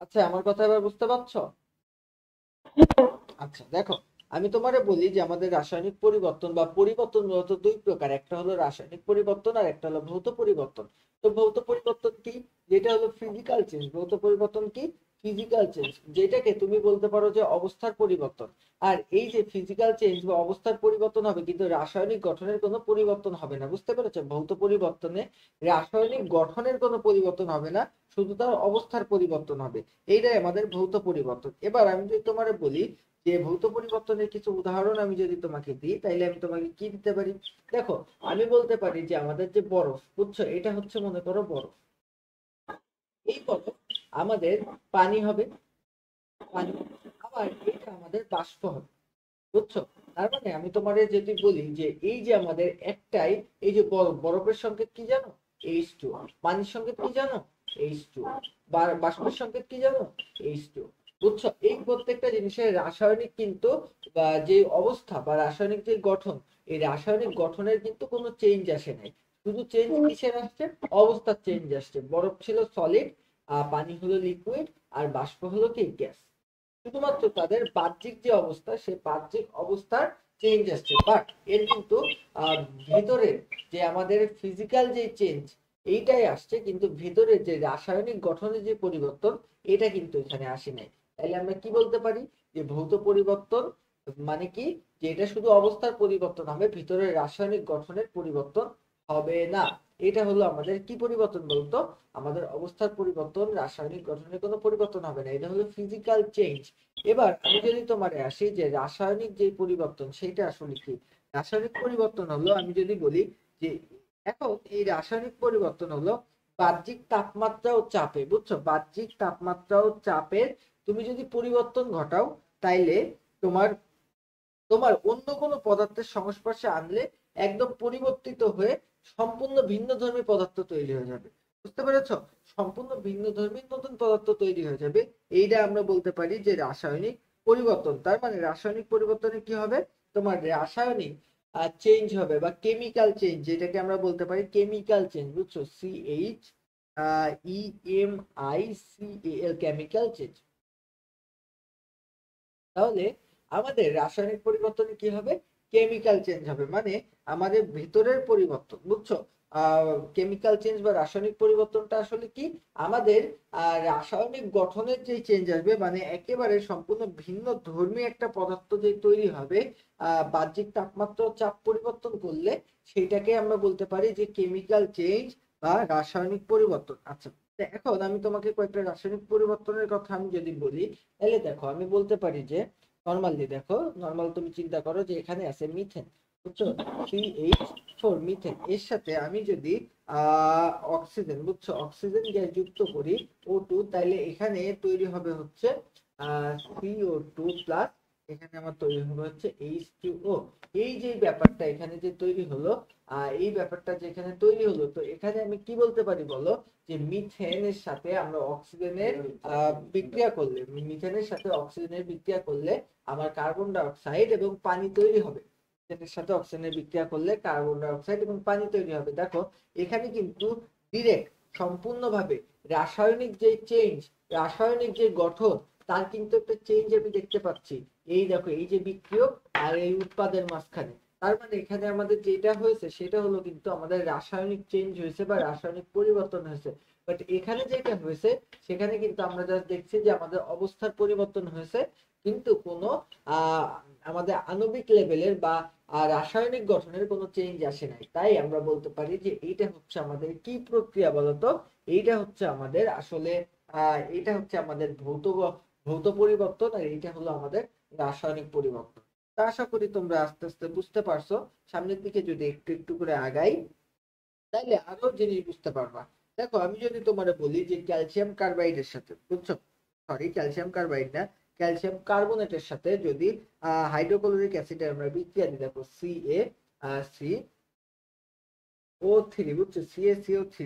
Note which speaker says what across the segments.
Speaker 1: আচ্ছা, আমার কথা এবার বুঝতে পারছো? আচ্ছা দেখো, আমি তোমারে বলি যে আমাদের রাসায়নিক পরিবর্তন বা পরিবর্তন মূলত দুই প্রকার, একটা হলো রাসায়নিক পরিবর্তন আর একটা হলো ভৌত পরিবর্তন। তো ভৌত পরিবর্তন কি? যেটা হলো ফিজিক্যাল চেঞ্জ। ভৌত পরিবর্তন কি? ফিজিক্যাল চেঞ্জ, যেটাকে তুমি বলতে পারো যে অবস্থার পরিবর্তন। আর এই যে ফিজিক্যাল চেঞ্জ বা অবস্থার পরিবর্তন হবে, কিন্তু রাসায়নিক গঠনের কোনো পরিবর্তন হবে না। বুঝতে পেরেছো? ভৌত পরিবর্তনে রাসায়নিক গঠনের কোনো পরিবর্তন হবে না, শুধু তার অবস্থার পরিবর্তন হবে। এইটাই আমাদের ভৌত পরিবর্তন। এবার আমি যদি তোমারে বলি যে ভৌত পরিবর্তনের কিছু উদাহরণ আমি যদি তোমাকে দিই, তাইলে আমি তোমাকে কি দিতে পারি? দেখো, আমি বলতে পারি যে আমাদের যে বরফ, বুঝছো, এটা হচ্ছে মনে করো বরফ। এই বরফ আমাদের পানি হবে, পানি। আবার এটা আমাদের বাষ্প হবে, বুঝছো? তার মানে আমি তোমারে যদি বলি যে এই যে আমাদের একটাই, এই যে বরফ, বরফের সংকেত কি জানো? H2। পানির সংকেত কি জানো? H2। বাষ্পের সংকেত কি জানো? H2। বুঝছো? এই প্রত্যেকটা জিনিসের রাসায়নিক কিন্তু বা যে অবস্থা বা রাসায়নিক যে গঠন, এই রাসায়নিক গঠনের কিন্তু কোনো চেঞ্জ আসে নাই। শুধু চেঞ্জ কিসের আসছে? অবস্থার চেঞ্জ আসছে। বরফ ছিল সলিড, পানি হলো লিকুইড, আর বাষ্প হলো কি গ্যাস। শুধুমাত্র তাদের বাহ্যিক যে অবস্থা, সেই বাহ্যিক অবস্থার চেঞ্জ আসছে, বাট এর কিন্তু আহ, ভেতরের যে আমাদের ফিজিক্যাল যে চেঞ্জ, এইটাই আসছে, কিন্তু ভেতরের যে রাসায়নিক গঠনের যে পরিবর্তন, এটা কিন্তু এখানে আসে নাই। তাহলে আমরা কি বলতে পারি? যে ভৌত পরিবর্তন মানে কি? যে এটা শুধু অবস্থার পরিবর্তন হবে, ভিতরের রাসায়নিক গঠনের পরিবর্তন হবে না। এটা হলো আমাদের কি পরিবর্তন বলতো? আমাদের অবস্থার পরিবর্তন, রাসায়নিক গঠনের কোনো পরিবর্তন হবে না। এটা হলো ফিজিক্যাল চেঞ্জ। এবার আমি যদি তোমারে আসি যে রাসায়নিক যে পরিবর্তন, সেইটা আসলে কি? রাসায়নিক পরিবর্তন হলো, আমি যদি বলি যে এখন এই রাসায়নিক পরিবর্তন হলো বাহ্যিক তাপমাত্রা ও চাপে, বুঝছো? বাহ্যিক তাপমাত্রা ও চাপের তুমি যদি পরিবর্তন ঘটাও, তাইলে তোমার তোমার অন্য কোনো পদার্থের সংস্পর্শে আনলে একদম পরিবর্তিত হয়ে সম্পূর্ণ ভিন্নধর্মী পদার্থ তৈরি হয়ে যাবে। বুঝতে পেরেছো? সম্পূর্ণ ভিন্নধর্মী নতুন পদার্থ তৈরি হয়ে যাবে। এইটা আমরা বলতে পারি যে রাসায়নিক পরিবর্তন। তার মানে রাসায়নিক পরিবর্তনে কি হবে? তোমার রাসায়নিক চেঞ্জ হবে বা কেমিক্যাল চেঞ্জ, যেটাকে আমরা বলতে পারি কেমিক্যাল চেঞ্জ। বুঝছো? CHEMICAL, chemical change. তাহলে আমাদের রাসায়নিক পরিবর্তনে কি হবে? কেমিক্যাল চেঞ্জ হবে, মানে আমাদের ভিতরের পরিবর্তন। বুঝছো? কেমিক্যাল চেঞ্জ বা রাসায়নিক পরিবর্তনটা আসলে কি? আমাদের রাসায়নিক গঠনের যে চেঞ্জ আসবে, মানে একেবারে সম্পূর্ণ ভিন্ন ধর্মী একটা পদার্থ যে তৈরি হবে বাহ্যিক তাপমাত্রা ও চাপ পরিবর্তন করলে, সেইটাকে আমরা বলতে পারি যে কেমিক্যাল চেঞ্জ বা রাসায়নিক পরিবর্তন। আচ্ছা, তো এখন আমি তোমাকে কয়েকটা রাসায়নিক পরিবর্তনের কথা আমি যদি বলি, তাহলে দেখো আমি বলতে পারি যে নর্মালি দেখো, নর্মাল তুমি চিন্তা করো যে এখানে আছে মিথেন, বুঝছো? CH4 মিথেন, এর সাথে আমি যদি অক্সিজেন, বুঝছো, অক্সিজেন গ্যাস যুক্ত করি O2, তাইলে এখানে তৈরি হবে হচ্ছে CO2 প্লাস, এখানে আমার তৈরি হবে হচ্ছে H2O। এই যে ব্যাপারটা এখানে যে তৈরি হলো, এই ব্যাপারটা যে এখানে তৈরি হলো, তো এখানে আমি কি বলতে পারি বলো? যে মিথেনের সাথে আমরা অক্সিজেনের বিক্রিয়া করলে, মিথেনের সাথে অক্সিজেনের বিক্রিয়া করলে আমার কার্বন ডাই অক্সাইড এবং পানি তৈরি হবে। মিথেনের সাথে অক্সিজেনের বিক্রিয়া করলে কার্বন ডাই অক্সাইড এবং পানি তৈরি হবে। দেখো, এখানে কিন্তু ডিরেক্ট সম্পূর্ণভাবে রাসায়নিক যে চেঞ্জ, রাসায়নিক যে গঠন, তার কিন্তু একটা চেঞ্জ আমি দেখতে পাচ্ছি। এই দেখো, এই যে বিক্রিয়ক আর এই উৎপাদের মাঝখানে। তার মানে এখানে আমাদের যেটা হয়েছে সেটা হলো কিন্তু আমাদের রাসায়নিক চেঞ্জ হয়েছে বা রাসায়নিক পরিবর্তন হয়েছে। বাট এখানে যেটা হয়েছে, সেখানে কিন্তু আমরা জাস্ট দেখছি যে আমাদের অবস্থার পরিবর্তন হয়েছে, কিন্তু কোনো আহ আমাদের আণবিক লেভেলের বা রাসায়নিক গঠনের কোনো চেঞ্জ আসে নাই। তাই আমরা বলতে পারি যে এইটা হচ্ছে আমাদের কি প্রক্রিয়া বলতো? এইটা হচ্ছে আমাদের আসলে এইটা হচ্ছে আমাদের ভৌত পরিবর্তন, আর এইটা হলো আমাদের রাসায়নিক পরিবর্তন। তা আশা করি তোমরা আস্তে আস্তে বুঝতে পারছো। সামনের দিকে যদি একটু একটু করে আগাই, তাইলে আরো জিনিস বুঝতে পারবা। দেখো, আমি যদি তোমার বলি যে ক্যালসিয়াম কার্বাইডের সাথে, বুঝছো, সরি ক্যালসিয়াম কার্বাইড না, ক্যালসিয়াম কার্বনেটের সাথে যদি হাইড্রোক্লোরিক অ্যাসিডের আমরা বিক্রিয়া দিই, দেখো CaCO3, বুঝছো, CaCO3,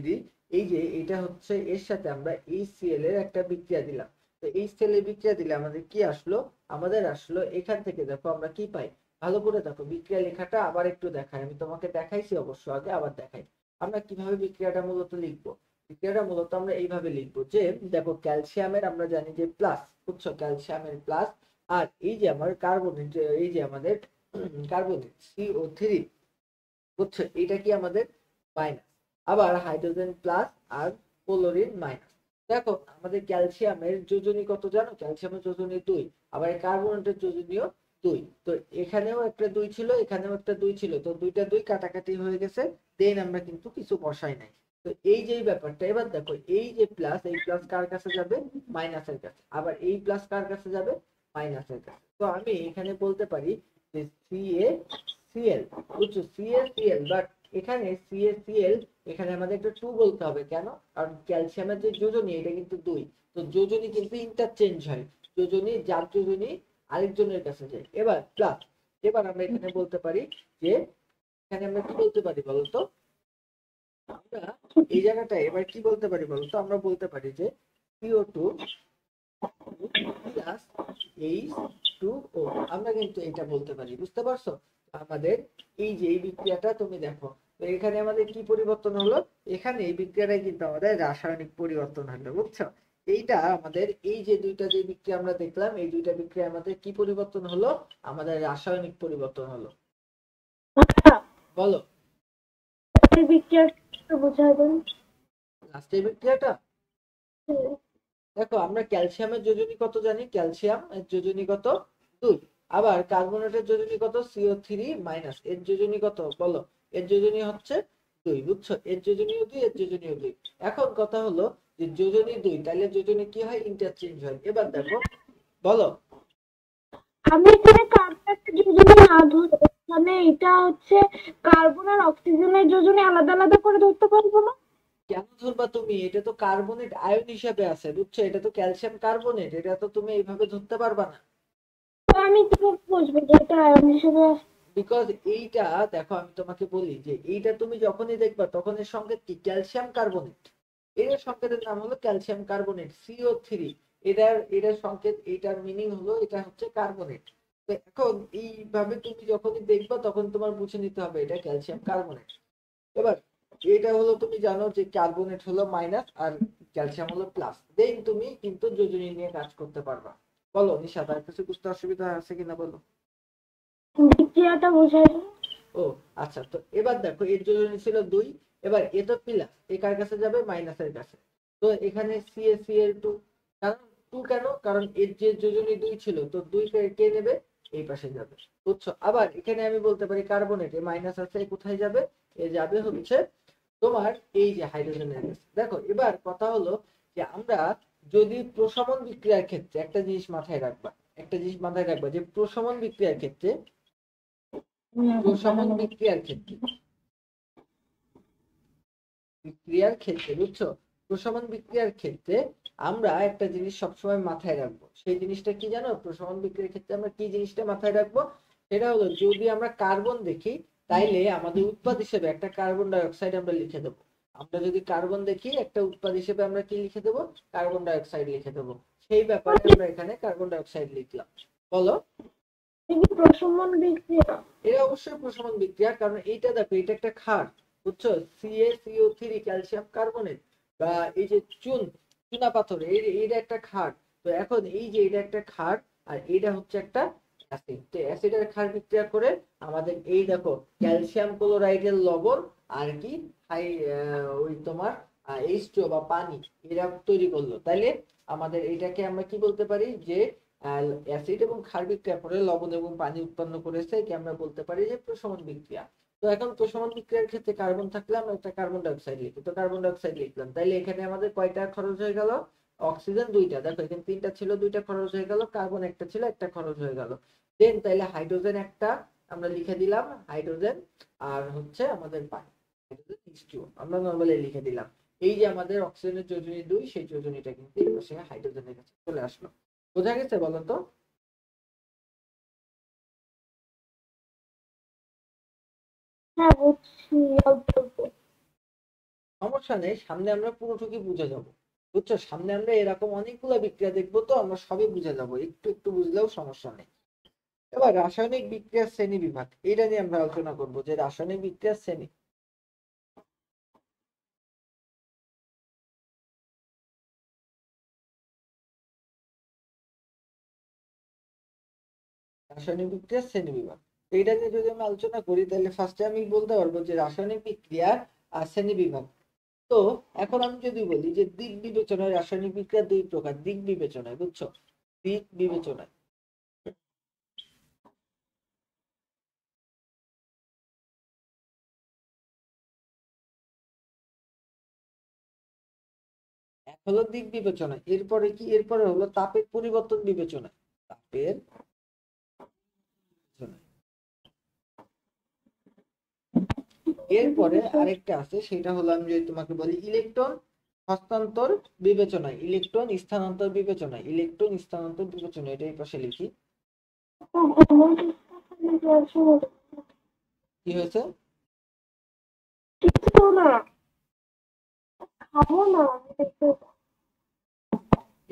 Speaker 1: এই যে এটা হচ্ছে, এর সাথে আমরা HCl এর একটা বিক্রিয়া দিলাম। তো HCl এর বিক্রিয়া দিলে আমাদের কি আসলো? আমাদের আসলো এখান থেকে, দেখো আমরা কি পাই, ভালো করে দেখো বিক্রিয়া লেখাটা আবার একটু দেখাই, আমি তোমাকে দেখাইছি অবশ্য, আগে আবার দেখাই আমরা কিভাবে বিক্রিয়াটা মূলত লিখবো। বিক্রিয়াটা মূলত আমরা এইভাবে লিখবো যে দেখো ক্যালসিয়ামের আমরা জানি যে প্লাস, বুঝছো, ক্যালসিয়ামের প্লাস, আর এই যে আমার কার্বনের এই যে আমাদের কার্বনের CO3, বুঝছো, এটা কি আমাদের মাইনাস, আবার হাইড্রোজেন প্লাস আর ক্লোরিন মাইনাস। দেখো আমাদের ক্যালসিয়ামের যোজনী কত জানো? ক্যালসিয়ামের যোজনী 2, আবার এই কার্বনেটের যোজনীও 2। তো এখানেও একটা 2 ছিল, এখানেও একটা 2 ছিল, তো দুইটা 2 কাটাকাটি হয়ে গেছে, দেন আমরা কিন্তু কিছু বসাই নাই। তো এই যে ব্যাপারটা, এবার দেখো এই যে প্লাস, এই প্লাস কার কাছে যাবে? মাইনাসের কাছে। আবার এই প্লাস কার কাছে যাবে? মাইনাসের কাছে। তো আমি এখানে বলতে পারি যে CaCl, বুঝছো, CaCl, বাট এখানে CaCl, এখানে আমাদের একটা 2 বলতে হবে, কেন? কারণ ক্যালসিয়ামের যে যোজনী এটা কিন্তু 2, তো যোজনী কিন্তু ইন্টারচেঞ্জ হয়, যোজনী যার যোজনী আরেকজনের কাছে যায়। এবার প্লাস, এবার আমরা এখানে বলতে পারি যে এখানে আমরা কি বলতে পারি বলতো? আমরা এই জায়গাটায় এবার কি বলতে পারি বলতো? আমরা বলতে পারি যে CO2 প্লাস H2O, আমরা কিন্তু এটা বলতে পারি, বুঝতে পারছো? আমাদের এই যে এই বিক্রিয়াটা তুমি দেখো, তো এখানে আমাদের কি পরিবর্তন হলো? এখানে এই বিক্রিয়াটাই কিন্তু আমাদের রাসায়নিক পরিবর্তন হলো, বুঝছো? এইটা আমাদের এই যে দুইটা যে বিক্রিয়া আমরা দেখলাম, এই দুইটা বিক্রিয়া আমাদের কি পরিবর্তন হলো? আমাদের রাসায়নিক পরিবর্তন হলো।
Speaker 2: আচ্ছা,
Speaker 1: বলো
Speaker 2: এই বিক্রিয়াটা বোঝাবেন?
Speaker 1: লাস্টের বিক্রিয়াটা দেখো, আমরা ক্যালসিয়ামের যোজনী কত জানি? ক্যালসিয়াম এর যোজনী কত? 2। আবার কার্বনেটের যোজনী কত? CO3 মাইনাস, এর যোজনী কত বলো? এর যোজনী হচ্ছে 2, বুঝছো, এর যোজনীও 2, এর যোজনীও 2। এখন কথা হলো যে যোজনী 2, তাহলে যোজনী কি হয়? ইন্টারচেঞ্জ হয়। এবার দেখো, বলো।
Speaker 2: আমি এখানে কার্বনের যোজনী না ধরে মানে এটা হচ্ছে কার্বন আর অক্সিজেনের যোজনী আলাদা আলাদা করে ধরতে পারবো না?
Speaker 1: কেন ধরবা তুমি? এটা তো কার্বনেট আয়ন হিসাবে আছে, বুঝছো, এটা তো ক্যালসিয়াম কার্বনেট, এটা তো তুমি এইভাবে ধরতে পারবা না।
Speaker 2: তো আমি কিভাবে বুঝবো যে এটা আয়ন হিসেবে
Speaker 1: বিকজ এইটা, দেখো আমি তোমাকে বলি যে এইটা তুমি যখনই দেখবা তখন এর সংকেত কি? Calcium carbonate. এর সংকেতের নাম হলো ক্যালসিয়াম কার্বনেট, CO3। এটার সংকেত, এটার মিনিং হলো এটা হচ্ছে কার্বনেট। তো এখন এইভাবে তুমি যখনই দেখবা তখন তোমার বুঝে নিতে হবে এটা ক্যালসিয়াম কার্বনেট। এবার এটা হলো, তুমি জানো যে কার্বনেট হলো মাইনাস আর ক্যালসিয়াম হলো প্লাস, দেন তুমি কিন্তু যোজনী নিয়ে কাজ করতে পারবা। বলো নিশা, তার কিছু বুঝতে অসুবিধা আছে কিনা বলো?
Speaker 2: বিক্রিয়াটা বোঝায়?
Speaker 1: ও আচ্ছা, তো এবার দেখো এর যোজনী ছিল 2, এবার এ তো প্লাস, এ কার কাছে যাবে? মাইনাসের কাছে। তো এখানে CaCl2, কারণ 2 কেন? কারণ এর যে যোজনী 2 ছিল, তো 2 কে নেবে? এই পাশে যাবে, বুঝছো? আবার এখানে আমি বলতে পারি কার্বনেট, এ মাইনাস আছে, এ কোথায় যাবে? এ যাবে হচ্ছে তোমার এই যে হাইড্রোজেনের কাছে। দেখো এবার কথা হলো যে আমরা যদি প্রশমন বিক্রিয়ার ক্ষেত্রে একটা জিনিস মাথায় রাখবা, একটা জিনিস মাথায় রাখবা যে প্রশমন বিক্রিয়ার ক্ষেত্রে, প্রশমন বিক্রিয়ার ক্ষেত্রে, বুঝছো, প্রশমন বিক্রিয়ার ক্ষেত্রে আমরা একটা জিনিস সবসময় মাথায় রাখবো। সেই জিনিসটা কি জানো? প্রশমন বিক্রিয়ার ক্ষেত্রে আমরা কি জিনিসটা মাথায় রাখবো? সেটা হলো যদি আমরা কার্বন দেখি, তাইলে আমাদের উৎপাদ হিসেবে একটা কার্বন ডাই অক্সাইড আমরা লিখে দেবো। আমরা যদি কার্বন দেখি, একটা উৎপাদ হিসেবে আমরা কি লিখে দেবো? কার্বন ডাই অক্সাইড লিখে দেবো। সেই ব্যাপারে আমরা এখানে কার্বন ডাই অক্সাইড লিখলাম। বলো।
Speaker 2: প্রশমন বিক্রিয়া?
Speaker 1: এটা অবশ্যই প্রশমন বিক্রিয়া, কারণ এইটা দেখো, এটা একটা ক্ষার, বুঝছো, CaCO3 ক্যালসিয়াম কার্বনেট, বা এই যে চুনা পাথর, এইটা একটা ক্ষার। তো এখন এই যে এটা একটা ক্ষার, আর এইটা হচ্ছে একটা অ্যাসিড। তো অ্যাসিড আর ক্ষার বিক্রিয়া করে আমাদের এই দেখো ক্যালসিয়াম ক্লোরাইডের লবণ আর কি হাই, ওই তোমার H2O বা পানি, এরা তৈরি করলো। তাইলে আমাদের এটাকে আমরা কি বলতে পারি? যে অ্যাসিড এবং ক্ষার বিক্রিয়া করে লবণ এবং পানি উৎপন্ন করেছে, কি আমরা বলতে পারি যে প্রশমন বিক্রিয়া। তো এখন প্রশমন বিক্রিয়ার ক্ষেত্রে কার্বন থাকলে আমরা একটা কার্বন ডাই অক্সাইড লিখি, তো কার্বন ডাই অক্সাইড লিখলাম। তাইলে এখানে আমাদের কয়টা খরচ হয়ে গেল? অক্সিজেন 2টা, দেখো এখানে 3টা ছিল, 2টা খরচ হয়ে গেল, কার্বন একটা ছিল, একটা খরচ হয়ে গেল। দেন তাইলে হাইড্রোজেন একটা আমরা লিখে দিলাম, হাইড্রোজেন, আর হচ্ছে আমাদের পানি, হাইড্রোজেন H2O আমরা নরমালি লিখে দিলাম। এই যে আমাদের অক্সিজেনের যোজনী 2, সেই যোজনীটা কিন্তু এই পাশে হাইড্রোজেনের কাছে চলে আসলো। বোঝা গেছে বলো তো?
Speaker 2: হ্যাঁ, বুঝছি, অল্প অল্প।
Speaker 1: সমস্যা নেই, সামনে আমরা পুরোটুকুই বুঝে যাবো, বুঝছো? সামনে আমরা এরকম অনেকগুলো বিক্রিয়া দেখবো, তো আমরা সবই বুঝে যাবো, একটু একটু বুঝলেও সমস্যা নেই। এবার রাসায়নিক বিক্রিয়ার শ্রেণী বিভাগ, এটা নিয়ে আমরা আলোচনা করবো যে রাসায়নিক বিক্রিয়ার শ্রেণী। রাসায়নিক বিক্রিয়ার শ্রেণীবিভাগ। এইটা নিয়ে যদি আমি আলোচনা করি তাহলে ফার্স্টে আমি বলতে পারবো যে রাসায়নিক বিক্রিয়ার শ্রেণীবিভাগ। তো এখন আমি যদি বলি যে দিক বিবেচনায় রাসায়নিক বিক্রিয়া দুই প্রকার, দিক বিবেচনায়, বুঝছো? দিক বিবেচনায় এক হলো দিক বিবেচনা, এরপরে কি, এরপরে হলো তাপের পরিবর্তন বিবেচনা। তাপের বিবেচনা। এরপরে আরেকটা আছে, সেটা হলো আমি যদি তোমাকে বলি ইলেকট্রন হস্তান্তর বিবেচনা, ইলেকট্রন স্থানান্তর বিবেচনা, ইলেকট্রন স্থানান্তর বিবেচনা, এটা এই পাশে লিখি। কি হয়েছে?
Speaker 2: কিছু না, খাবো না।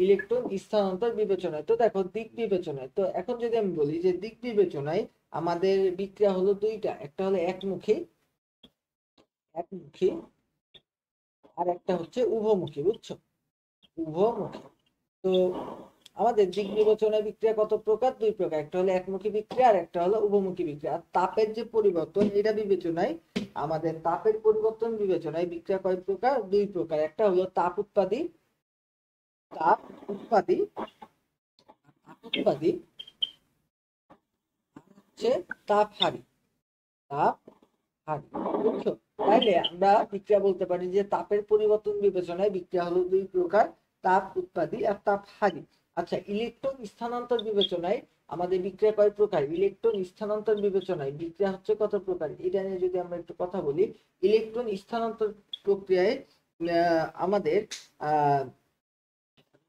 Speaker 1: ইলেকট্রন স্থানান্তর বিবেচনায়। তো দেখো দিক বিবেচনায়, তো এখন যদি আমি বলি যে দিক বিবেচনায় আমাদের বিক্রিয়া হলো দুইটা, একটা হলো একমুখী, একমুখী, আর একটা হচ্ছে উভমুখী, বুঝছো? উভমুখী। তো আমাদের দিক বিবেচনায় বিক্রিয়া কত প্রকার? দুই প্রকার, একটা হলো একমুখী বিক্রিয়া আর একটা হলো উভমুখী বিক্রিয়া। আর তাপের যে পরিবর্তন, এটা বিবেচনায় আমাদের তাপের পরিবর্তন বিবেচনায় বিক্রিয়া কয় প্রকার? দুই প্রকার, একটা হলো তাপ উৎপাদী, তাপ উৎপাদী, তাপ উৎপাদী হচ্ছে তাপ হারি, তাপ হারি, বুঝছো? তাইলে আমরা বিক্রিয়া বলতে পারি যে তাপের পরিবর্তন বিবেচনায় বিক্রিয়া হলো দুই প্রকার, তাপ উৎপাদী আর তাপ হারি। আচ্ছা, ইলেকট্রন স্থানান্তর বিবেচনায় আমাদের বিক্রিয়া কয় প্রকার? ইলেকট্রন স্থানান্তর বিবেচনায় বিক্রিয়া হচ্ছে কত প্রকার, এটা নিয়ে যদি আমরা একটু কথা বলি। ইলেকট্রন স্থানান্তর প্রক্রিয়ায় আমাদের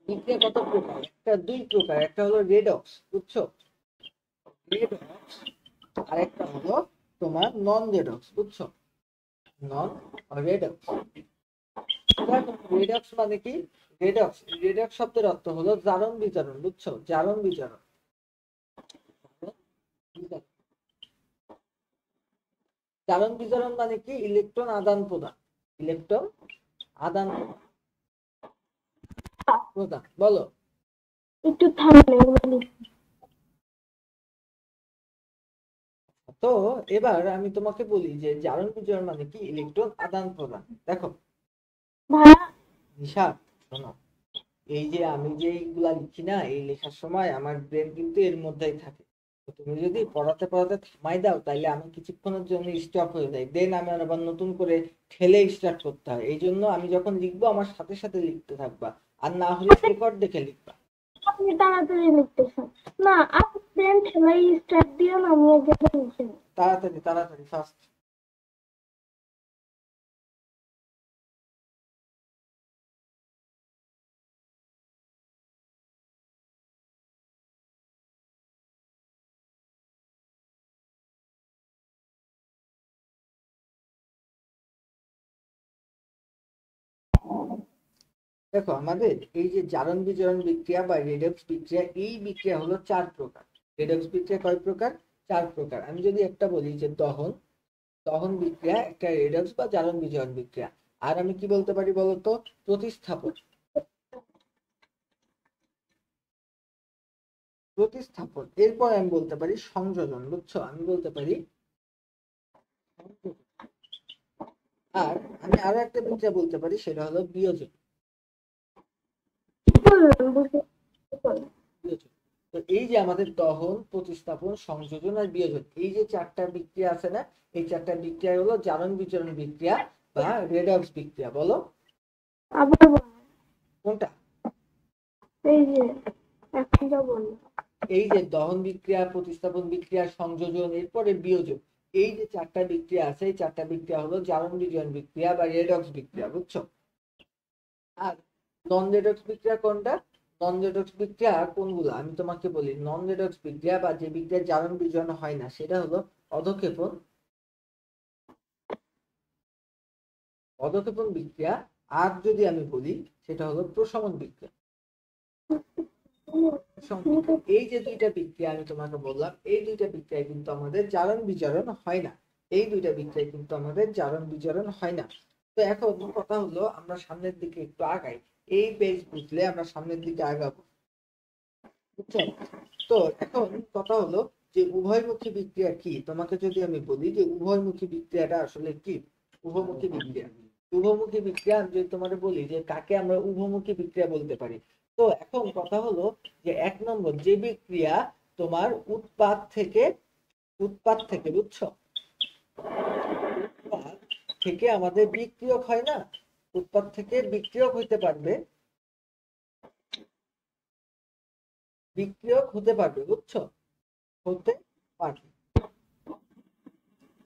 Speaker 1: বিক্রিয়া কত প্রকার? একটা দুই প্রকার, একটা হলো রেডক্স, বুঝছো? রেডক্স, আর একটা হলো তোমার নন রেডক্স, বুঝছো? নন রেডক্স। রেডক্স মানে কি? রেডক্স, রেডক্স শব্দের অর্থ হলো জারণ বিজারণ, বুঝছো? জারণ বিজারণ। জারণ বিজারণ মানে কি? ইলেকট্রন আদান প্রদান, ইলেকট্রন আদান প্রদান। বলো।
Speaker 2: একটু থামলে বলি।
Speaker 1: তো এবার আমি তোমাকে বলি যে জারণ বিজারণ মানে কি? ইলেকট্রন আদান প্রদান। দেখো
Speaker 2: ভাইয়া,
Speaker 1: নিশা, শোনো, এই যে আমি যে এইগুলা লিখি না, এই লেখার সময় আমার ব্রেন কিন্তু এর মধ্যেই থাকে। তো তুমি যদি পড়াতে পড়াতে থামাই দাও তাহলে আমি কিছুক্ষণের জন্য স্টপ হয়ে যাই, দেন আমি আবার নতুন করে ঠেলে স্টার্ট করতে হয়। এই জন্য আমি যখন লিখবো আমার সাথে সাথে লিখতে থাকবা, আর না হলে রেকর্ড দেখে লিখবা।
Speaker 2: আপনি তাড়াতাড়ি লিখতেছেন না, আপনি দেন ঠেলাই স্টার্ট দিয়ে আমি আগে লিখে নিই।
Speaker 1: তাড়াতাড়ি তাড়াতাড়ি, ফাস্ট। দেখো আমাদের এই যে জারণ বিজারণ বিক্রিয়া বা রেডক্স বিক্রিয়া, এই বিক্রিয়া হলো চার প্রকার। রেডক্স বিক্রিয়া কয় প্রকার? চার প্রকার। আমি যদি একটা বলি যে দহন, দহন বিক্রিয়া একটা রেডক্স বা জারণ বিজারণ বিক্রিয়া। আর আমি কি বলতে পারি বলতো? প্রতিস্থাপন, প্রতিস্থাপন। এরপর আমি বলতে পারি সংযোজন, বুঝছো? আমি বলতে পারি সংযোজন। আর আমি আরো একটা বিক্রিয়া বলতে পারি, সেটা হলো বিয়োজন,
Speaker 2: বললাম বুঝে বললাম।
Speaker 1: বিয়োজন। তো এই যে আমাদের দহন, প্রতিস্থাপন, সংযোজন আর বিয়োজন, এই যে চারটা বিক্রিয়া আছে না, এই চারটা বিক্রিয়া হলো জারণ বিজারণ বিক্রিয়া বা রেডক্স বিক্রিয়া। বলো
Speaker 2: আবার বললাম,
Speaker 1: কোনটা?
Speaker 2: এই যে এখন যা বললাম।
Speaker 1: এই যে দহন বিক্রিয়া, প্রতিস্থাপন বিক্রিয়া, সংযোজন, এরপরে বিয়োজন, এই যে চারটা বিক্রিয়া আছে, এই চারটা বিক্রিয়া হলো জারণ বিজারণ বিক্রিয়া বা রেডক্স বিক্রিয়া, বুঝছো? আর নন রেডক্স বিক্রিয়া কোনটা? নন রেডক্স বিক্রিয়া কোনগুলো আমি তোমাকে বলি। নন রেডক্স বিক্রিয়া বা যে বিক্রিয়া জারণ বিজারণ হয় না, সেটা হলো অধঃক্ষেপণ, অধঃক্ষেপণ বিক্রিয়া। আর যদি আমি বলি সেটা হলো প্রশমন বিক্রিয়া। এই যে দুইটা বিক্রিয়া আমি তোমাকে বললাম, এই দুইটা বিক্রিয়ায় কিন্তু আমাদের জারণ বিজারণ হয় না, এই দুইটা বিক্রিয়ায় কিন্তু আমাদের জারণ বিজারণ হয় না। তো এখন কথা হলো আমরা সামনের দিকে একটু আগাই, এই পেজ বুঝলে আমরা সামনের দিকে আগাবো, বুঝছো? তো এখন কথা হলো যে উভয়মুখী বিক্রিয়া কি, তোমাকে যদি আমি বলি যে উভয়মুখী বিক্রিয়াটা আসলে কি। উভয়মুখী বিক্রিয়া, উভয়মুখী বিক্রিয়া আমি যদি তোমার বলি যে কাকে আমরা উভয়মুখী বিক্রিয়া বলতে পারি। তো এখন কথা হলো যে 1 নম্বর যে বিক্রিয়া তোমার উৎপাদ থেকে বুঝছো, উৎপাদ থেকে আমাদের বিক্রিয়ক হয় না, উৎপাদ থেকে বিক্রিয়ক হইতে পারবে, বিক্রিয়ক হতে পারবে বুঝছো, হতে পারবে।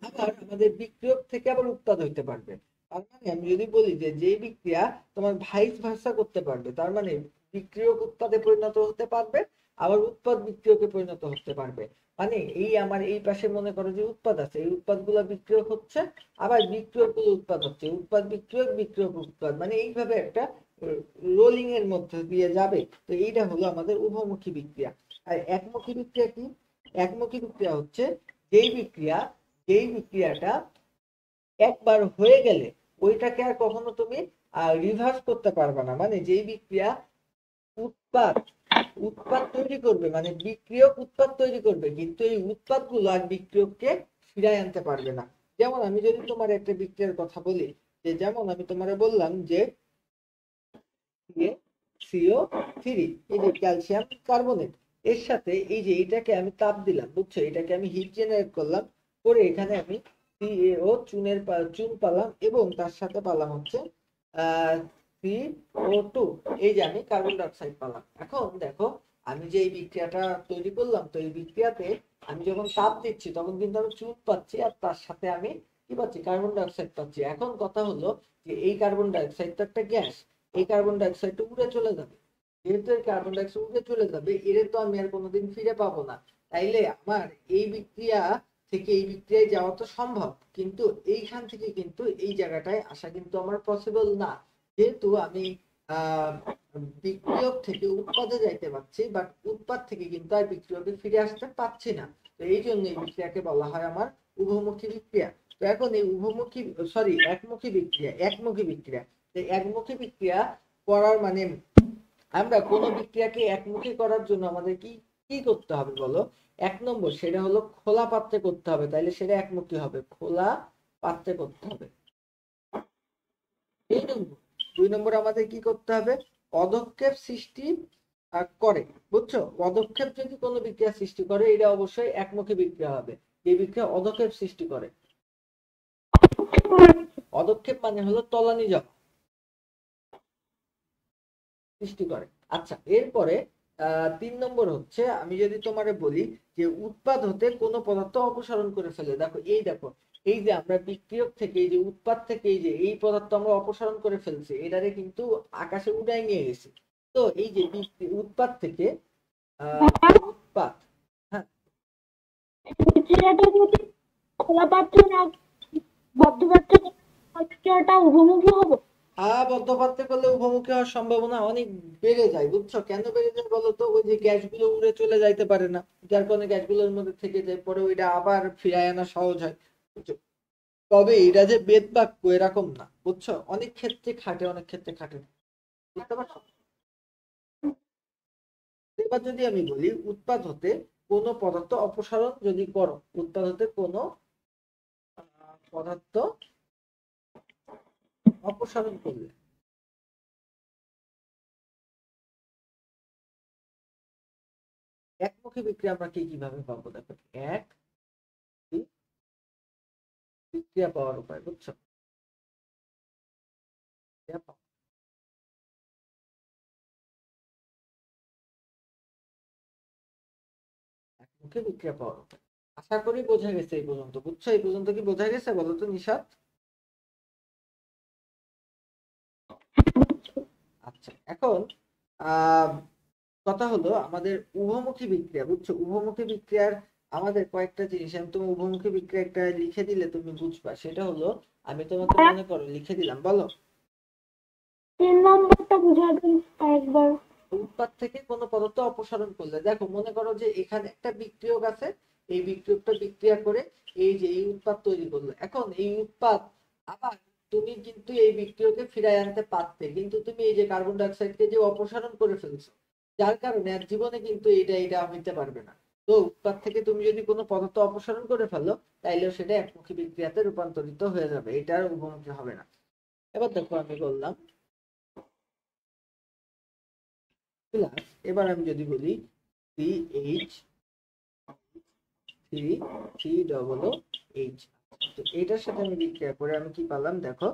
Speaker 1: আবার আমাদের বিক্রিয়ক থেকে আবার উৎপাদ হইতে পারবে। তার মানে আমি যদি বলি যে যে বিক্রিয়া তোমার ভাইস ভার্সা করতে পারবে, তার মানে বিক্রিয়ক উৎপাদে পরিণত হতে পারবে, আবার উৎপাদ বিক্রিয়কে পরিণত হতে পারবে। মানে এই আমার এই পাশে মনে করো যে উৎপাদ আছে, এই উৎপাদ গুলা বিক্রিয়ক হচ্ছে, আবার বিক্রিয়ক গুলো উৎপাদ হচ্ছে, উৎপাদ বিক্রিয়ক বিক্রিয়ক উৎপাদ, মানে এইভাবে একটা রোলিং এর মধ্যে দিয়ে যাবে। তো এইটা হলো আমাদের উভমুখী বিক্রিয়া। আর একমুখী বিক্রিয়া কি? একমুখী বিক্রিয়া হচ্ছে যেই বিক্রিয়াটা একবার হয়ে গেলে ওইটাকে আর কখনো তুমি রিভার্স করতে পারবে না। মানে যেই বিক্রিয়া উৎপাদ উৎপাদ তৈরি করবে, মানে বিক্রিয়ক উৎপাদ তৈরি করবে, কিন্তু এই উৎপাদ গুলো আর বিক্রিয়ককে ফিরায় আনতে পারবে না। যেমন আমি যদি তোমার একটা বিক্রিয়ার কথা বলি, যে যেমন আমি তোমারে বললাম যে CO3, এই যে ক্যালসিয়াম কার্বনেট, এর সাথে এই যে এটাকে আমি তাপ দিলাম বুঝছো, এটাকে আমি হিট জেনারেট করলাম, করে এখানে আমি চুন পালাম, এবং তার সাথে পালাম হচ্ছে CO2, এই যে আমি কার্বন ডাইঅক্সাইড পালাম। এখন দেখো আমি যে এই বিক্রিয়াটা তৈরি করলাম, তো এই বিক্রিয়াতে আমি যখন তাপ দিচ্ছি তখন কিন্তু আমি চুন পাচ্ছি, আর তার সাথে আমি কি পাচ্ছি, কার্বন ডাইঅক্সাইড পাচ্ছি। এখন কথা হলো যে এই কার্বন ডাইঅক্সাইড তো একটা গ্যাস, এই কার্বন ডাইঅক্সাইডটা উড়ে চলে যাবে। যেহেতু এই কার্বন ডাইঅক্সাইড উড়ে চলে যাবে, এর তো আমি আর কোনোদিন ফিরে পাবো না। তাইলে আমার এই বিক্রিয়া থেকে এই বিক্রিয়ায় যাওয়া তো সম্ভব, কিন্তু এইখান থেকে কিন্তু এই জায়গাটায় আসা কিন্তু আমার পসিবল না। যেহেতু আমি আহ বিক্রিয়ক থেকে উৎপাদে যাইতে পারছি, বাট উৎপাদ থেকে কিন্তু আর বিক্রিয়কে ফিরে আসতে পারছি না। তো এই জন্য এই বিক্রিয়াকে বলা হয় আমার উভমুখী বিক্রিয়া। তো এখন এই একমুখী বিক্রিয়া, একমুখী বিক্রিয়া করার মানে আমরা কোন বিক্রিয়াকে একমুখী করার জন্য আমাদের কি কি করতে হবে বলো। 1 নম্বর সেটা হলো খোলা পাত্রে করতে হবে, তাইলে সেটা একমুখী হবে, খোলা পাত্রে করতে হবে। 2 নম্বর আমাদের কি করতে হবে, পদক্ষেপ সৃষ্টি করে বুঝছো। পদক্ষেপ যদি কোনো বিক্রিয়া সৃষ্টি করে, এটা অবশ্যই একমুখী বিক্রিয়া হবে। এই বিক্রিয়া পদক্ষেপ সৃষ্টি করে, পদক্ষেপ মানে হলো তলানি জমা সৃষ্টি করে। আচ্ছা, এরপরে 3 নম্বর হচ্ছে আমি যদি তোমারে বলি যে উৎপাদ হতে কোনো পদার্থ অপসারণ করে ফেলে। দেখো এই যে আমরা বিক্রিয়ক থেকে এই যে উৎপাদ থেকে এই যে এই পদার্থ আমরা অপসারণ করে ফেলছি, এটারে কিন্তু আকাশে উড়াই নিয়ে গেছি। তো এই যে উৎপাদ থেকে উৎপাদ, হ্যাঁ,
Speaker 2: বিক্রিয়াটা যদি খোলা পাত্রে না বদ্ধ পাত্রে বিক্রিয়াটা উভমুখী হবে।
Speaker 1: বদ্ধ পাত্রে করলে উভমুখী হওয়ার সম্ভাবনা অনেক বেড়ে যায় বুঝছো। কেন বেড়ে যায় বলো তো, ওই যে গ্যাসগুলো উড়ে চলে যাইতে পারে না, যার কারণে গ্যাসগুলোর মধ্যে থেকে যায়, পরে ওইটা আবার ফিরায় আনা সহজ হয় বুঝছো। তবে এটা যে বেদ বাক্য এরকম না বুঝছো, অনেক ক্ষেত্রে খাটে, অনেক ক্ষেত্রে খাটে না। বুঝতে পারছো। এবার যদি আমি বলি উৎপাদ হতে কোনো পদার্থ অপসারণ যদি করো, উৎপাদ হতে কোনো পদার্থ অপসারণ করলে, একমুখী বিক্রিয়া আমরা কিভাবে পাবো, দেখো এক বিক্রিয়া পাওয়ার উপায় বুঝছো। একমুখী বিক্রিয়া পাওয়ার উপায় আশা করি বোঝা গেছে এই পর্যন্ত, বুঝছো। এই পর্যন্ত কি বোঝা গেছে বলো তো নিশাত? আচ্ছা, এখন কথা হলো আমাদের উভমুখী বিক্রিয়া বুঝছো। উভমুখী বিক্রিয়ার আমাদের কয়েকটা জিনিস, আমি তুমি উভমুখী বিক্রিয়া একটা লিখে দিলে তুমি বুঝবা। সেটা হলো, আমি তোমাকে মনে করো লিখে দিলাম, বলো
Speaker 2: 3 নম্বরটা বুঝাই দিন একবার।
Speaker 1: উৎপাদ থেকে কোনো পদার্থ অপসারণ করলে, দেখো মনে করো যে এখানে একটা বিক্রিয়ক আছে, এই বিক্রিয়কটা বিক্রিয়া করে এই যে এই উৎপাদ তৈরি করলো। এখন এই উৎপাদ আবার তুমি কিন্তু এই বিক্রিয়কে ফিরায় আনতে পারতে, কিন্তু তুমি এই যে কার্বন ডাইঅক্সাইডকে যে অপসারণ করে ফেলছো, যার কারণে আর জীবনে কিন্তু এটা হইতে পারবে না। তো তো উৎপাদ থেকে তুমি যদি কোনো পদার্থ অপসারণ করে ফেলো তাইলেও সেটা একমুখী বিক্রিয়াতে রূপান্তরিত হয়ে যাবে, এটা আর উভমুখী হবে না। এবার দেখো আমি বললাম প্লাস, এবার আমি যদি বলি CH3COOH, তো এটার সাথে আমি বিক্রিয়া করে আমি কি পেলাম দেখো,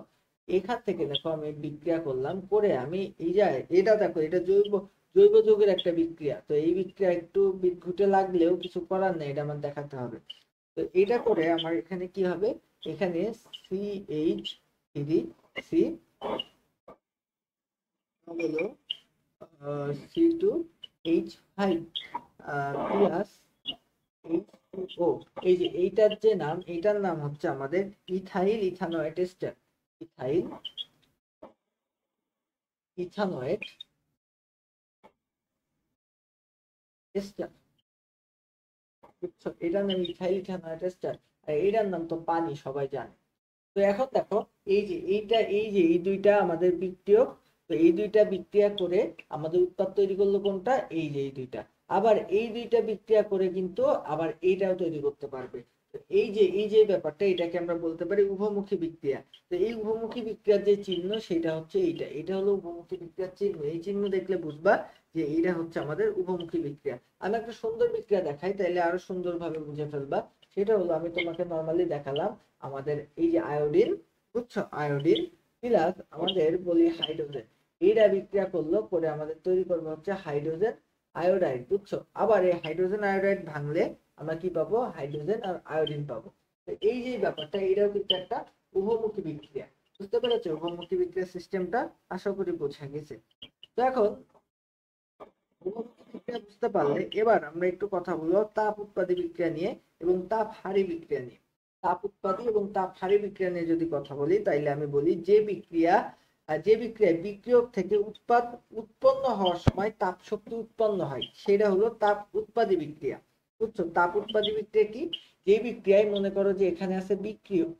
Speaker 1: এখান থেকে দেখো আমি বিক্রিয়া করলাম করে আমি এই যে এটা দেখো, এটা জৈব জৈব যৌগের একটা বিক্রিয়া, তো এই বিক্রিয়া একটু বিদ্যুটে লাগলেও কিছু করার নেই, এটা আমার দেখাতে হবে। তো এটা করে আমার এখানে কি হবে, এখানে CH3C হলো C2H5 প্লাস H2O, এই যে এইটার যে নাম, এইটার নাম হচ্ছে আমাদের ethyl ethanoate ester, ethyl ethanoate ester, বুঝছো? এটার নাম ইথাইল ইথানয়েট এস্টার, আর এটার নাম তো পানি, সবাই জানে। তো এখন দেখো এই যে এইটা, এই যে এই দুইটা আমাদের বিক্রিয়ক, তো এই দুইটা বিক্রিয়া করে আমাদের উৎপাদ তৈরি করলো কোনটা, এই যে এই দুইটা। আবার এই দুইটা বিক্রিয়া করে কিন্তু আবার এইটাও তৈরি করতে পারবে। তো এই যে ব্যাপারটা, এটাকে আমরা বলতে পারি উভমুখী বিক্রিয়া। তো এই উভমুখী বিক্রিয়ার যে চিহ্ন সেটা হচ্ছে এইটা, এটা হলো উভমুখী বিক্রিয়ার চিহ্ন। এই চিহ্ন দেখলে বুঝবা যে এইটা হচ্ছে আমাদের উভমুখী বিক্রিয়া। আমি একটা সুন্দর বিক্রিয়া দেখাই, তাইলে আরো সুন্দরভাবে বুঝে ফেলবা। সেটা হলো, আমি তোমাকে নর্মালি দেখালাম আমাদের এই যে আয়োডিন, বুঝছো, আয়োডিন প্লাস আমাদের বলি হাইড্রোজেন, এইটা বিক্রিয়া করলো করে আমাদের তৈরি করবো হচ্ছে হাইড্রোজেন আয়োডাইড, বুঝছো। আবার এই হাইড্রোজেন আয়োডাইড ভাঙলে আমরা কি পাবো, হাইড্রোজেন আর আয়োডিন পাবো। তো এই যে ব্যাপারটা, এটাও কিন্তু একটা উভমুখী বিক্রিয়া। বুঝতে পেরেছো উভমুখী বিক্রিয়া সিস্টেমটা? আশা করি বোঝা গেছে। তো এখন উভমুখী বিক্রিয়া বুঝতে পারলে এবার আমরা একটু কথা বলবো তাপ উৎপাদী বিক্রিয়া নিয়ে এবং তাপ হারি বিক্রিয়া নিয়ে। তাপ উৎপাদী এবং তাপ হারি বিক্রিয়া নিয়ে যদি কথা বলি, তাইলে আমি বলি যে বিক্রিয়ায় বিক্রিয়ক থেকে উৎপন্ন হওয়ার সময় তাপ শক্তি উৎপন্ন হয় সেটা হলো তাপ উৎপাদী বিক্রিয়া। বুঝছো, তাপ উৎপাদী বিক্রিয়া কি? যে বিক্রিয়ায় মনে করো যে এখানে আছে বিক্রিয়ক,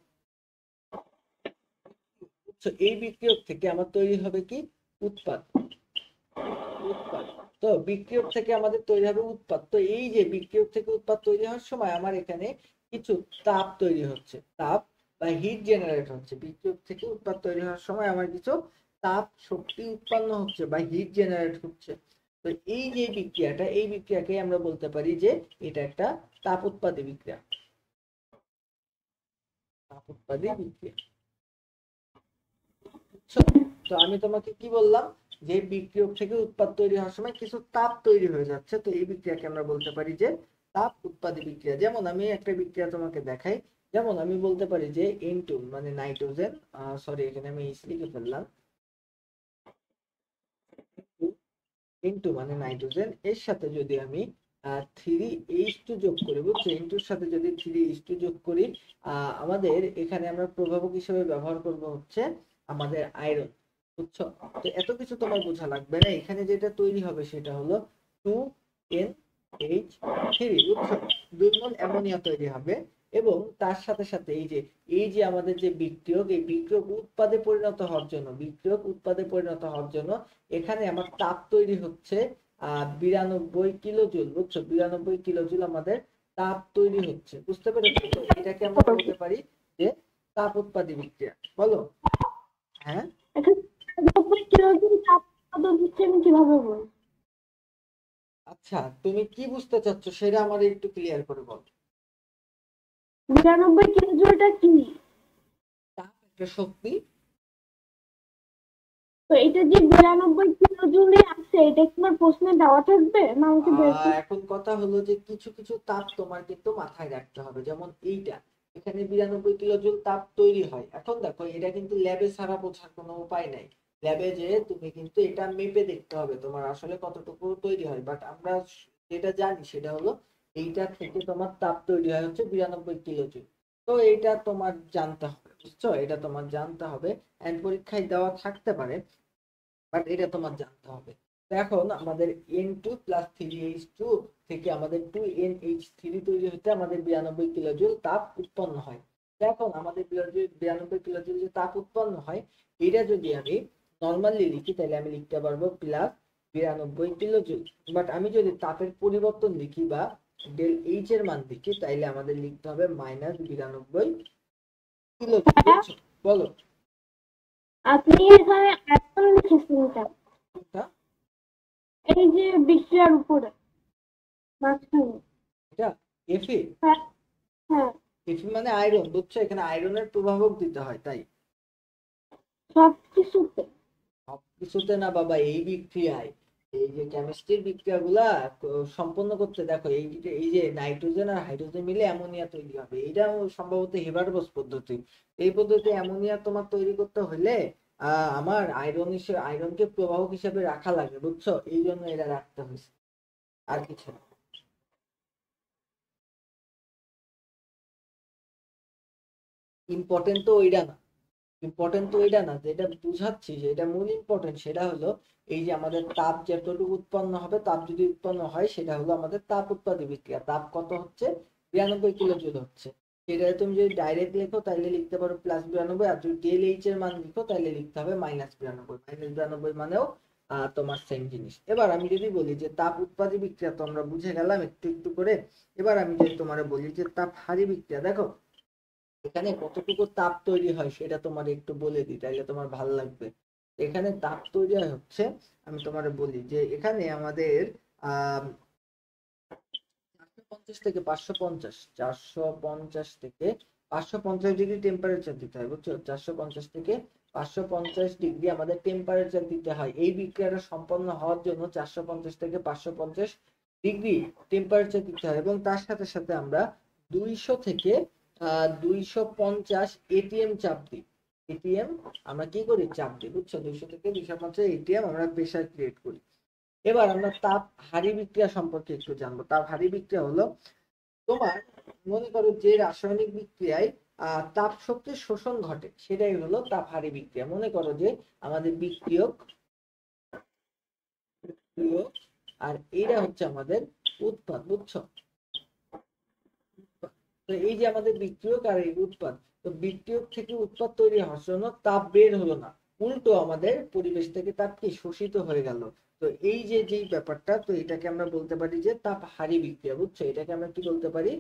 Speaker 1: বুঝছো, এই বিক্রিয়ক থেকে আমার তৈরি হবে কি, উৎপাদ। উৎপাদ, তো বিক্রিয়ক থেকে আমাদের তৈরি হবে উৎপাদ। তো এই যে বিক্রিয়ক থেকে উৎপাদ তৈরি হওয়ার সময় আমার এখানে কিছু তাপ তৈরি হচ্ছে, তাপ বা হিট জেনারেট হচ্ছে। বিক্রিয়ক থেকে উৎপাদ তৈরি হওয়ার সময় আমার কিছু তাপ শক্তি উৎপন্ন হচ্ছে বা হিট জেনারেট হচ্ছে। তো এই যে বিক্রিয়াটা, এই বিক্রিয়াকে আমরা বলতে পারি যে এটা একটা তাপ উৎপাদী বিক্রিয়া। তাপ উৎপাদী বিক্রিয়া, বুঝছো? তো আমি তোমাকে কি বললাম, যে বিক্রিয়ক থেকে উৎপাদ তৈরি হওয়ার সময় কিছু তাপ তৈরি হয়ে যাচ্ছে, তো এই বিক্রিয়াকে আমরা বলতে পারি যে তাপ উৎপাদী বিক্রিয়া। যেমন আমি একটা বিক্রিয়া তোমাকে দেখাই, যেমন আমি বলতে পারি যে N2 মানে নাইট্রোজেন, সরি এখানে আমি ইস লিখে ফেললাম, N2 মানে নাইট্রোজেন, এর সাথে যদি আমি 3H2 যোগ করি, বুঝছো, N2 এর সাথে যদি 3H2 যোগ করি, আমাদের এখানে আমরা প্রভাবক হিসেবে ব্যবহার করব হচ্ছে আমাদের আয়রন, বুঝছো। তো এত কিছু তোমার বোঝা লাগবে না, এখানে যেটা তৈরি হবে সেটা হলো 2NH3, বুঝছো, 2 মোল অ্যামোনিয়া তৈরি হবে। এবং তার সাথে সাথে এই যে আমাদের যে বিক্রিয়ক, এই বিক্রিয়ক উৎপাদে পরিণত হওয়ার জন্য, বিক্রিয়ক উৎপাদে পরিণত হওয়ার জন্য এখানে আমার তাপ তৈরি হচ্ছে 92 কিলোজুল, বুঝছো, 92 কিলোজুল আমাদের তাপ তৈরি হচ্ছে। বুঝতে পেরেছো? তো এটাকে আমরা বলতে পারি যে তাপ উৎপাদী বিক্রিয়া। বলো। হ্যাঁ,
Speaker 2: এখন 90 কিলোজুল তাপ উৎপাদন হচ্ছে আমি কিভাবে বলবো?
Speaker 1: আচ্ছা, তুমি কি বুঝতে চাচ্ছ সেটা আমার একটু ক্লিয়ার করে বলো।
Speaker 2: 92 কিলোজুলটা কি?
Speaker 1: তাপ একটা শক্তি।
Speaker 2: তো এটা যে 92 কিলোজুলে আছে, এটা কি আমার প্রশ্নে দেওয়া থাকবে না আমাকে বের করতে?
Speaker 1: এখন কথা হলো যে কিছু কিছু তাপ তোমার কিন্তু মাথায় রাখতে হবে, যেমন এইটা, এখানে 92 কিলোজুল তাপ তৈরি হয়। এখন দেখো এটা কিন্তু ল্যাবে ছাড়া বোঝার কোনো উপায় নাই, ল্যাবে যে তুমি কিন্তু এটা মেপে দেখতে হবে তোমার আসলে কতটুকু তৈরি হয়। বাট আমরা যেটা জানি সেটা হলো এইটা থেকে তোমার তাপ তৈরি হয় হচ্ছে 92 কিলোজুল। তো এইটা তোমার জানতে হবে, বুঝছো, এটা তোমার জানতে হবে। এন্ড পরীক্ষায় দেওয়া থাকতে পারে, বাট এটা তোমার জানতে হবে। তো এখন আমাদের N2 প্লাস 3H2 থেকে আমাদের 2NH3 তৈরি হতে আমাদের 92 কিলোজুল তাপ উৎপন্ন হয়। তো এখন আমাদের 92 কিলোজুল যে তাপ উৎপন্ন হয়, এটা যদি আমি নর্মালি লিখি তাহলে আমি লিখতে পারবো প্লাস 92 কিলোজুল। বাট আমি যদি তাপের পরিবর্তন লিখি বা ডেল এইচ এর মান দেখি, তাইলে আমাদের লিখতে হবে -92 কিলো জুল। বুঝছো? বলো
Speaker 2: আপনি এখানে আয়তন লিখেছেন কেন?
Speaker 1: এটা
Speaker 2: এই যে বিক্রিয়ার উপরে মাঝখানে।
Speaker 1: এটা এফি।
Speaker 2: হ্যাঁ হ্যাঁ,
Speaker 1: এফি মানে আয়রন, বুঝছো? এখানে আয়রনের প্রভাবক দিতে হয়, তাই
Speaker 2: সবকিছুতে।
Speaker 1: সবকিছুতে না বাবা, এই বিক্রিয়ায়, এই যে কেমিস্ট্রির বিক্রিয়াগুলা সম্পন্ন করতে দেখো, এই যে নাইট্রোজেন আর হাইড্রোজেন মিলে অ্যামোনিয়া তৈরি হবে, এটা সম্ভবত হেবারবোস পদ্ধতি। এই পদ্ধতি অ্যামোনিয়া তোমার তৈরি করতে হলে আমার আয়রনকে প্রবাহক হিসেবে রাখা লাগে, বুঝছো? এই জন্য এটা রাখতে হয়েছে, আর কিছু না। ইম্পর্টেন্ট তো ওইটা না, ইম্পর্টেন্ট তো এটা না, যেটা বুঝাচ্ছি যেটা মূল ইম্পর্টেন্ট সেটা হলো এই যে আমাদের তাপ যতটুকু উৎপন্ন হবে, তাপ যদি উৎপন্ন হয় সেটা হলো আমাদের তাপ উৎপাদী বিক্রিয়া। তাপ কত হচ্ছে? 92 কিলো জুল হচ্ছে। সেটা তুমি যদি ডাইরেক্ট লেখো তাহলে লিখতে পারো +92, আর যদি ডেল এইচ এর মান লিখো তাহলে লিখতে হবে -92। -92 মানেও তোমার সেম জিনিস। এবার আমি যদি বলি যে তাপ উৎপাদী বিক্রিয়া, তো আমরা বুঝে গেলাম একটু একটু করে। এবার আমি যদি তোমার বলি যে তাপ হারি বিক্রিয়া, দেখো এখানে কতটুকু তাপ তৈরি হয় সেটা তোমার একটু বলে দিই, তাইলে তোমার ভালো লাগবে। এখানে তাপ তৈরি হয় হচ্ছে, আমি তোমার বলি যে এখানে আমাদের 450 থেকে 550, 450 থেকে 550 ডিগ্রি টেম্পারেচার দিতে হয়, বুঝছো? 450 থেকে 550 ডিগ্রি আমাদের টেম্পারেচার দিতে হয় এই বিক্রিয়াটা সম্পন্ন হওয়ার জন্য। 450 থেকে 550 ডিগ্রি টেম্পারেচার দিতে হয়, এবং তার সাথে সাথে আমরা 200 থেকে 250 এটিএম চাপ দিই। এটিএম আমরা কি করি? চাপ দিই, বুঝছো? 200 থেকে 250 এটিএম আমরা প্রেসার ক্রিয়েট করি। এবার আমরা তাপ হারি বিক্রিয়া সম্পর্কে একটু জানবো। তাপ হারি বিক্রিয়া হলো তোমার, মনে করো যে রাসায়নিক বিক্রিয়ায় তাপ শক্তির শোষণ ঘটে, সেটাই হলো তাপ হারি বিক্রিয়া। মনে করো যে আমাদের বিক্রিয়ক, আর এইটা হচ্ছে আমাদের উৎপাদ, বুঝছো? তো এই যে আমাদের বিক্রিয়ক আর এই উৎপাদ, তো বিক্রিয়ক থেকে উৎপাদ তৈরি হওয়ার জন্য তাপ বের হলো না, উল্টো আমাদের পরিবেশ থেকে তাপ কি শোষিত হয়ে গেল। তো এই যে যেই ব্যাপারটা, তো এটাকে আমরা বলতে পারি যে তাপ হারি বিক্রিয়া, বুঝছো? এটাকে আমরা কি বলতে পারি?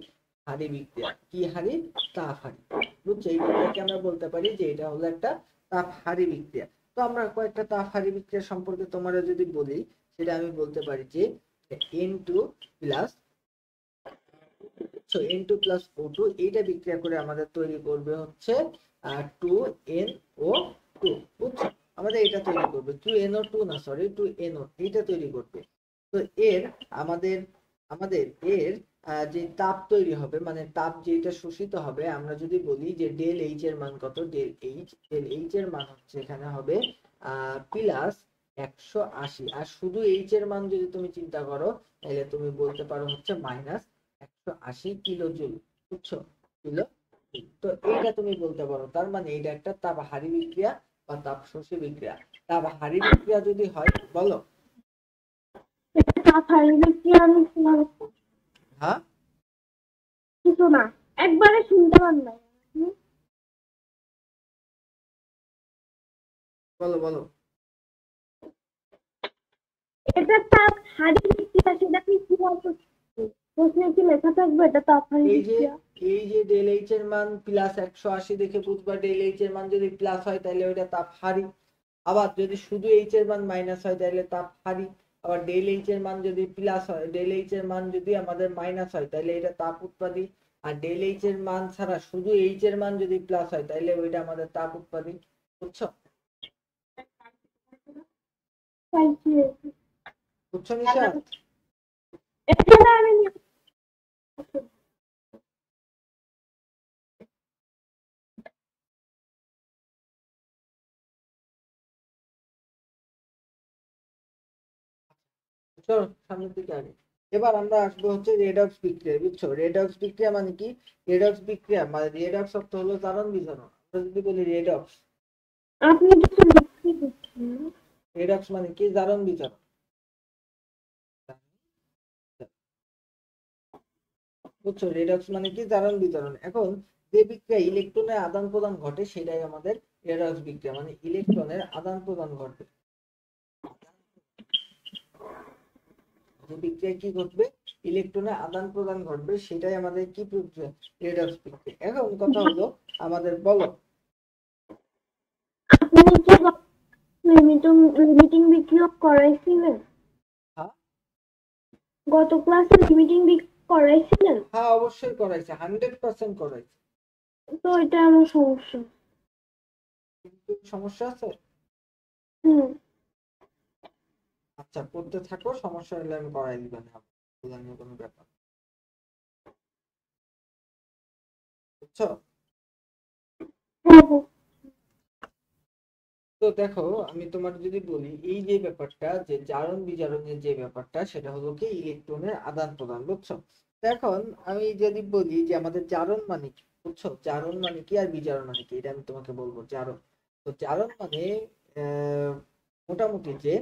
Speaker 1: হারি বিক্রিয়া। কি হারি? তাপ হারি, বুঝছো? এই বিক্রিয়াকে আমরা বলতে পারি যে এটা হলো একটা তাপ হারি বিক্রিয়া। তো আমরা কয়েকটা তাপ হারি বিক্রিয়া সম্পর্কে তোমরা যদি বলি, সেটা আমি বলতে পারি যে N2 plus N2 plus O2, এইটা বিক্রিয়া করে আমাদের তৈরি করবে হচ্ছে 2NO2, বুঝছো? আমাদের এটা তৈরি করবে 2NO2 না, সরি 2NO, এইটা তৈরি করবে। তো এর আমাদের আমাদের এর যে তাপ তৈরি হবে, মানে তাপ যেটা শোষিত হবে, আমরা যদি বলি যে ডেল এইচ এর মান কত, ডেল এইচ এর মান হচ্ছে এখানে হবে +180। আর শুধু এইচ এর মান যদি তুমি চিন্তা করো, তাহলে তুমি বলতে পারো হচ্ছে -180 কিলো জুল, বুঝছো? Kilo joule. তো এইটা তুমি বলতে পারো, তার মানে এটা একটা তাপ হারি বিক্রিয়া বা তাপ শোষী বিক্রিয়া। তাপ হারি বিক্রিয়া যদি হয়, বলো।
Speaker 2: এটা তাপ হারি বিক্রিয়া আমি শোনার
Speaker 1: হ্যাঁ,
Speaker 2: কিছু না, একবারে শুনতে পার নাই।
Speaker 1: বলো বলো।
Speaker 2: এটা তাপ হারি বিক্রিয়া, সেটা কি কি বলতো? প্রশ্নে কি লেখা থাকবে এটা তাপ হারি
Speaker 1: এই যে
Speaker 2: বিক্রিয়া?
Speaker 1: এই যে ডেল এইচ এর মান +180 দেখে বুঝবা, ডেল এইচ এর মান যদি প্লাস হয় তাহলে ওইটা তাপ হারি। আবার যদি শুধু এইচ এর মান মাইনাস হয় তাহলে তাপ হারি। আবার ডেল এইচ এর মান যদি প্লাস হয়, ডেল এইচ এর মান যদি আমাদের মাইনাস হয় তাহলে এটা তাপ উৎপাদী। আর ডেল এইচ এর মান ছাড়া শুধু এইচ এর মান যদি প্লাস হয় তাহলে ওইটা আমাদের তাপ উৎপাদী, বুঝছো?
Speaker 2: চাইছি
Speaker 1: বুঝছো নিশাদ?
Speaker 2: এখানে আমি
Speaker 1: চলো সামনের দিকে আগে। এবার আমরা আসবো হচ্ছে রেডক্স বিক্রিয়া, বুঝছো? রেডক্স বিক্রিয়া মানে কি? রেডক্স বিক্রিয়া মানে রেডক্স অর্থ হলো জারণ বিজারণ। আমরা যদি বলি রেডক্স,
Speaker 2: আপনি কিছু লিখতে দিচ্ছেন না।
Speaker 1: রেডক্স মানে কি? জারণ বিজারণ, বুঝছো? রেডক্স মানে কি? জারণ বিজারণ। এখন যে বিক্রিয়া ইলেকট্রনের আদান প্রদান ঘটে সেটাই আমাদের রেডক্স বিক্রিয়া, মানে ইলেকট্রনের আদান প্রদান ঘটে। যে বিক্রিয়া কি ঘটবে? ইলেকট্রনের আদান প্রদান ঘটবে, সেটাই আমাদের কি প্রক্রিয়া, রেডক্স প্রক্রিয়া। এখন কথা হলো আমাদের বলো
Speaker 2: আপনি কি লিমিটিং বিক্রিয়ক করাইছিলেন?
Speaker 1: হ্যাঁ
Speaker 2: গত ক্লাসে লিমিটিং বিক্রিয়ক করাইছিলেন?
Speaker 1: হ্যাঁ অবশ্যই করাইছে, 100% করাইছে।
Speaker 2: তো এটা আমার সমস্যা।
Speaker 1: কিন্তু সমস্যা আছে।
Speaker 2: হুম।
Speaker 1: আচ্ছা করতে থাকো, সমস্যা হলে আমি করাই দিবেন, কোনো ব্যাপার, বুঝছো?
Speaker 2: হ্যাঁ, হ্যাঁ।
Speaker 1: তো দেখো আমি তোমার যদি বলি, এই যে ব্যাপারটা যে জারণ বিজারণের যে ব্যাপারটা, সেটা হলো কি ইলেকট্রনের আদান প্রদান, বুঝছো? তো এখন আমি যদি বলি যে আমাদের জারণ মানে কি, বুঝছো? জারণ মানে কি আর বিজারণ মানে কি, এটা আমি তোমাকে বলবো। জারণ, তো জারণ মানে আহ, মোটামুটি যে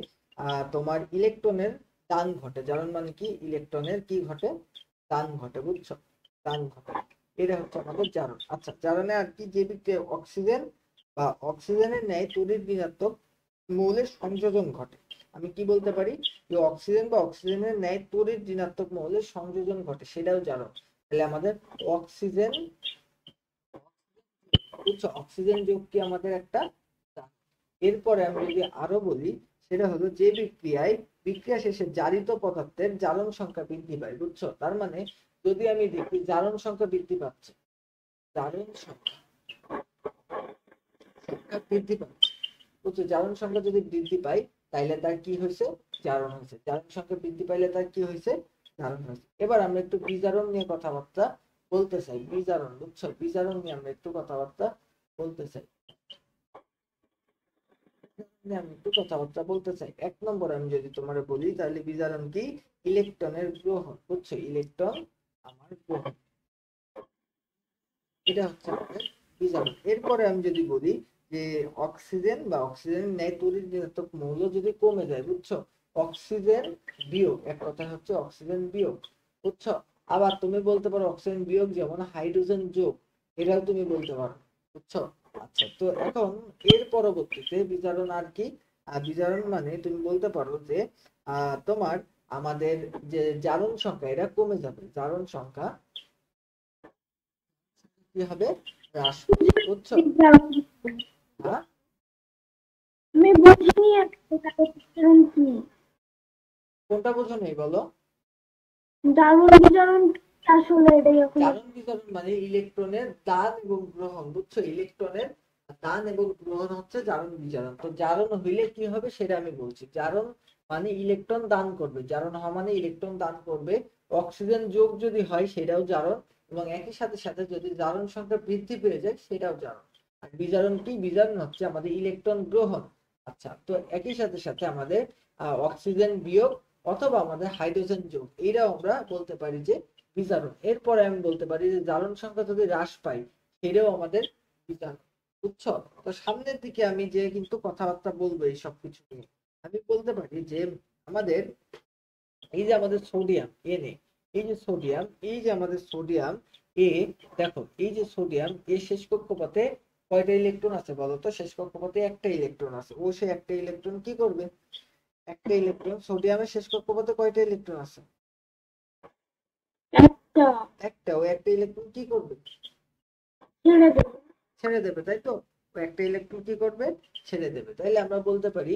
Speaker 1: তোমার ইলেকট্রনের দান ঘটে। জারণ মানে কি ইলেকট্রনের কি ঘটে, দান ঘটে, বুঝছো? দান ঘটে, এটা হচ্ছে আমাদের জারণ। আচ্ছা জারণে আর কি, যে বিক্রিয়া অক্সিজেন বা অক্সিজেনের ন্যায় তড়িৎ ঋণাত্মক মৌলের সংযোজন ঘটে। আমি কি বলতে পারি, যে অক্সিজেন বা অক্সিজেনের ন্যায় তড়িৎ ঋণাত্মক মৌলের সংযোজন ঘটে, সেটাও জারণ। তাহলে আমাদের অক্সিজেন, বুঝছো, অক্সিজেন যোগ কি আমাদের একটা জারণ। এরপরে আমি যদি আরো বলি, সেটা হলো যে বিক্রিয়ায় বিক্রিয়া শেষে জারিত পদার্থের জারণ সংখ্যা বৃদ্ধি পায়, বুঝছো? তার মানে যদি আমি দেখি জারণ সংখ্যা বৃদ্ধি পাচ্ছে, জারণ সংখ্যা বৃদ্ধি পাচ্ছে, বুঝছো? জারণ সংখ্যা যদি বৃদ্ধি পায় তাইলে তার কি হয়েছে, জারণ হয়েছে। জারণ সংখ্যা বৃদ্ধি পাইলে তার কি হয়েছে, জারণ হয়েছে। এবার আমরা একটু বিজারণ নিয়ে কথাবার্তা বলতে চাই। বিজারণ, বুঝছো, বিজারণ নিয়ে আমরা একটু কথাবার্তা বলতে চাই। আমি একটু কথাবার্তা বলতে চাই। এক নম্বর আমি যদি তোমার বলি, তাহলে বিজারণ কি, ইলেকট্রনের গ্রহণ, বুঝছো? ইলেকট্রন আমার গ্রহণ, এটা হচ্ছে আমাদের বিজারণ। এরপরে আমি যদি বলি যে অক্সিজেন বা অক্সিজেনের ন্যায় তড়িৎ ঋণাত্মক মৌল যদি কমে যায়, বুঝছো? অক্সিজেন বিয়োগ, এক কথা হচ্ছে অক্সিজেন বিয়োগ, বুঝছো? আবার তুমি বলতে পারো অক্সিজেন বিয়োগ যেমন হাইড্রোজেন যোগ, এটাও তুমি বলতে পারো, বুঝছো? আচ্ছা তো এখন এর পরবর্তীতে বিজারণ আর কি, বিজারণ মানে তুমি বলতে পারো যে তোমার আমাদের যে জারণ সংখ্যা, এটা কমে যাবে। জারণ সংখ্যা কি হবে, হ্রাস পাবে, বুঝছো? হ্যাঁ
Speaker 2: আমি বুঝিনি বিজারণ কি।
Speaker 1: কোনটা বোঝো নেই বলো?
Speaker 2: জারণ বিজারণ আসলে এটাই এখন।
Speaker 1: জারণ বিজারণ মানে ইলেকট্রনের দান এবং গ্রহণ, বুঝছো? ইলেকট্রনের দান এবং গ্রহণ হচ্ছে জারণ বিজারণ। তো জারণ হইলে কি হবে সেটা আমি বলছি। জারণ মানে ইলেকট্রন দান করবে, জারণ হওয়া মানে ইলেকট্রন দান করবে। অক্সিজেন যোগ যদি হয় সেটাও জারণ, এবং একই সাথে সাথে যদি জারণ সংখ্যা বৃদ্ধি পেয়ে যায় সেটাও জারণ। আর বিজারণ কি, বিজারণ হচ্ছে আমাদের ইলেকট্রন গ্রহণ। আচ্ছা তো একই সাথে সাথে আমাদের অক্সিজেন বিয়োগ অথবা আমাদের হাইড্রোজেন যোগ, এটাও আমরা বলতে পারি যে বিজারণ। এরপরে আমি বলতে পারি যে জারণ সংখ্যা যদি হ্রাস পাই, সেটাও আমাদের বিজারণ, বুঝছো? তো সামনের দিকে আমি যে কিন্তু কথাবার্তা বলবো এই সব কিছু নিয়ে, আমি বলতে পারি যে আমাদের এই যে আমাদের সোডিয়াম এন, এই যে সোডিয়াম, এই যে আমাদের সোডিয়াম এ, দেখো এই যে সোডিয়াম এর শেষ কক্ষপথে কয়টা ইলেকট্রন আছে বলো তো? শেষ কক্ষপথে একটা ইলেকট্রন আছে। ও সে একটা ইলেকট্রন কি করবে, একটা ইলেকট্রন, সোডিয়ামের শেষ কক্ষপথে কয়টা ইলেকট্রন আছে?
Speaker 2: একটা।
Speaker 1: একটা। ও একটা ইলেকট্রন কি করবে,
Speaker 2: ছেড়ে দেবে।
Speaker 1: ছেড়ে দেবে, তাই তো? ও একটা ইলেকট্রন কি করবে, ছেড়ে দেবে। তাইলে আমরা বলতে পারি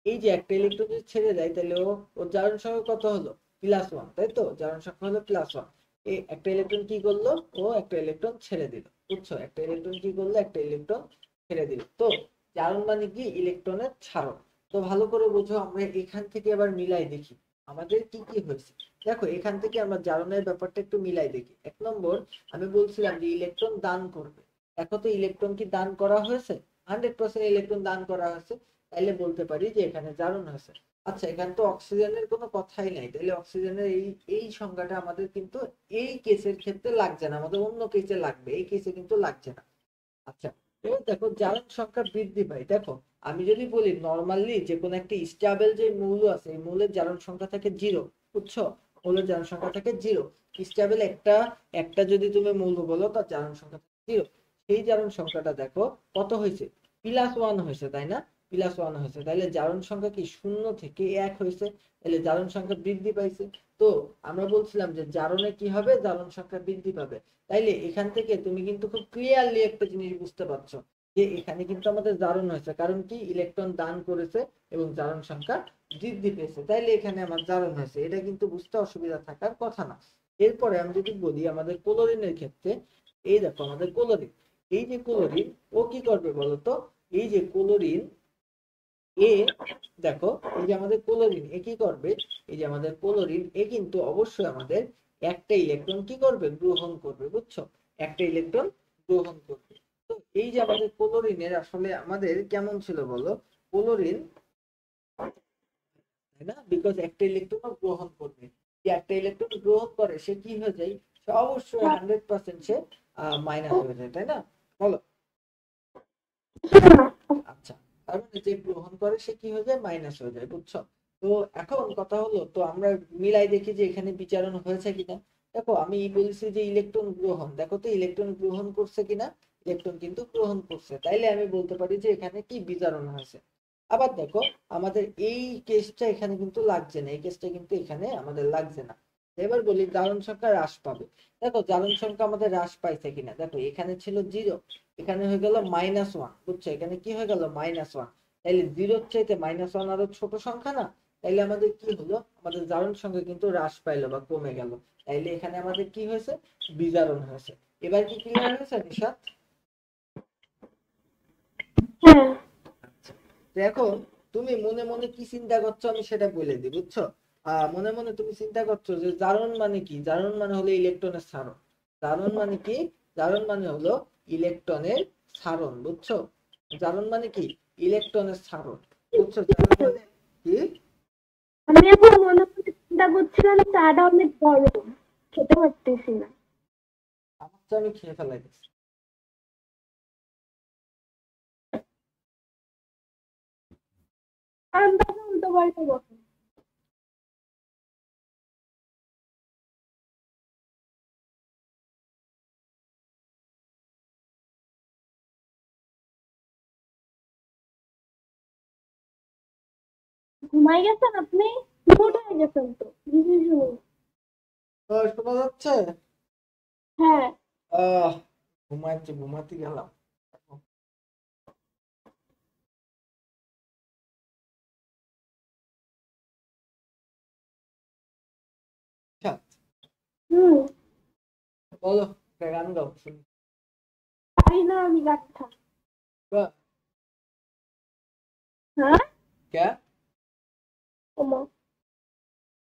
Speaker 1: এই যে একটা ইলেকট্রন যদি ছেড়ে দেয়, তাহলে ওর জারণ সংখ্যা কত হলো, +1, তাই তো? জারণ সংখ্যা হলো +1। এই একটা ইলেকট্রন কি করলো, ও একটা ইলেকট্রন ছেড়ে দিল, বুঝছো? একটা ইলেকট্রন কি করলো, একটা ইলেকট্রন ছেড়ে দিল। তো জারণ মানে কি ইলেকট্রনের ছাড়ন। তো ভালো করে বোঝো, আমরা এখান থেকে আবার মিলাই দেখি আমাদের কি কি হয়েছে। দেখো এখান থেকে আমরা জারণের ব্যাপারটা একটু মিলাই দেখি। এক নম্বর আমি বলছিলাম যে ইলেকট্রন দান করবে। এখন তো ইলেকট্রন কি দান করা হয়েছে, 100% ইলেকট্রন দান করা হয়েছে, তাইলে বলতে পারি যে এখানে জারণ হয়েছে। আচ্ছা এখানে তো অক্সিজেনের কোনো কথাই নাই, তাহলে অক্সিজেনের এই এই সংখ্যাটা আমাদের কিন্তু এই কেসের ক্ষেত্রে লাগছে না, আমাদের অন্য কেসে লাগবে, এই কেসে কিন্তু লাগছে না। আচ্ছা এবার দেখো জারণ সংখ্যা বৃদ্ধি পায়। দেখো আমি যদি বলি নরমালি যে কোনো একটা স্টেবল যে মৌল আছে, এই মৌলের জারণ সংখ্যা থাকে 0, বুঝছো? মৌলের জারণ সংখ্যা থাকে 0। স্টেবল একটা একটা যদি তুমি মৌল বলো তার জারণ সংখ্যা থাকে 0। সেই জারণ সংখ্যাটা দেখো কত হয়েছে, +1 হয়েছে, তাই না? +1 হয়েছে, তাহলে জারণ সংখ্যা কি 0 থেকে 1 হয়েছে, তাহলে জারণ সংখ্যা বৃদ্ধি পাইছে। তো আমরা বলছিলাম যে জারণে কি হবে, জারণ সংখ্যা বৃদ্ধি পাবে। তাইলে এখান থেকে তুমি কিন্তু খুব ক্লিয়ারলি একটা জিনিস বুঝতে পারছো যে এখানে কিন্তু আমাদের জারণ হয়েছে, কারণ কি ইলেকট্রন দান করেছে এবং জারণ সংখ্যা বৃদ্ধি পেয়েছে, তাইলে এখানে আমার জারণ হয়েছে। এটা কিন্তু বুঝতে অসুবিধা থাকার কথা না। এরপরে আমি যদি বলি আমাদের ক্লোরিনের ক্ষেত্রে, এই দেখো আমাদের ক্লোরিন, এই যে ক্লোরিন ও কি করবে বলতো, এই যে ক্লোরিন এ, দেখো এই যে আমাদের ক্লোরিন এ কি করবে, এই যে আমাদের ক্লোরিন এ কিন্তু অবশ্যই আমাদের একটা ইলেকট্রন কি করবে, গ্রহণ করবে, বুঝছো, একটা ইলেকট্রন গ্রহণ করবে। তো এই যে আমাদের ক্লোরিনের আসলে আমাদের কেমন ছিল বলো, ক্লোরিন, তাই না, বিকজ একটা ইলেকট্রন গ্রহণ করবে, যে একটা ইলেকট্রন গ্রহণ করে সে কি হয়ে যায়, সে অবশ্যই 100% সে মাইনাস হয়ে যায়, তাই না, বলো। আচ্ছা, তার মানে যে গ্রহণ করে সে কি হয়ে যায়, মাইনাস হয়ে যায়, বুঝছো। তো এখন কথা হলো, তো আমরা মিলাই দেখি যে এখানে বিচারণ হয়েছে কিনা। দেখো আমি বলছি যে ইলেকট্রন গ্রহণ, দেখো তো ইলেকট্রন গ্রহণ করছে কিনা, ইলেকট্রন কিন্তু গ্রহণ করছে, তাইলে আমি বলতে পারি যে এখানে কি বিচারণ হয়েছে। আবার দেখো আমাদের এই কেসটা এখানে কিন্তু লাগছে না, এই কেসটা কিন্তু এখানে আমাদের লাগছে না। এবার বলি জারণ সংখ্যা হ্রাস পাবে। দেখো জারণ সংখ্যা আমাদের হ্রাস পাইছে কিনা, দেখো এখানে ছিল 0, এখানে হয়ে গেল -1, বুঝছো, এখানে কি হয়ে গেল -1, তাইলে 0 চাইতে -1 আরো ছোট সংখ্যা না, তাইলে আমাদের কি হলো, আমাদের জারণ সংখ্যা কিন্তু হ্রাস পাইলো বা কমে গেল, তাইলে এখানে আমাদের কি হয়েছে, বিজারণ হয়েছে। এবার কি ক্লিয়ার হয়েছে নিশাত?
Speaker 2: হ্যাঁ।
Speaker 1: তো এখন তুমি মনে মনে কি চিন্তা করছো আমি সেটা বলে দিই, বুঝছো। মনে মনে তুমি চিন্তা করছো যে জারণ মানে কি, জারণ মানে হলো ইলেকট্রনের সারণ। জারণ মানে কি, জারণ মানে হলো ইলেকট্রনের সারণ, বুঝছো। জারণ মানে কি, ইলেকট্রনের সারণ, বুঝছো, জারণ মানে কি।
Speaker 2: আমি এখন মনে মনে চিন্তা করছিলাম চাটা অনেক গরম, খেতে পারতেছি না।
Speaker 1: আমার তো আমি খেয়ে ফেলাই দিচ্ছি।
Speaker 2: কারণ তখন উল্টো পাল্টা বসে। ঘুমাই গেছেন আপনি? রিমোট হয়ে গেছেন তো, বুঝি শুনুন।
Speaker 1: শোনা যাচ্ছে?
Speaker 2: হ্যাঁ।
Speaker 1: আহ ঘুমাচ্ছি, ঘুমাতে গেলাম। আচ্ছা,
Speaker 2: হুম।
Speaker 1: বলো, একটা গান গাও শুনি।
Speaker 2: পারি না আমি গাছটা।
Speaker 1: বা-
Speaker 2: হ্যাঁ।
Speaker 1: কে?
Speaker 2: ওমা।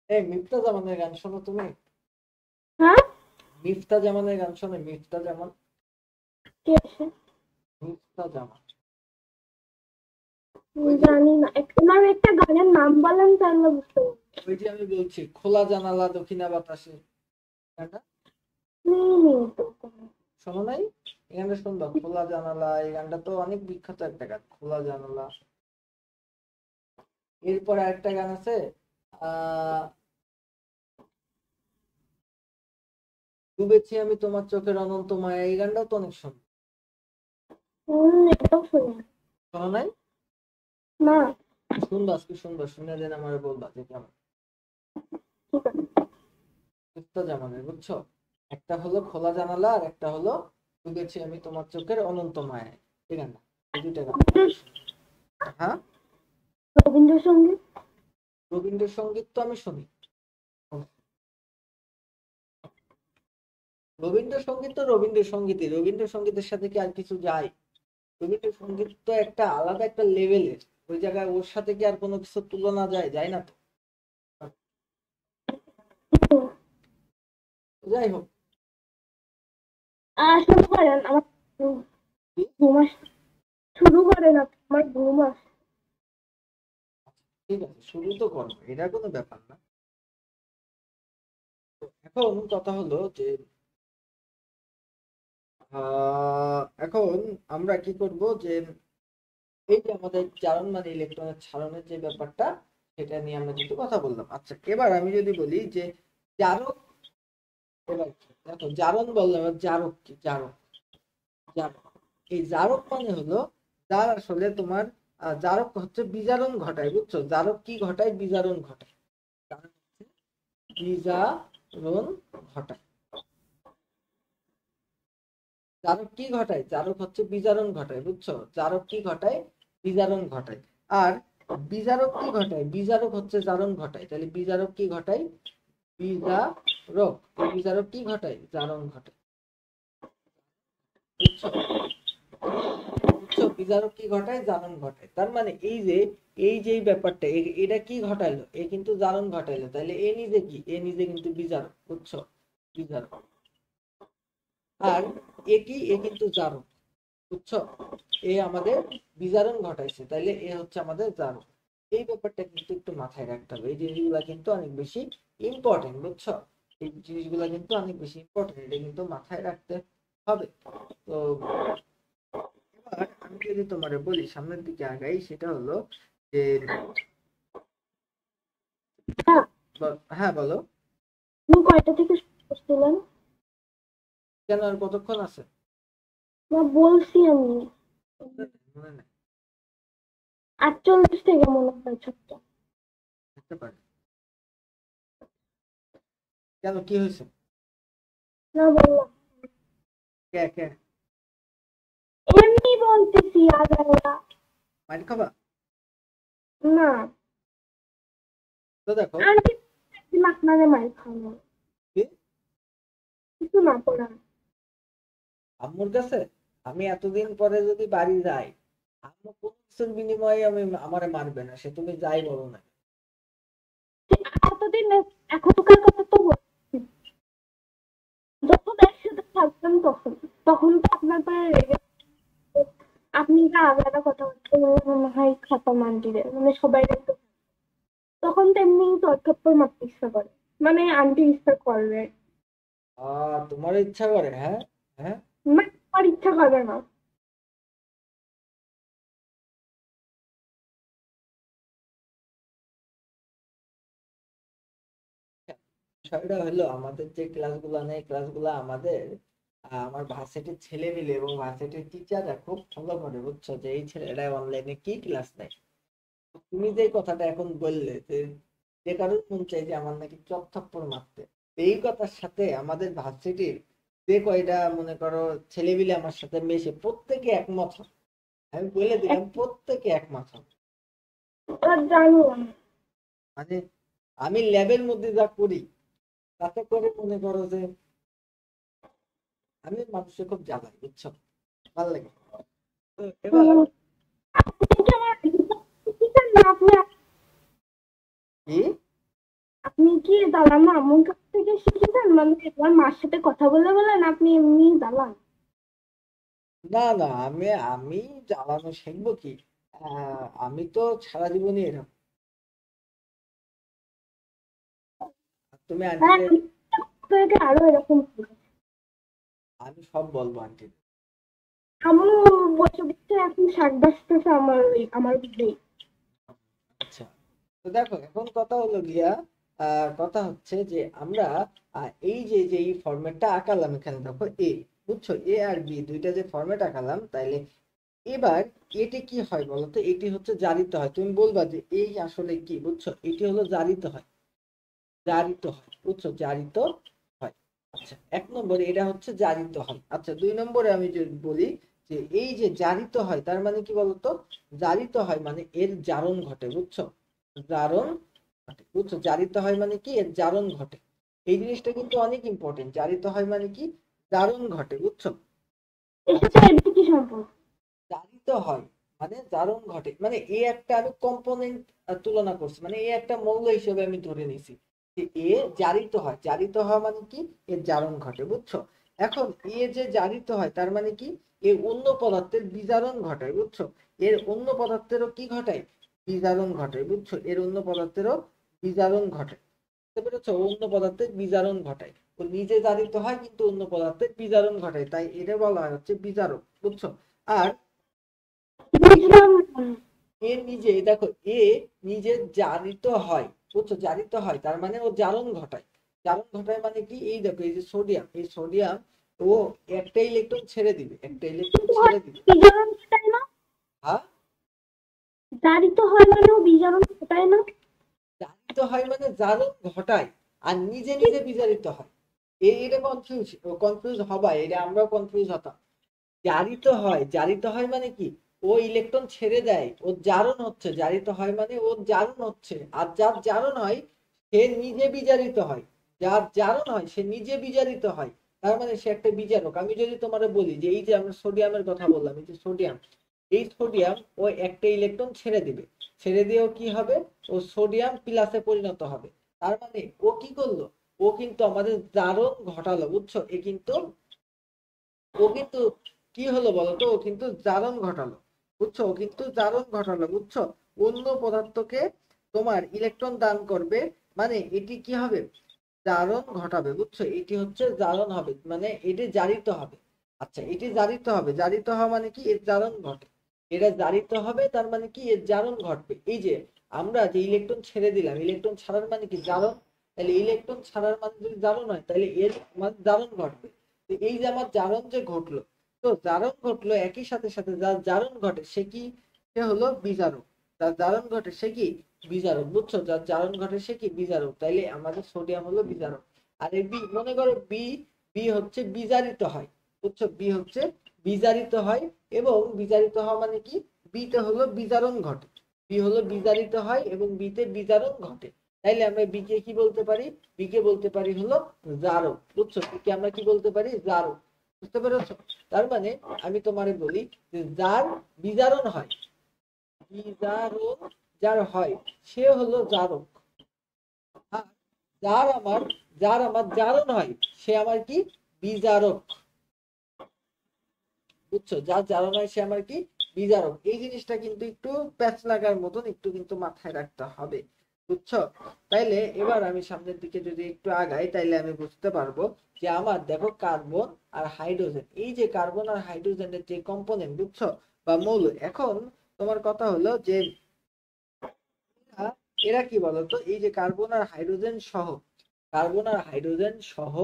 Speaker 1: এই মিফতা জামানের গান শোনো তুমি?
Speaker 2: হ্যাঁ।
Speaker 1: মিফতা জামানের গান শোনো, মিফতা জামান,
Speaker 2: কে এসে?
Speaker 1: মিফতা জামান।
Speaker 2: জানি না, ওনার একটা গানের নাম বলেন তাহলে বুঝতে পারবো।
Speaker 1: ওই যে আমি বলছি খোলা জানালা দক্ষিণা বাতাসে, গানটা
Speaker 2: তো
Speaker 1: শোনো নাই? এই গানটা শুনবা, খোলা জানালা, এই গানটা তো অনেক বিখ্যাত একটা গান, খোলা জানালা। এরপর আরেকটা গান আছে, আহ ডুবেছি আমি তোমার চোখের অনন্ত মায়া, এই গানটাও তো অনেক শুন,
Speaker 2: এটাও শুনি
Speaker 1: শোনো নাই?
Speaker 2: না।
Speaker 1: শুনবা, আজকে শুনবা, শুনে দেন আমার বলবা যে কেমন।
Speaker 2: ঠিক আছে।
Speaker 1: মিফতা জামানের, বুঝছো, একটা হলো খোলা জানালা আর একটা হলো ডুবেছি আমি তোমার চোখের অনন্ত মায়ায়, এই গানটা, এই দুইটা গান। হ্যাঁ,
Speaker 2: রবীন্দ্রসঙ্গীত।
Speaker 1: রবীন্দ্রসঙ্গীত তো আমি শুনি। রবীন্দ্রসঙ্গীত তো রবীন্দ্রসঙ্গীতই, রবীন্দ্রসঙ্গীতের সাথে কি আর কিছু যায়? রবীন্দ্রসঙ্গীত তো একটা আলাদা একটা লেভেলের, ওই জায়গায় ওর সাথে কি আর কোনো কিছু তুলনা যায়, যায় না তো। যাই হোক,
Speaker 2: শুরু করেন, আমার ঘুম আসছে। শুরু করেন, আমার ঘুম আসছে।
Speaker 1: ঠিক আছে, শুরু তো করবো, এটা কোনো ব্যাপার না। এখন কথা হলো যে এখন আমরা কি করব যে এই যে আমাদের জারণ মানে ইলেকট্রনের ছাড়নের যে ব্যাপারটা, সেটা নিয়ে আমরা কিন্তু কথা বললাম। আচ্ছা, এবার আমি যদি বলি যে জারক, এবার দেখো জারণ বললাম, এবার জারক কি, জারক, জারক, এই জারক মানে হলো যার আসলে তোমার জারক হচ্ছে বিজারণ ঘটায়, বুঝছো? জারক কি ঘটায়? বিজারণ ঘটায়। জারক হচ্ছে বিজারণ ঘটায়। জারক কি ঘটায়? জারক হচ্ছে বিজারণ ঘটায়, বুঝছো? জারক কি ঘটায়? বিজারণ ঘটায়। আর বিজারক কি ঘটায়? বিজারক হচ্ছে জারণ ঘটায়। তাহলে বিজারক কি ঘটায়? বিজারক। বিজারক কি ঘটায়? জারণ ঘটায়, বুঝছো? বুঝছো, বিজারক কি ঘটায়? জারণ ঘটায়। তার মানে এই যে ব্যাপারটা, এটা কি ঘটাইলো? এ কিন্তু জারণ ঘটাইলো। তাহলে এ নিজে কি? এ নিজে কিন্তু বিজারক, বুঝছো? বিজারক। আর এ কিন্তু জারক, বুঝছো? এ আমাদের বিজারণ ঘটাইছে, তাইলে এ হচ্ছে আমাদের জারক। এই ব্যাপারটা কিন্তু একটু মাথায় রাখতে হবে। এই জিনিসগুলা কিন্তু অনেক বেশি ইম্পর্টেন্ট, বুঝছো? এই জিনিসগুলা কিন্তু অনেক বেশি ইম্পর্টেন্ট, এটা কিন্তু মাথায় রাখতে হবে। তো এবার আমি যদি তোমারে বলি, সামনের দিকে আগাই, সেটা হলো যে
Speaker 2: হ্যাঁ,
Speaker 1: হ্যাঁ বলো।
Speaker 2: আপনি কয়টা থেকে শুরু করছিলেন?
Speaker 1: কেন, আর কতক্ষণ আছে?
Speaker 2: না, বলছি আমি
Speaker 1: মনে নাই।
Speaker 2: 48 থেকে মনে হয় ছোট্ট।
Speaker 1: থাকতে পারে। কেন, কি হয়েছে?
Speaker 2: না, বললাম
Speaker 1: কে কে
Speaker 2: এমনি বলতেছি আগায়া।
Speaker 1: মাইর খাবা?
Speaker 2: না,
Speaker 1: তো দেখো,
Speaker 2: আন্টি একদিন আপনারে মার খাবো,
Speaker 1: কি
Speaker 2: কিছু না পড়া।
Speaker 1: আম্মুর কাছে আমি এতদিন পরে যদি বাড়ি যাই, আম্মু কোন কিছুর বিনিময়ে আমারে মারবে না, সে তুমি যাই বলো না।
Speaker 2: এতদিন এখনকার কথা তো বলছি। যখন একসাথে থাকতাম তখন তখন তো আপনার পরে রেগে আপনি যা আলাদা কথাবার্তা বলে মনে হয় খাতা আন্টিদের মানে সবাই একটু, তখন তো এমনি চটকাপ্পর মারতে ইচ্ছা করে, মানে আন্টি ইচ্ছা করবে,
Speaker 1: তোমার ইচ্ছা করে? হ্যাঁ, হ্যাঁ।
Speaker 2: মানে আমার ইচ্ছা করে না।
Speaker 1: বিষয়টা হলো, আমাদের যে ক্লাসগুলো নেই, ক্লাসগুলো আমাদের আমার ভার্সিটির ছেলে মিলে এবং ভার্সিটির টিচাররা খুব ফলো করে, বুঝছো? যে এই ছেলেরা অনলাইনে কি ক্লাস নেয়। তুমি যে কথাটা এখন বললে যে যে কারোর মন চাই যে আমার নাকি চপ থাপ্পড় মারতে, এই কথার সাথে আমাদের ভার্সিটির যে কয়টা মনে করো ছেলেমিলে আমার সাথে মেশে, প্রত্যেকে একমত হয়। আমি বলে দিলাম, প্রত্যেকে একমত হয়।
Speaker 2: এবার জানি না।
Speaker 1: মানে আমি ল্যাবের মধ্যে যা করি, তাতে করে মনে করো যে আমি মানুষকে খুব জ্বালাই, বুঝছো? ভালো লাগে। তো এবার
Speaker 2: উম, আপনি কি আমার শিখেছেন না আপনি?
Speaker 1: কি,
Speaker 2: আপনি কি দালান আম্মুর কাছ থেকে শিখেছেন, মানে আমার মার সাথে কথা বলে বলেন আপনি এমনি দালান?
Speaker 1: না না, আমি আমি জ্বালানো শিখবো কি? আমি তো সারা জীবনই এরকম। আর তুমি
Speaker 2: হ্যাঁ,
Speaker 1: আন্টিদের,
Speaker 2: আপনাকে আরো এরকম করবে।
Speaker 1: আমি সব বলবো আন্টি।
Speaker 2: আম্মু বসে বসে এখন শাক বাঁচতেছে আমার দিকেই।
Speaker 1: আচ্ছা, তো দেখো এখন কথা হলো গিয়া, কথা হচ্ছে যে আমরা এই যে এই ফরম্যাটটা আঁকালাম, এখানে দেখো এ, বুঝছো? এ আর বি দুইটা যে ফরম্যাট আঁকালাম, তাইলে এবার এটি কি হয় বলতো? এটি হচ্ছে জারিত হয়। তুমি বলবা যে এই আসলে কি, বুঝছো? এটি হলো জারিত হয়, জারিত হয়, বুঝছো? জারিত হয়। আচ্ছা, 1 নম্বরে এটা হচ্ছে জারিত হয়। আচ্ছা, 2 নম্বরে আমি যদি বলি যে এই যে জারিত হয়, তার মানে কি বলতো? জারিত হয় মানে এর জারণ ঘটে, বুঝছো? জারণ ঘটে, বুঝছো? জারিত হয় মানে কি? এর জারণ ঘটে। এই জিনিসটা কিন্তু অনেক ইম্পর্টেন্ট। জারিত হয় মানে কি? জারণ ঘটে, বুঝছো?
Speaker 2: এর সাথে
Speaker 1: আচ্ছা,
Speaker 2: এর কি সম্পর্ক?
Speaker 1: জারিত হয় মানে জারণ ঘটে, মানে এ একটা আমি কম্পোনেন্ট তুলনা করছি, মানে এ একটা মৌল হিসেবে আমি ধরে নিছি যে এ জারিত হয়। জারিত হওয়া মানে কি? এর জারণ ঘটে, বুঝছো? এখন এ যে জারিত হয়, তার মানে কি? এ অন্য পদার্থের বিজারণ ঘটায়, বুঝছো? এর অন্য পদার্থেরও কি ঘটায়? বিজারণ ঘটায়, বুঝছো? এর অন্য পদার্থেরও বিজারণ ঘটায়। বুঝতে পেরেছো? অন্য পদার্থের বিজারণ ঘটায়। ও নিজে জারিত হয় কিন্তু অন্য পদার্থের বিজারণ ঘটায়, তাই এটা বলা হয় হচ্ছে বিজারক, বুঝছো? আর
Speaker 2: বুঝলাম না।
Speaker 1: এ নিজে দেখো, এ নিজে জারিত হয়, বুঝছো? জারিত হয় তার মানে ও জারণ ঘটায়। জারণ ঘটায় মানে কি? এই দেখো, এই যে সোডিয়াম, এই সোডিয়াম ও একটা ইলেকট্রন ছেড়ে দিবে, একটা ইলেকট্রন
Speaker 2: কিন্তু ভাই
Speaker 1: ছেড়ে দিবে।
Speaker 2: বিজারণ ঘটায় না?
Speaker 1: হ্যাঁ,
Speaker 2: জারিত হয় মানে ও বিজারণ ঘটায় না?
Speaker 1: জারিত হয় মানে জারণ ঘটায়, আর নিজে নিজে বিজারিত হয়। এটা কনফিউজ হবা, এটা আমরাও কনফিউজ হতাম। জারিত হয় মানে কি, ও ইলেকট্রন ছেড়ে দেয়, ও জারণ হচ্ছে। জারিত হয় মানে ও জারণ হচ্ছে, আর যার জারণ হয় সে নিজে বিজারিত হয়। যার জারণ হয় সে নিজে বিজারিত হয়, তার মানে সে একটা বিজারক। আমি যদি তোমার বলি যে এই যে আমরা সোডিয়ামের কথা বললাম, এই যে সোডিয়াম, এই সোডিয়াম ও একটা ইলেকট্রন ছেড়ে দিবে, ছেড়ে দিয়েও কি হবে, ও সোডিয়াম প্লাসে পরিণত হবে। তার মানে ও কি করলো, ও কিন্তু আমাদের জারণ ঘটালো, বুঝছো? ও কিন্তু কি হলো বলতো, ও কিন্তু জারণ ঘটালো, বুঝছো? ও কিন্তু জারণ ঘটালো, বুঝছো? অন্য পদার্থকে তোমার ইলেকট্রন দান করবে, মানে এটি কি হবে, জারণ ঘটাবে, বুঝছো? এটি হচ্ছে জারণ হবে, মানে এটি জারিত হবে। আচ্ছা, এটি জারিত হবে, জারিত হওয়া মানে কি, এর জারণ ঘটে। এটা জারিত হবে, তার মানে কি, এর জারণ ঘটবে। এই যে আমরা যে ইলেকট্রন ছেড়ে দিলাম, ইলেকট্রন ছাড়ার মানে কি, জারণ। তাহলে ইলেকট্রন ছাড়ার মানে যদি জারণ হয়, তাহলে এর মানে জারণ ঘটবে। তো এই যে আমার জারণ যে ঘটলো, তো জারণ ঘটলো, একই সাথে সাথে যার জারণ ঘটে সে কি, সে হলো বিজারক। যার জারণ ঘটে সে কি, বিজারক, বুঝছো? যার জারণ ঘটে সে কি, বিজারক। তাইলে আমাদের সোডিয়াম হলো বিজারক। আর এই বি, মনে করো বি, বি হচ্ছে বিজারিত হয়, বুঝছো? বি হচ্ছে বিজারিত হয়, এবং বিজারিত হওয়া মানে কি, বিতে হলো বিজারণ ঘটে। বি হলো বিজারিত হয় এবং বিতে বিজারণ ঘটে। তাইলে আমরা বি কে কি বলতে পারি, বি কে বলতে পারি হলো জারক, বুঝছো? বি কে আমরা কি বলতে পারি, জারক। বুঝতে পেরেছো? তার মানে আমি তোমারে বলি যে যার বিজারণ হয়, বিজারণ যার হয়, সে হলো জারক। আর যার আমার জারণ হয়, সে আমার কি, বিজারক, বুঝছো? যার জারণ হয় সে আমার কি, বিজারক। এই জিনিসটা কিন্তু একটু প্যাচ লাগার মতন, একটু কিন্তু মাথায় রাখতে হবে, বুঝছো? তাইলে এবার আমি সামনের দিকে যদি একটু আগাই, তাইলে আমি বুঝতে পারবো যে আমার দেখো কার্বন আর হাইড্রোজেন, এই যে কার্বন আর হাইড্রোজেনের যে কম্পোনেন্ট, বুঝছো, বা মৌল। এখন তোমার কথা হলো যে এরা এরা কি বলতো, এই যে কার্বন আর হাইড্রোজেন সহ, কার্বন আর হাইড্রোজেন সহ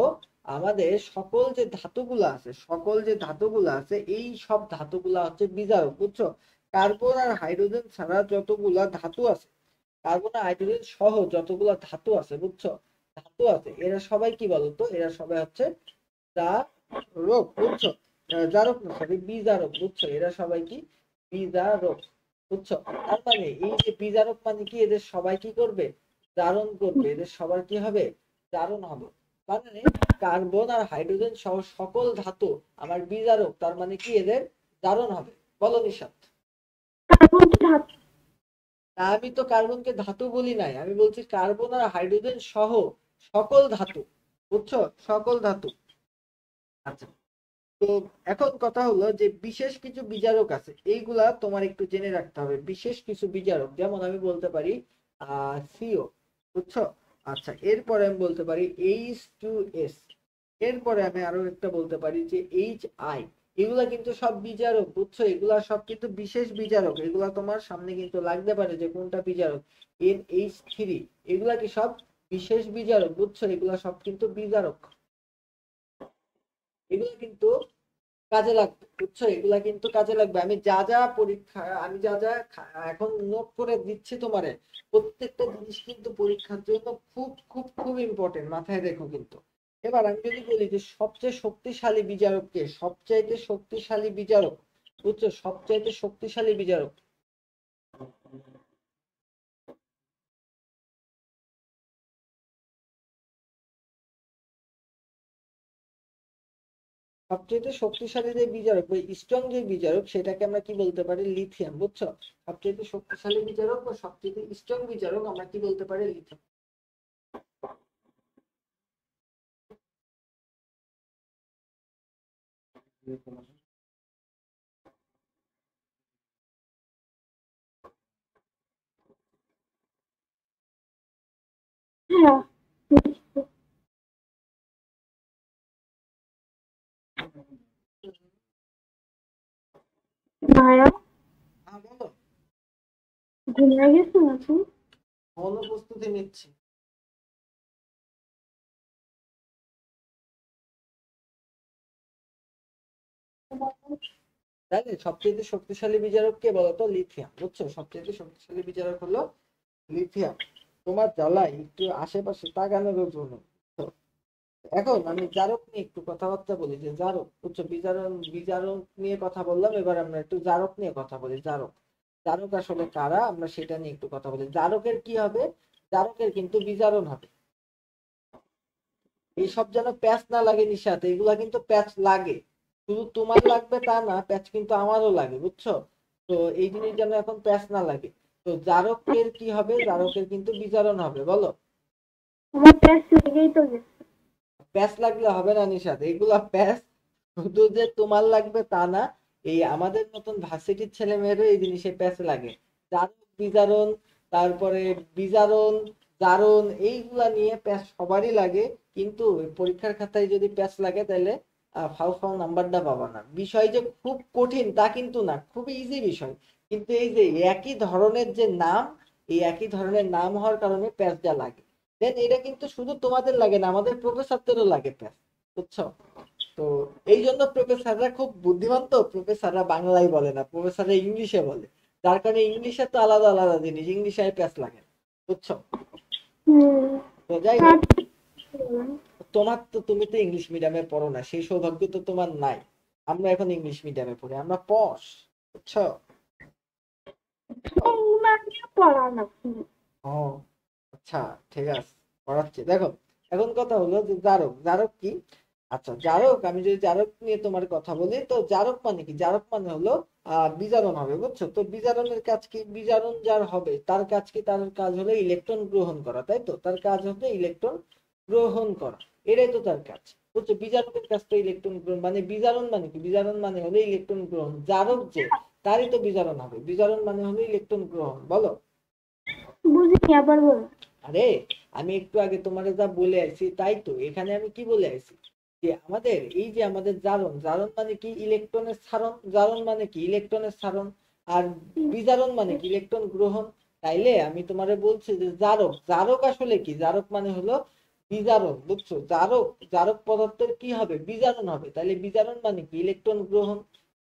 Speaker 1: আমাদের সকল যে ধাতুগুলো আছে, সকল যে ধাতুগুলো আছে, এই সব ধাতুগুলা হচ্ছে বিজারক, বুঝছো? কার্বন আর হাইড্রোজেন ছাড়া যতগুলা ধাতু আছে, কার্বন আর হাইড্রোজেন সহ যতগুলা ধাতু আছে, বুঝছো, ধাতু আছে, এরা সবাই কি বলতো, এরা সবাই হচ্ছে জারক, বুঝছো? জারক না, সরি, বিজারক, বুঝছো? এরা সবাই কি, বিজারক, বুঝছো? তার মানে এই যে বিজারক মানে কি, এদের সবাই কি করবে, জারণ করবে, এদের সবার কি হবে, জারণ হবে। মানে কার্বন আর হাইড্রোজেন সহ সকল ধাতু আমার বিজারক, তার মানে কি, এদের জারণ হবে। বলো নিশাত।
Speaker 2: কার্বন কি ধাতু?
Speaker 1: আমি তো কার্বনকে ধাতু বলি নাই, আমি বলছি কার্বন আর হাইড্রোজেন সহ সকল ধাতু, বুঝছো, সকল ধাতু। আচ্ছা, তো এখন কথা হলো যে বিশেষ কিছু বিজারক আছে, এইগুলা তোমার একটু জেনে রাখতে হবে। বিশেষ কিছু বিজারক, যেমন আমি বলতে পারি সিও, বুঝছো? আচ্ছা, এরপরে আমি বলতে পারি H2S, এরপরে আমি আরো একটা বলতে পারি যে HI। এগুলা কিন্তু সব বিজারক, বুঝছো? এগুলা সব কিন্তু বিশেষ বিজারক। এগুলা তোমার সামনে কিন্তু লাগতে পারে যে কোনটা বিজারক। NH3, এগুলা কি সব বিশেষ বিজারক, বুঝছো? এগুলা সব কিন্তু বিজারক। এগুলো কিন্তু কাজে লাগবে, বুঝছো? এগুলা কিন্তু কাজে লাগবে। আমি যা যা পরীক্ষা, আমি যা যা এখন নোট করে দিচ্ছি তোমারে, প্রত্যেকটা জিনিস কিন্তু পরীক্ষার জন্য খুব খুব খুব ইম্পর্টেন্ট, মাথায় রেখো কিন্তু। এবার আমি যদি বলি যে সবচেয়ে শক্তিশালী বিজারক কে, সবচাইতে শক্তিশালী বিজারক, বুঝছো, সবচাইতে শক্তিশালী বিজারক, সবচেয়ে শক্তিশালী যে বিজারক, ওই স্ট্রং যে বিজারক, সেটাকে আমরা কি বলতে পারি, লিথিয়াম, বুঝছো? সবচেয়ে শক্তিশালী বিজারক বা সবচেয়ে স্ট্রং বিজারক আমরা কি বলতে পারি, লিথিয়াম।
Speaker 2: হ্যাঁ, ভাইয়া
Speaker 1: হ্যাঁ বলো।
Speaker 2: ঘুমিয়ে গেছে নাকি?
Speaker 1: বলো, প্রস্তুতি নিচ্ছি। তাহলে সবচেয়ে শক্তিশালী বিজারক কে বলতো? লিথিয়াম। বুঝছো, সবচেয়ে শক্তিশালী বিজারক হলো লিথিয়াম। তোমার জ্বালাই একটু আশেপাশে তাকানোর জন্য। তো এখন আমি জারক নিয়ে একটু কথাবার্তা বলি, যে জারক, বুঝছো, বিজারক নিয়ে কথা বললাম, এবার আমরা একটু জারক নিয়ে কথা বলি। জারক, জারক আসলে কারা, আমরা সেটা নিয়ে একটু কথা বলি। জারকের কি হবে? জারকের কিন্তু বিজারণ হবে। এইসব যেন প্যাচ না লাগে নিশাত, এগুলা কিন্তু প্যাচ লাগে। শুধু তোমার লাগবে তা না, প্যাচ কিন্তু আমারও লাগে, বুঝছো। তো এই জিনিস যেন এখন প্যাচ না লাগে। তো জারকের কি হবে? জারকের কিন্তু বিজারণ হবে, বলো।
Speaker 2: আমার প্যাচ লেগেই তো গেছে।
Speaker 1: প্যাচ লাগলে হবে না নিশাত, এগুলা প্যাচ শুধু যে তোমার লাগবে তা না, এই আমাদের মতন ভার্সিটির ছেলে মেয়েরও এই জিনিসে প্যাচ লাগে। জারক, বিজারণ, তারপরে বিজারণ, জারণ, এইগুলা নিয়ে প্যাচ সবারই লাগে। কিন্তু পরীক্ষার খাতায় যদি প্যাচ লাগে তাহলে ফাউ ফাউ নাম্বারটা পাবা না। বিষয় যে খুব কঠিন তা কিন্তু না, খুবই ইজি বিষয়। কিন্তু এই যে একই ধরনের যে নাম, এই একই ধরনের নাম হওয়ার কারণে প্যাচটা লাগে। দেন এটা কিন্তু শুধু তোমাদের লাগে না, আমাদের প্রফেসরদেরও লাগে প্যাচ, বুঝছো। তো এই জন্য প্রফেসররা খুব বুদ্ধিমান, তো প্রফেসররা বাংলায় বলে না, প্রফেসররা ইংলিশে বলে। যার কারণে ইংলিশে তো আলাদা আলাদা জিনিস, ইংলিশে প্যাচ লাগে না, বুঝছো।
Speaker 2: হুম।
Speaker 1: তো যাই হোক,
Speaker 2: তারপর
Speaker 1: তুমি তো ইংলিশ মিডিয়ামে পড়ো না, সেই সৌভাগ্য তো তোমার নাই। আমরা এখন ইংলিশ মিডিয়ামে পড়ি, আমরা পশ, বুঝছো।
Speaker 2: পড়া না।
Speaker 1: ও আচ্ছা, ঠিক আছে, পড়াচ্ছি, দেখো। এখন কথা হলো যে জারক, জারক কি? আচ্ছা, জারক, আমি যদি জারক নিয়ে তোমার কথা বলি, তো জারক মানে কি? জারক মানে হলো বিজারণ হবে, বুঝছো। তো বিজারণের কাজ কি? বিজারণ যার হবে তার কাজ কি? তার কাজ হলো ইলেকট্রন গ্রহণ করা, তাই তো। তার কাজ হচ্ছে ইলেকট্রন গ্রহণ করা, এটাই তো তার কাজ, বুঝছো। বিজারকের কাজ তো ইলেকট্রন গ্রহণ, মানে বিজারণ মানে কি? বিজারণ মানে হলো ইলেকট্রন গ্রহণ। জারক যে, তারই তো বিজারণ হবে। বিজারণ মানে হলো ইলেকট্রন গ্রহণ, বলো।
Speaker 2: বুঝিনি, আবার বলো।
Speaker 1: আরে, আমি একটু আগে তোমারে যা বলে আসছি তাই তো, এখানে আমি কি বলে আসছি, যে আমাদের এই যে আমাদের জারণ, জারণ মানে কি? ইলেকট্রনের ছাড়ন। জারণ মানে কি? ইলেকট্রনের ছাড়ন। আর বিজারণ মানে কি? ইলেকট্রন গ্রহণ। তাইলে আমি তোমারে বলছি যে জারক, জারক আসলে কি? জারক মানে হলো বিজারণ, বুঝছো। জারক, জারক পদার্থের কি হবে? বিজারণ হবে। তাইলে বিজারণ মানে কি? ইলেকট্রন গ্রহণ।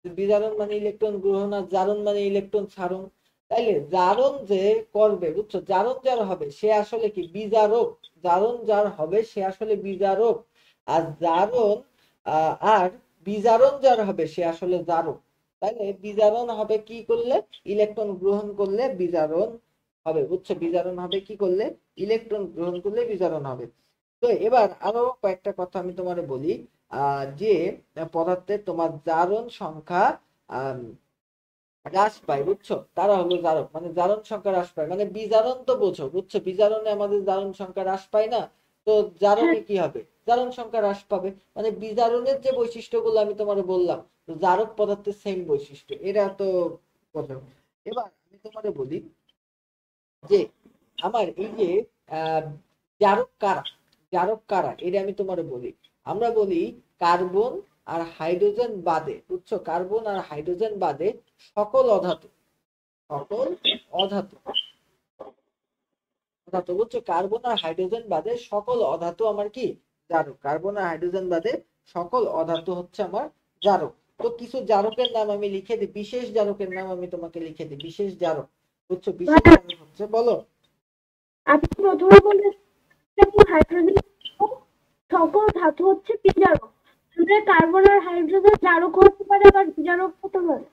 Speaker 1: বিজারণ মানে ইলেকট্রন গ্রহণ, আর জারণ মানে ইলেকট্রন ছাড়ন। তাইলে জারণ যে করবে, বুঝছো, জারণ যার হবে সে আসলে কি? বিজারক। জারণ যার হবে সে আসলে বিজারক। আর জারণ আর বিজারণ যার হবে সে আসলে জারক। তাইলে বিজারণ হবে কি করলে? ইলেকট্রন গ্রহণ করলে বিজারণ হবে, বুঝছো। বিজারণ হবে কি করলে? ইলেকট্রন গ্রহণ করলে বিজারণ হবে। তো এবার আরো কয়েকটা কথা আমি তোমার বলি। যে পদার্থের তোমার জারণ সংখ্যা আহ হ্রাস পায়, বুঝছো, তারা হলো জারক। মানে জারণ সংখ্যা হ্রাস পায়, মানে বিজারণ তো বোঝো, বুঝছো। বিজারণে আমাদের জারণ সংখ্যা হ্রাস পায় না, তো
Speaker 2: হ্যাঁ।
Speaker 1: জারকে কি হবে? জারণ সংখ্যা হ্রাস পাবে। মানে বিজারণের যে বৈশিষ্ট্যগুলো আমি তোমার বললাম, তো জারক পদার্থের সেম বৈশিষ্ট্য, এরা তো বোঝো। এবার আমি তোমারে বলি যে আমার এই যে আহ জারক কারা, জারক কারা, এটা আমি তোমারে বলি। আমরা বলি কার্বন আর হাইড্রোজেন বাদে, বুঝছো, কার্বন আর হাইড্রোজেন বাদে সকল অধাতু, সকল অধাতু, অধাতু, বুঝছো। কার্বন আর হাইড্রোজেন বাদে সকল অধাতু আমার কি? জারক। কার্বন আর হাইড্রোজেন বাদে সকল অধাতু হচ্ছে আমার জারক। তো কিছু জারকের নাম আমি লিখে দিই, বিশেষ জারকের নাম আমি তোমাকে লিখে দিই, বিশেষ জারক, বুঝছো। বিশেষ
Speaker 2: ভাইয়া,
Speaker 1: জারক হচ্ছে, বলো।
Speaker 2: আপনি প্রথমে বলেছেন হাইড্রোজেন সকল ধাতু হচ্ছে বিজারক। তাহলে কার্বন আর হাইড্রোজেন জারক হতে পারে, আবার বিজারক হতে পারে।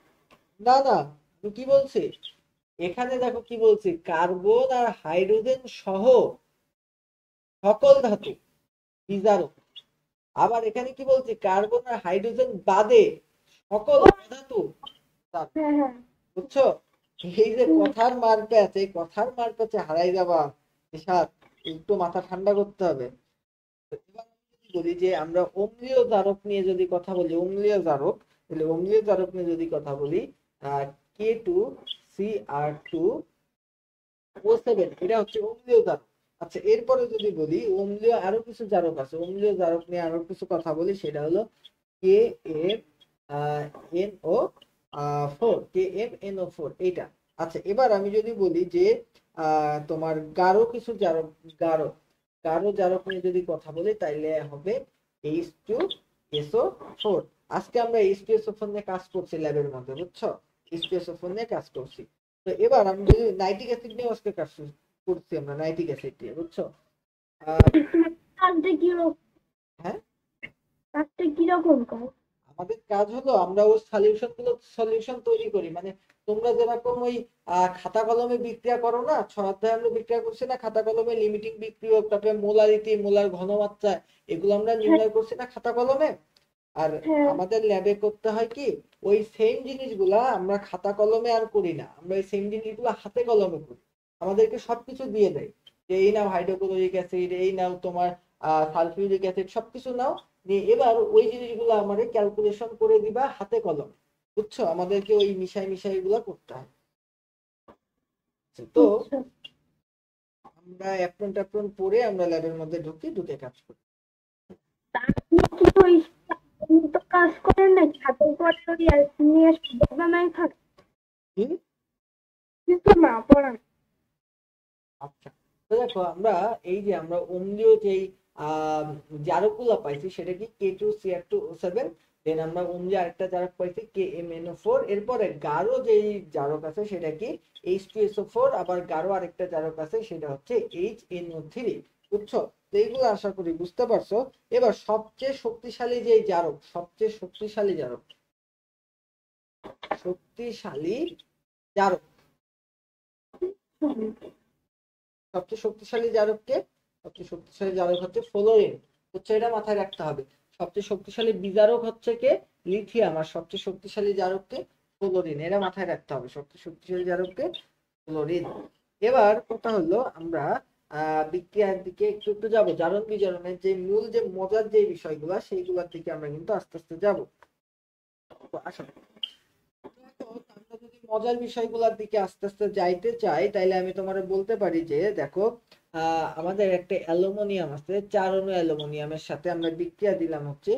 Speaker 1: না না, আমি কি বলছি, এখানে দেখো কি বলছি, কার্বন আর হাইড্রোজেন সহ সকল ধাতু বিজারক। আবার এখানে কি বলছি, কার্বন আর হাইড্রোজেন বাদে সকল অধাতু জারক,
Speaker 2: হ্যাঁ, হ্যাঁ।
Speaker 1: বুঝছো। এই যে কথার মার প্যাচ, এই কথার মার প্যাচে হারাই যাবা নিশাত, একটু মাথা ঠান্ডা করতে হবে। তো এবার আমি যদি বলি যে আমরা অম্লীয় জারক নিয়ে যদি কথা বলি, অম্লীয় জারক, তাহলে অম্লীয় জারক নিয়ে যদি কথা বলি, K2CR2O7, এটা হচ্ছে অম্লীয় জারক। আচ্ছা, এরপরে যদি বলি অম্লীয় আরো কিছু জারক আছে, অম্লীয় জারক নিয়ে আরো কিছু কথা বলি, সেটা হলো KMNO4, এইটা। আচ্ছা, এবার আমি যদি বলি যে তোমার গাঢ় কিছু জারক, গাঢ় গাঢ় জারক নিয়ে যদি কথা বলি তাইলে হবে H2 SO4। আজকে আমরা H2SO4 নিয়ে কাজ করছি ল্যাবের মধ্যে, বুঝছো? H2SO4 নিয়ে কাজ করছি। তো এবার আমি যদি নাইট্রিক অ্যাসিড নিয়ে আজকে কাজ করছি, আমরা নাইট্রিক অ্যাসিড দিয়ে, বুঝছো?
Speaker 2: কাজটা কিরকম?
Speaker 1: হ্যাঁ,
Speaker 2: কাজটা কিরকম কাজ?
Speaker 1: আমাদের কাজ হলো আমরা ওই সলিউশন তৈরি করি, মানে তোমরা যেরকম ওই খাতা কলমে বিক্রিয়া করো না, 6 অধ্যায়ে আমরা বিক্রিয়া করছি না খাতা কলমে, লিমিটিং বিক্রিয়ক, তারপরে মোলারিটি, মোলার ঘনমাত্রা, এগুলো আমরা
Speaker 2: হ্যাঁ,
Speaker 1: নির্ণয় করছি না খাতা কলমে। আর
Speaker 2: হ্যাঁ।
Speaker 1: আমাদের ল্যাবে করতে হয় কি, ওই সেম জিনিসগুলা আমরা খাতা কলমে আর করি না, আমরা ওই সেম জিনিসগুলো হাতে কলমে করি। আমাদেরকে সবকিছু দিয়ে দেয় যে এই নাও হাইড্রোক্লোরিক অ্যাসিড, এই নাও তোমার সালফিউরিক অ্যাসিড, সবকিছু নাও, নিয়ে এবার ওই জিনিসগুলো আমাদের ক্যালকুলেশন করে দিবা হাতে কলমে, বুঝছো? আমাদেরকে ওই মিশাই মিশাই এগুলো করতে হয়। তো
Speaker 2: আচ্ছা।
Speaker 1: আমরা অ্যাপ্রন ট্যাপ্রন পরে আমরা ল্যাবের মধ্যে ঢুকে কাজ করি।
Speaker 2: তা আপনি কি ওই আপনি তো কাজ করেন না, হাতের পরে ওই নিয়ে সুযোগ বানায় থাকে
Speaker 1: কি?
Speaker 2: কিন্তু না পড়ান?
Speaker 1: আচ্ছা, তো দেখো আমরা এই যে আমরা অম্লীয় যেই জারকগুলা পাইছি সেটা কি K2Cr2O7, দেন আমরা অম্লীয় আরেকটা জারক পাইছি KMnO4, এরপরে গাঢ় যেই জারক আছে সেটা কি H2SO4, আবার গাঢ় আরেকটা জারক আছে সেটা হচ্ছে HNO3, বুঝছো? তো এইগুলো আশা করি বুঝতে পারছো। এবার সবচেয়ে শক্তিশালী যে জারক, শক্তিশালী জারক সবচেয়ে শক্তিশালী জারককে, সবচেয়ে শক্তিশালী জারক হচ্ছে ফ্লোরিন, হচ্ছে এটা মাথায় রাখতে হবে। সবচেয়ে শক্তিশালী বিজারক হচ্ছে কে, লিথিয়াম, আর সবচেয়ে শক্তিশালী জারককে ফ্লোরিন, এরা মাথায় রাখতে হবে, সবচেয়ে শক্তিশালী জারককে ফ্লোরিন। এবার কথা হলো আমরা বিক্রিয়ার দিকে একটু একটু যাবো, জারণ বিজারণের যে মূল যে মজার যে বিষয়গুলো সেইগুলোর দিকে আমরা কিন্তু আস্তে আস্তে যাবো। তো আসো, আমরা যদি মজার বিষয়গুলোর দিকে আস্তে আস্তে যাইতে চাই তাইলে আমি তোমার বলতে পারি যে দেখো, আমাদের একটা অ্যালুমিনিয়াম আছে, 4 অণু অ্যালুমিনিয়ামের সাথে আমরা বিক্রিয়া দিলাম হচ্ছে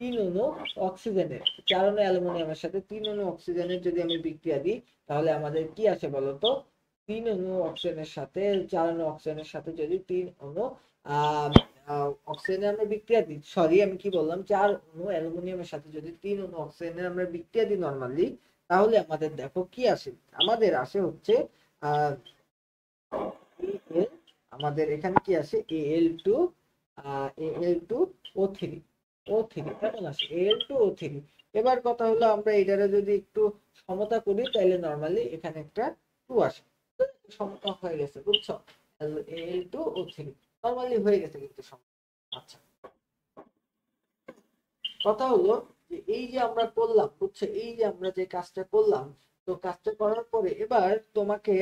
Speaker 1: 3 অণু অক্সিজেনের। 4 অণু অ্যালুমিনিয়ামের সাথে 3 অণু অক্সিজেনের যদি আমি বিক্রিয়া দিই তাহলে আমাদের কি আসে বলতো? 3 অণু অক্সিজেনের সাথে 4 অণু অক্সিজেনের সাথে যদি 3 অণু আহ অক্সিজেনের আমরা বিক্রিয়া দিই, সরি আমি কি বললাম, 4 অণু অ্যালুমিনিয়ামের সাথে যদি 3 অণু অক্সিজেনের আমরা বিক্রিয়া দিই নর্মালি, তাহলে আমাদের দেখো কি আসে, আমাদের আসে হচ্ছে আহ AL, আমাদের এখানে কি আসে Al2, Al2O3, O3 কেমন আসে Al2O3। এবার কথা হলো আমরা এটারে যদি একটু সমতা করি তাহলে নরমালি এখানে একটা 2 আসে, তো সমতা হয়ে গেছে, বুঝছো? Al2O3 নরমালি হয়ে গেছে কিন্তু সমতা। আচ্ছা, কথা হলো যে এই যে আমরা করলাম, বুঝছো, এই যে আমরা যে কাজটা করলাম, তো কাজটা করার পরে এবার তোমাকে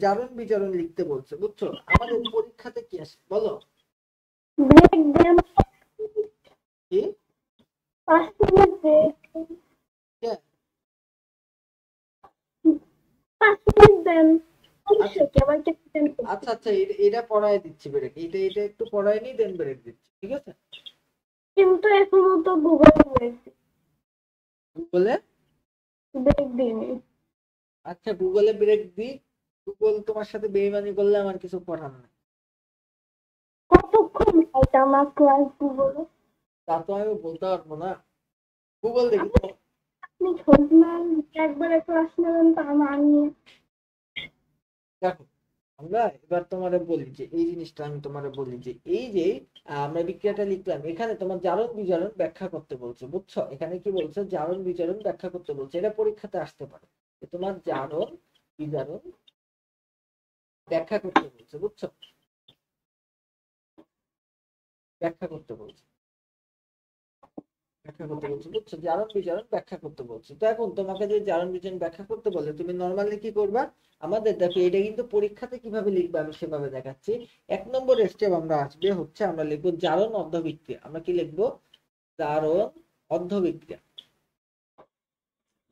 Speaker 1: জারণ বিজারণ লিখতে বলছে, বুঝছো? আমাদের পরীক্ষাতে কি আসে বলো?
Speaker 2: ব্রেক দেন,
Speaker 1: কি?
Speaker 2: 5 মিনিট ব্রেক,
Speaker 1: কে?
Speaker 2: 5 মিনিট দেন।
Speaker 1: আচ্ছা
Speaker 2: অবশ্যই আবার কেটে দেন।
Speaker 1: আচ্ছা আচ্ছা, এটা পড়ায় দিচ্ছি, ব্রেক, এটা একটু পড়ায় নি, দেন ব্রেক দিচ্ছি, ঠিক আছে?
Speaker 2: কিন্তু এখনো তো গুগল ব্রেক
Speaker 1: বলে
Speaker 2: ব্রেক দিইনি।
Speaker 1: আচ্ছা, গুগলে ব্রেক দিই, গুগল তোমার সাথে বেইমানি করলে আমার কিছু করার নাই।
Speaker 2: কতক্ষণ হয় আমার ক্লাস গুগলে?
Speaker 1: তা তো আমি বলতে পারবো না, গুগল দেখি তো।
Speaker 2: আপনি খোঁজ নেন, একবারে ক্লাস নেবেন তা আমার নিয়ে।
Speaker 1: দেখো, আমরা এবার তোমারে বলি যে এই জিনিসটা আমি তোমারে বলি যে এই যে আমরা বিক্রিয়াটা লিখলাম, এখানে তোমার জারণ বিজারণ ব্যাখ্যা করতে বলছে, বুঝছো? এখানে কি বলছে, জারণ বিজারণ ব্যাখ্যা করতে বলছে, এটা পরীক্ষাতে আসতে পারে, যে তোমার জারণ বিজারণ ব্যাখ্যা করতে বলছে, বুঝছো? ব্যাখ্যা করতে বলছে, বুঝছো? জারণ বিজারণ ব্যাখ্যা করতে বলছে। তো এখন তোমাকে যে জারণ বিজারণ ব্যাখ্যা করতে বলে তুমি নর্মালি কি করবা, আমাদের দেখো এটা কিন্তু পরীক্ষাতে কিভাবে লিখবে আমি সেভাবে দেখাচ্ছি। 1 নম্বর স্টেপ আমরা আসবে হচ্ছে আমরা লিখবো জারণ অর্ধবিক্রিয়া। আমরা কি লিখবো? জারণ অর্ধবিক্রিয়া,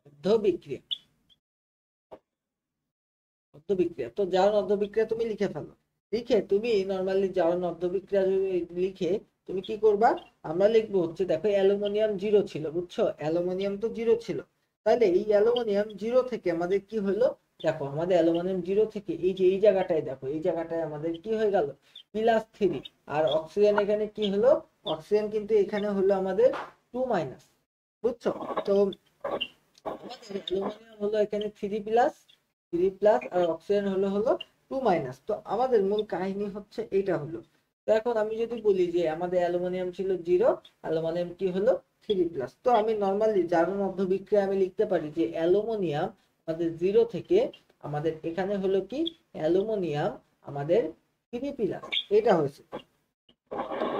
Speaker 1: অর্ধবিক্রিয়া, অর্ধবিক্রিয়া। তো জারণ অর্ধবিক্রিয়া তুমি লিখে ফেলো, লিখে তুমি নর্মালি জারণ অর্ধবিক্রিয়া লিখে তুমি কি করবা, আমরা লিখবো হচ্ছে দেখো অ্যালুমিনিয়াম 0 ছিল, বুঝছো? অ্যালুমিনিয়াম তো 0 ছিল, তাহলে এই অ্যালুমিনিয়াম 0 থেকে আমাদের কি হলো, দেখো আমাদের অ্যালুমিনিয়াম 0 থেকে এই যে এই জায়গাটায়, দেখো এই জায়গাটায় আমাদের কি হয়ে গেল, +3। আর অক্সিজেন এখানে কি হলো, অক্সিজেন কিন্তু এখানে হলো আমাদের 2 মাইনাস, বুঝছো? তো আমাদের অ্যালুমিনিয়াম হলো এখানে 3 প্লাস আর অক্সিজেন হলো 2 মাইনাস। তো আমাদের মূল কাহিনী হচ্ছে এটা হলো। তো এখন আমি যদি বলি যে আমাদের অ্যালুমিনিয়াম ছিল 0, অ্যালুমিনিয়াম কি হলো 3 প্লাস, তো আমি নর্মালি জারণ অর্ধবিক্রিয়া আমি লিখতে পারি যে অ্যালুমিনিয়াম আমাদের 0 থেকে আমাদের এখানে হলো কি অ্যালুমিনিয়াম আমাদের 3 প্লাস এটা হয়েছে।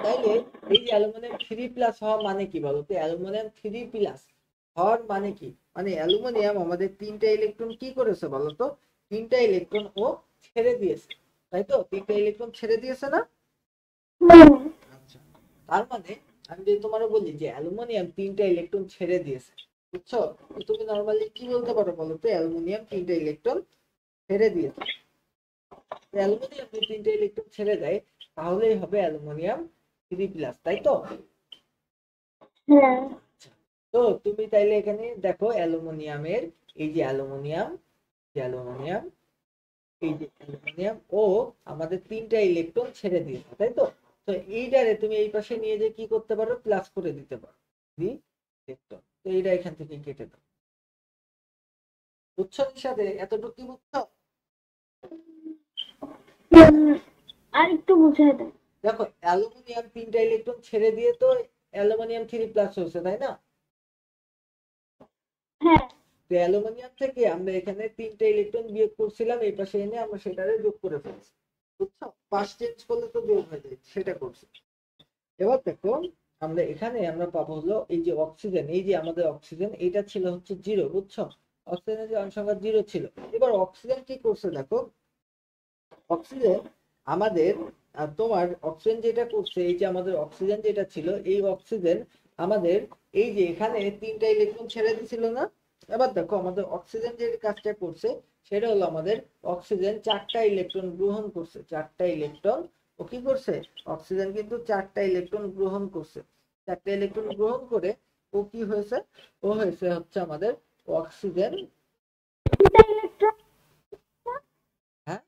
Speaker 1: তাইলে এই যে অ্যালুমিনিয়াম 3 প্লাস হওয়া মানে কি বলতো? অ্যালুমিনিয়াম 3 প্লাস হওয়ার মানে কি? মানে অ্যালুমিনিয়াম আমাদের 3টা ইলেকট্রন কি করেছে বলতো? 3টা ইলেকট্রন ও ছেড়ে দিয়েছে, তাই তো? 3টা ইলেকট্রন ছেড়ে দিয়েছে না?
Speaker 2: হুম।
Speaker 1: আচ্ছা, তার মানে আমি যদি তোমার বলি যে অ্যালুমিনিয়াম 3টা ইলেকট্রন ছেড়ে দিয়েছে, বুঝছো? তো তুমি নরমালি কি বলতে পারো বলতো? অ্যালুমিনিয়াম 3টা ইলেকট্রন ছেড়ে দিয়েছে। অ্যালুমিনিয়াম যদি 3টা ইলেকট্রন ছেড়ে দেয় তাহলেই হবে অ্যালুমিনিয়াম 3 প্লাস, তাই তো?
Speaker 2: হ্যাঁ।
Speaker 1: তো তুমি তাইলে এখানে দেখো অ্যালুমিনিয়ামের এই যে অ্যালুমিনিয়াম, অ্যালুমিনিয়াম এই যে অ্যালুমিনিয়াম ও আমাদের 3টা ইলেকট্রন ছেড়ে দিয়েছে, তাই তো? তো এইটারে তুমি এই পাশে নিয়ে যে কি করতে পারো? প্লাস করে দিতে পারো দি ইলেকট্রন। তো এইটা এখান থেকে কেটে দাও, বুঝছো? সাথে এতটুকু কি বুঝছো?
Speaker 2: হুম, আর একটু বুঝাই দেন।
Speaker 1: দেখো অ্যালুমিনিয়াম 3টা ইলেকট্রন ছেড়ে দিয়ে তো অ্যালুমিনিয়াম 3 প্লাস হয়েছে, তাই না?
Speaker 2: হ্যাঁ।
Speaker 1: তো অ্যালুমিনিয়াম থেকে আমরা এখানে 3টা ইলেকট্রন বিয়োগ করছিলাম, এই পাশে এনে আমরা সেটারে যোগ করে ফেলছি, বুঝছো? পাশ চেঞ্জ করলে তো যোগ হয়ে যায়, সেটা করছি। এবার দেখো আমরা এখানে আমরা পাবো হলো এই যে অক্সিজেন, এই যে আমাদের অক্সিজেন এটা ছিল হচ্ছে 0, বুঝছো? অক্সিজেনের যে সংখ্যা 0 ছিল। এবার অক্সিজেন কি করছে দেখো, অক্সিজেন আমাদের তোমার অক্সিজেন যেটা করছে, এই যে আমাদের অক্সিজেন যেটা ছিল, এই অক্সিজেন আমাদের এই যে এখানে 3টা ইলেকট্রন ছেড়ে দিছিল না? এবার দেখো আমাদের অক্সিজেন যে কাজটা করছে সেটা হলো আমাদের অক্সিজেন 4টা ইলেকট্রন গ্রহণ করছে, 4টা ইলেকট্রন ও কি করছে? অক্সিজেন কিন্তু 4টা ইলেকট্রন গ্রহণ করছে। 4টা ইলেকট্রন গ্রহণ করে ও কি হয়েছে? ও হয়েছে হচ্ছে আমাদের অক্সিজেন।
Speaker 2: তিনটা ইলেকট্রন।
Speaker 1: হ্যাঁ,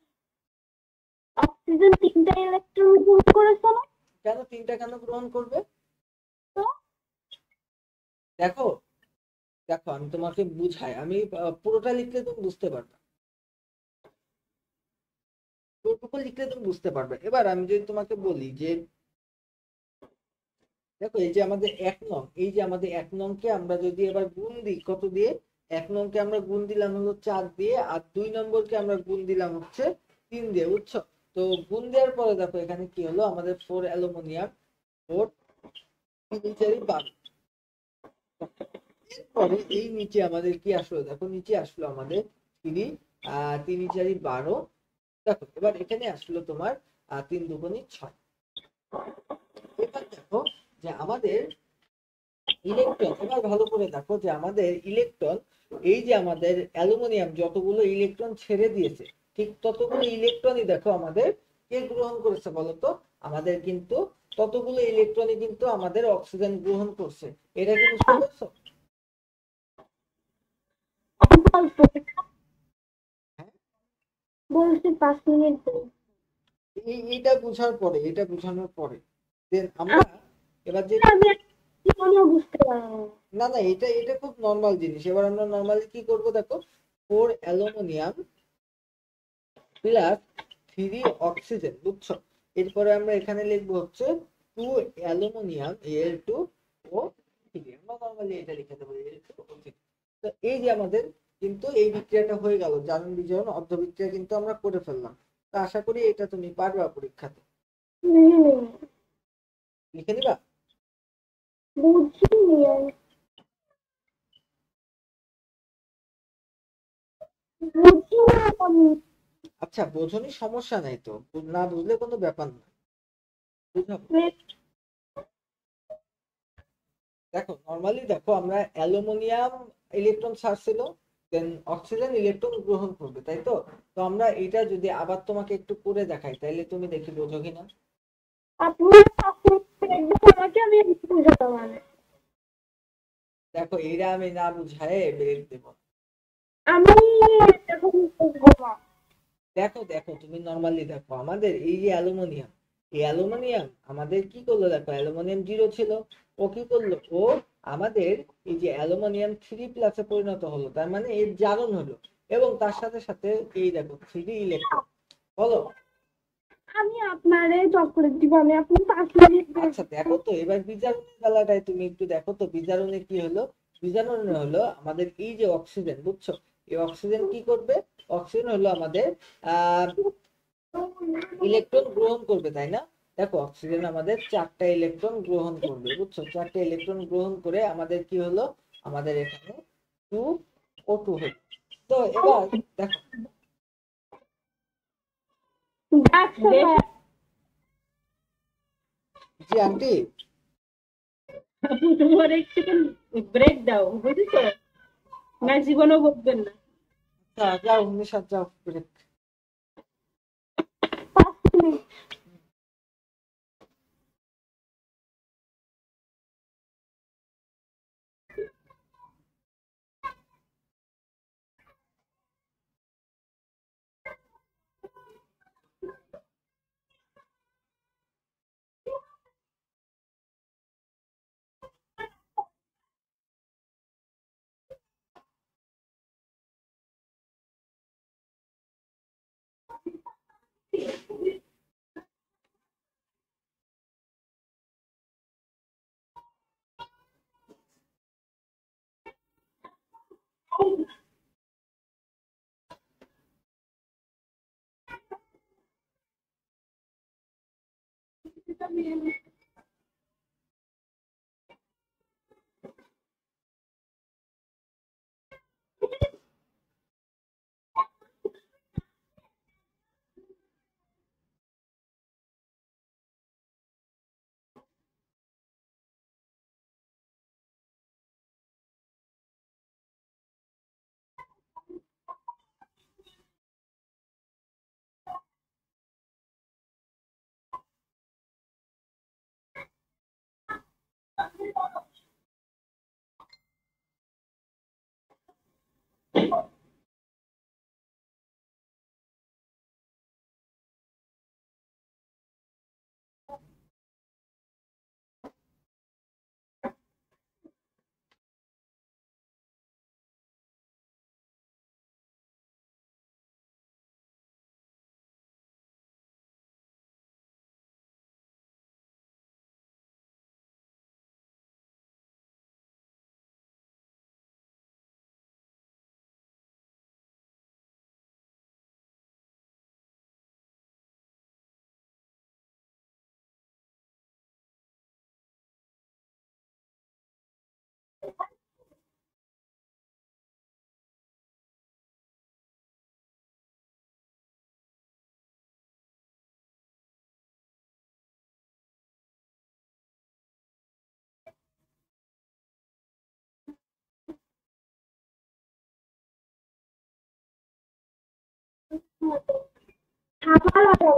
Speaker 2: অক্সিজেন তিনটা ইলেকট্রন গ্রহণ করেছে না?
Speaker 1: কেন 3টা কেন গ্রহণ করবে?
Speaker 2: তো
Speaker 1: দেখো দেখো আমি তোমাকে বুঝাই, আমি পুরোটা লিখলে তুমি বুঝতে পারবে, পুরোটুকু লিখলে তুমি বুঝতে পারবে। এবার আমি যদি তোমাকে বলি যে দেখো এই যে আমাদের 1 নং, এই যে আমাদের 1 নংকে আমরা যদি এবার গুণ দিই কত দিয়ে? 1 নংকে আমরা গুণ দিলাম হলো 4 দিয়ে, আর 2 নম্বরকে আমরা গুণ দিলাম হচ্ছে 3 দিয়ে, বুঝছো? তো গুণ দেওয়ার পরে দেখো এখানে কি হলো আমাদের 4 অ্যালুমিনিয়াম, 4 3 4 12। এরপরে এই নিচে আমাদের কি আসলো দেখো, নিচে আসলো আমাদের 3 3 4 12। দেখো এবার এখানে আসলো তোমার 3 দুগুণে 6। এবার দেখো যে আমাদের ইলেকট্রন, এবার ভালো করে দেখো যে আমাদের ইলেকট্রন, এই যে আমাদের অ্যালুমিনিয়াম যতগুলো ইলেকট্রন ছেড়ে দিয়েছে ঠিক ততগুলো ইলেকট্রনই দেখো আমাদের কে গ্রহণ করেছে বলতো? আমাদের কিন্তু ততগুলো ইলেকট্রনই কিন্তু আমাদের অক্সিজেন গ্রহণ করছে। এটা কি বুঝতে পারছো?
Speaker 2: অল্প
Speaker 1: হ্যাঁ,
Speaker 2: বলছি 5 মিনিট দেন।
Speaker 1: এইটা বুঝার পরে, এটা বুঝানোর পরে দেন আমরা এবার যে
Speaker 2: আমি জীবনেও বুঝতে পারবো না।
Speaker 1: না না এটা এটা খুব নর্মাল জিনিস। এবার আমরা নর্মালি কি করব দেখো, 4 অ্যালুমিনিয়াম প্লাস 3 অক্সিজেন, বুঝছো? এরপরে আমরা এখানে লিখবো হচ্ছে 2 অ্যালুমিনিয়াম Al2 ও 3। আমরা নর্মালি এটা লিখে দেবো Al2 ও 3। তো এই যে আমাদের কিন্তু এই বিক্রিয়াটা হয়ে গেল, জারণ বিজারণ অর্ধ বিক্রিয়া কিন্তু আমরা করে ফেললাম। তো আশা করি এটা তুমি পারবা পরীক্ষাতে,
Speaker 2: হুম,
Speaker 1: লিখে নিবা।
Speaker 2: বুঝিনি আমি। বুঝি না আমি।
Speaker 1: আচ্ছা বোঝনি, সমস্যা নাই তো, না বুঝলে কোনো ব্যাপার না, বুঝাবো। দেখো নরমালি দেখো আমরা অ্যালুমিনিয়াম ইলেকট্রন ছাড়ছিল, দেন অক্সিজেন ইলেকট্রন গ্রহণ করবে, তাই তো? তো আমরা এটা যদি আবার তোমাকে একটু করে দেখাই তাহলে তুমি দেখি বোঝো কিনা।
Speaker 2: আপনি আমাকে আমি বুঝাতে পারি।
Speaker 1: দেখো এইটা আমি না বুঝায় বের দেব।
Speaker 2: আমি এখন বুঝবো না।
Speaker 1: দেখো দেখো তুমি নরমালি দেখো আমাদের এই যে অ্যালুমিনিয়াম, এই অ্যালুমিনিয়াম আমাদের কি করলো, দেখো অ্যালুমিনিয়াম 0 ছিল, ও কি করলো, ও আমাদের এই যে অ্যালুমিনিয়াম 3+ পরিণত হলো, তার মানে এর জারণ হলো, এবং তার সাথে সাথে এই দেখো 3 ইলেকট্রন হলো।
Speaker 2: আমি আপনারে চকলেট দিব, আমি আপনি 5 মিনিট
Speaker 1: আচ্ছা দেখো তো এবার বিজারণের বেলাটায় তুমি একটু দেখো তো, বিজারণে কি হলো, বিজারণে হলো আমাদের এই যে অক্সিজেন, বুঝছো, এই অক্সিজেন কি করবে, অক্সিজেন হলো আমাদের আহ ইলেকট্রন গ্রহণ করবে, তাই না? দেখো অক্সিজেন আমাদের 4টা ইলেকট্রন গ্রহণ করবে, বুঝছো, 4টা ইলেকট্রন গ্রহণ করে আমাদের কি হলো, আমাদের এখানে 2O2 হলো। তো এবার দেখো, জি আন্টি,
Speaker 3: আপু তোমার একটু ব্রেক দাও, বুঝেছো? না জীবনও বলবেন না।
Speaker 1: আচ্ছা যাও নিশাদ যাও break।
Speaker 2: 5 মিনিট। খাবার লাগাও।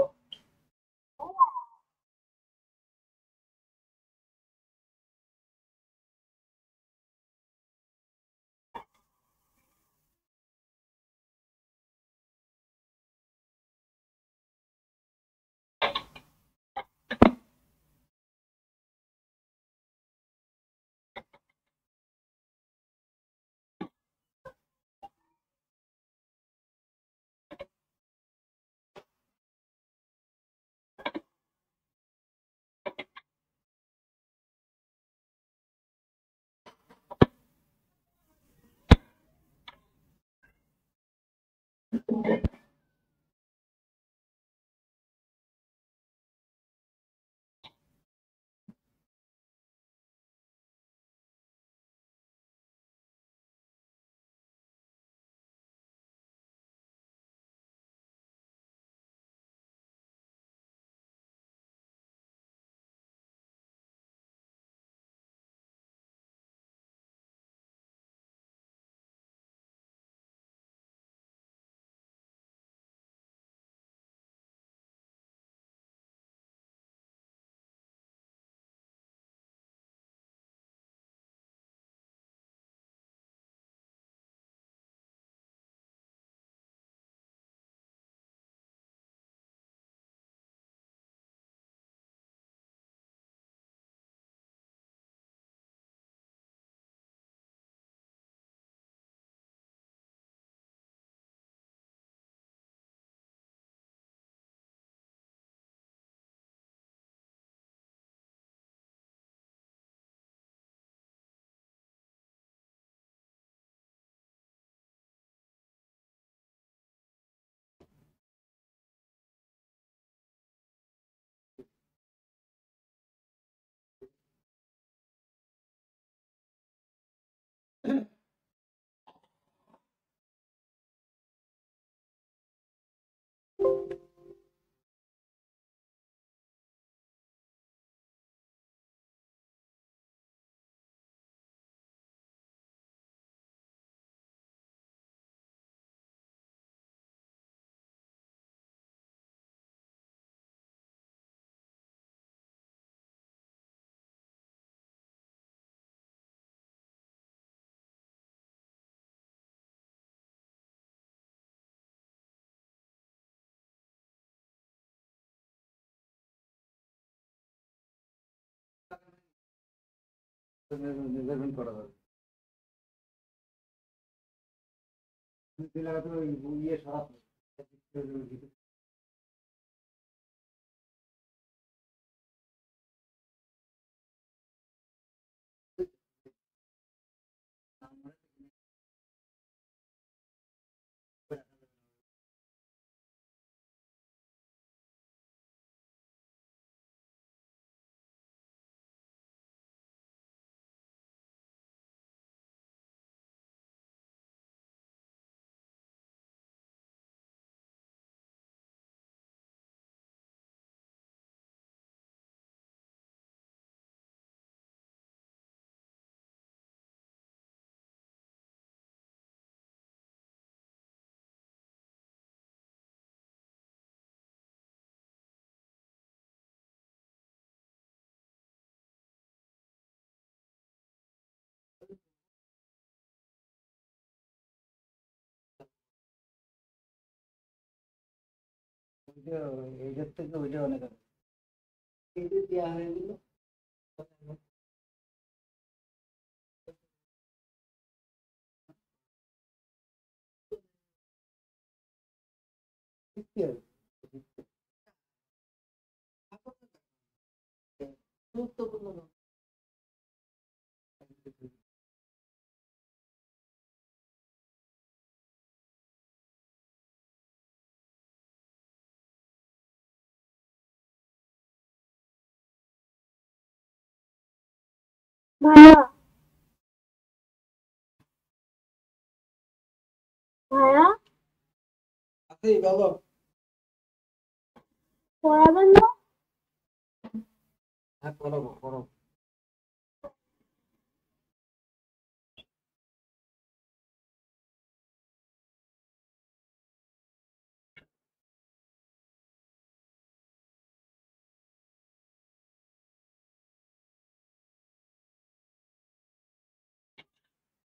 Speaker 4: মেজারমেন্ট করা যাবে লাগাতে ইয়ে সারা এইটার থেকে ওইটা অনেক
Speaker 1: এই যে দেওয়া হয়ে গেল গুরুত্বপূর্ণ নয়।
Speaker 2: ভাইয়া ভাইয়া
Speaker 1: আচ্ছা বলো
Speaker 2: পড়াবেন না?
Speaker 1: হ্যাঁ পড়াবো পড়াবো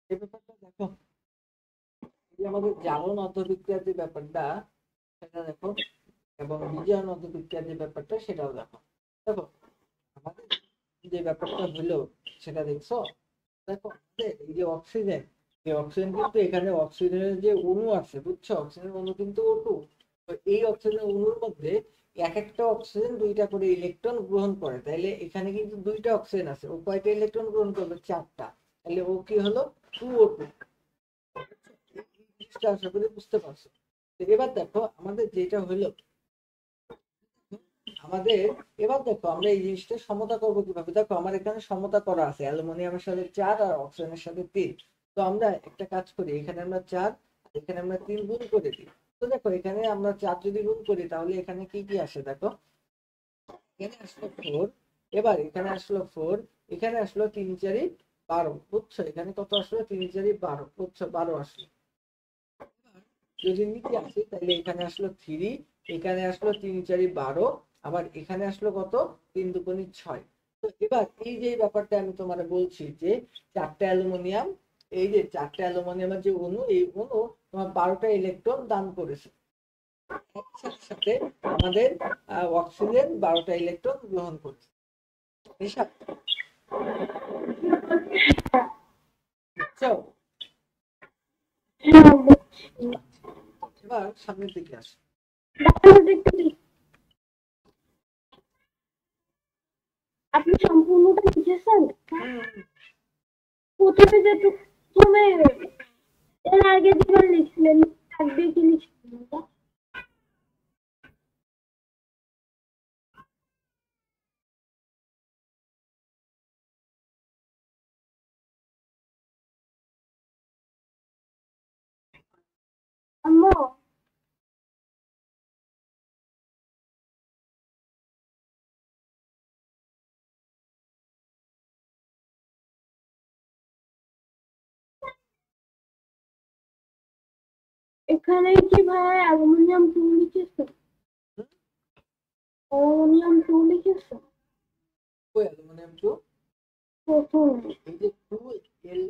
Speaker 1: এই ব্যাপারটা দেখো এই যে আমাদের জারণ অন্তর্বিক্রিয়ার যে ব্যাপারটা সেটা দেখো এবং বিজারণ অন্তর্বিক্রিয়ার যে ব্যাপারটা সেটাও দেখো দেখো আমাদের যে ব্যাপারটা হলো সেটা দেখছো দেখো আমাদের এই যে অক্সিজেন এই অক্সিজেন কিন্তু এখানে অক্সিজেনের যে অণু আছে বুঝছো অক্সিজেনের অণু কিন্তু O2 তো এই অক্সিজেনের অণুর মধ্যে এক একটা অক্সিজেন দুইটা করে ইলেকট্রন গ্রহণ করে তাইলে এখানে কিন্তু দুইটা অক্সিজেন আছে ও কয়টা ইলেকট্রন গ্রহণ করবে চারটা তাহলে ও কি হলো 2O2 জিনিসটা আশা করি বুঝতে পারছো তো এবার দেখো আমাদের যেটা হলো আমাদের এবার দেখো আমরা এই জিনিসটা সমতা করবো কিভাবে দেখো আমার এখানে সমতা করা আছে অ্যালুমিনিয়ামের সাথে 4 আর অক্সিজেনের সাথে 3 তো আমরা একটা কাজ করি এখানে আমরা 4 এখানে আমরা 3 গুণ করে দিই তো দেখো এখানে আমরা 4 যদি গুণ করি তাহলে এখানে কি কি আসে দেখো এখানে আসলো 4 এবার এখানে আসলো 4 এখানে আসলো 3 4 12 বুঝছো এখানে কত আসলো 3 4 12 বুঝছো 12 আসলো যদি নিচে আসি তাহলে এখানে আসলো 3 এখানে আসলো 3 4 12 আবার এখানে আসলো কত 3 দুগুণে 6 তো এবার এই যে ব্যাপারটা আমি তোমার বলছি যে চারটা অ্যালুমিনিয়াম এই যে চারটা অ্যালুমিনিয়ামের যে অণু এই অণু তোমার 12টা ইলেকট্রন দান করেছে একসাথে সাথে আমাদের অক্সিজেন 12টা ইলেকট্রন গ্রহণ করছে হিসাব বুঝছো
Speaker 2: হ্যাঁ, বুঝছি।
Speaker 1: এবার সামনের দিকে আসো
Speaker 2: ডাক্তার একটু আপনি সম্পূর্ণটা লিখেছেন? প্রথমে প্রথমে এর আগে যেবার লিখছিলেন তার দিয়ে কি লিখছিলেন ওটা? আম্মু এখানে কি ভাই অ্যালুমিনিয়াম 2 লিখেছেন? অ্যালুমিনিয়াম 2 লিখেছেন
Speaker 1: ওই অ্যালুমিনিয়াম টু
Speaker 2: প্রথমে?
Speaker 1: এই যে 2L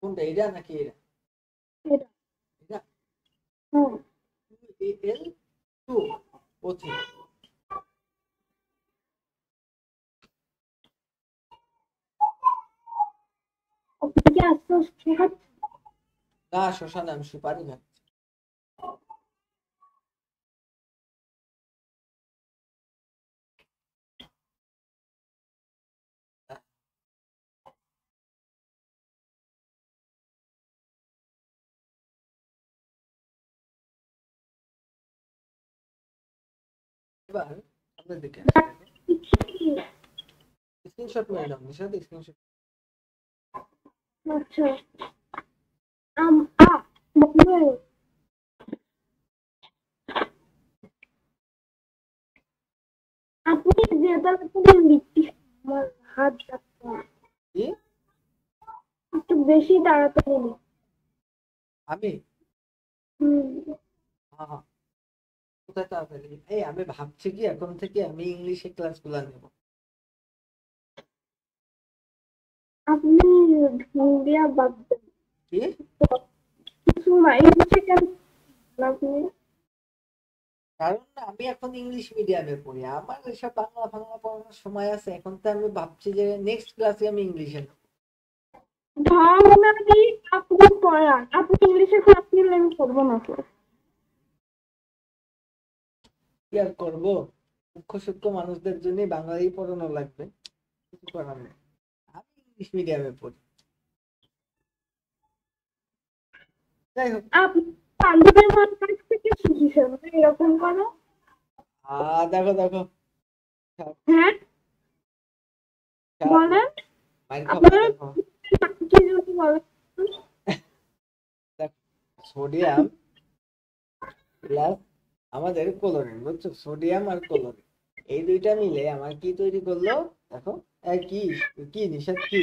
Speaker 1: কোনটা এটা নাকি এটা
Speaker 2: এটা
Speaker 1: এটা
Speaker 2: হ্যাঁ
Speaker 1: 2Al2 O3
Speaker 2: কি আস্তে আস্তে খাচ্ছেন?
Speaker 1: না শশা না, আমি সুপারি খাচ্ছি। এবার আপনার দিকে স্ক্রিনশট মেরে নাও, নিশাদ স্ক্রিনশট।
Speaker 2: আচ্ছা আম আ বন্ধু, আপনি যে তাড়াতাড়ি লিখতেছেন আমার হাত যাচ্ছে না।
Speaker 1: কি
Speaker 2: একটু বেশি তাড়াতাড়ি লিখ।
Speaker 1: আমি
Speaker 2: হুম,
Speaker 1: হ্যাঁ, কোথায় তাড়াতাড়ি? এই আমি ভাবছি কি এখন থেকে আমি ইংলিশে ক্লাস গুলা নেব।
Speaker 2: আপনি ইন্ডিয়া বাদ দেন,
Speaker 1: কি
Speaker 2: কিছু মাইন্ডে কেন আপনি?
Speaker 1: কারণ আমি এখন ইংলিশ মিডিয়ামে পড়ি, আমার এসব বাংলা বাংলা পড়ানোর সময় আছে? এখন তো আমি ভাবছি যে নেক্সট ক্লাসে আমি ইংলিশে নেব।
Speaker 2: ভাবনাটি আপনি পড়ান, আপনি ইংলিশে ক্লাস নিলে আমি করবো না তো।
Speaker 1: কি আর করবো, দুঃখ সূক্ষ্ম মানুষদের জন্য বাংলাই পড়ানো লাগবে, কিছু করার নেই। আমি ইংলিশ মিডিয়ামে পড়ি। যাই হোক,
Speaker 2: আপনি বান্ধবীর মার কাছ থেকে শিখেছেন এরকম করো?
Speaker 1: দেখো দেখো, খারাপ
Speaker 2: হ্যাঁ
Speaker 1: খারাপ
Speaker 2: বলেন,
Speaker 1: মাইর খাবো।
Speaker 2: আপনারা
Speaker 1: দেখো
Speaker 2: কি যদি বলেন।
Speaker 1: দেখো, সোডিয়াম প্লাস আমাদের ক্লোরিন, বুঝছো? সোডিয়াম আর ক্লোরিন এই দুইটা মিলে আমার কি তৈরি করলো? দেখো কি কি নিষেধ কি?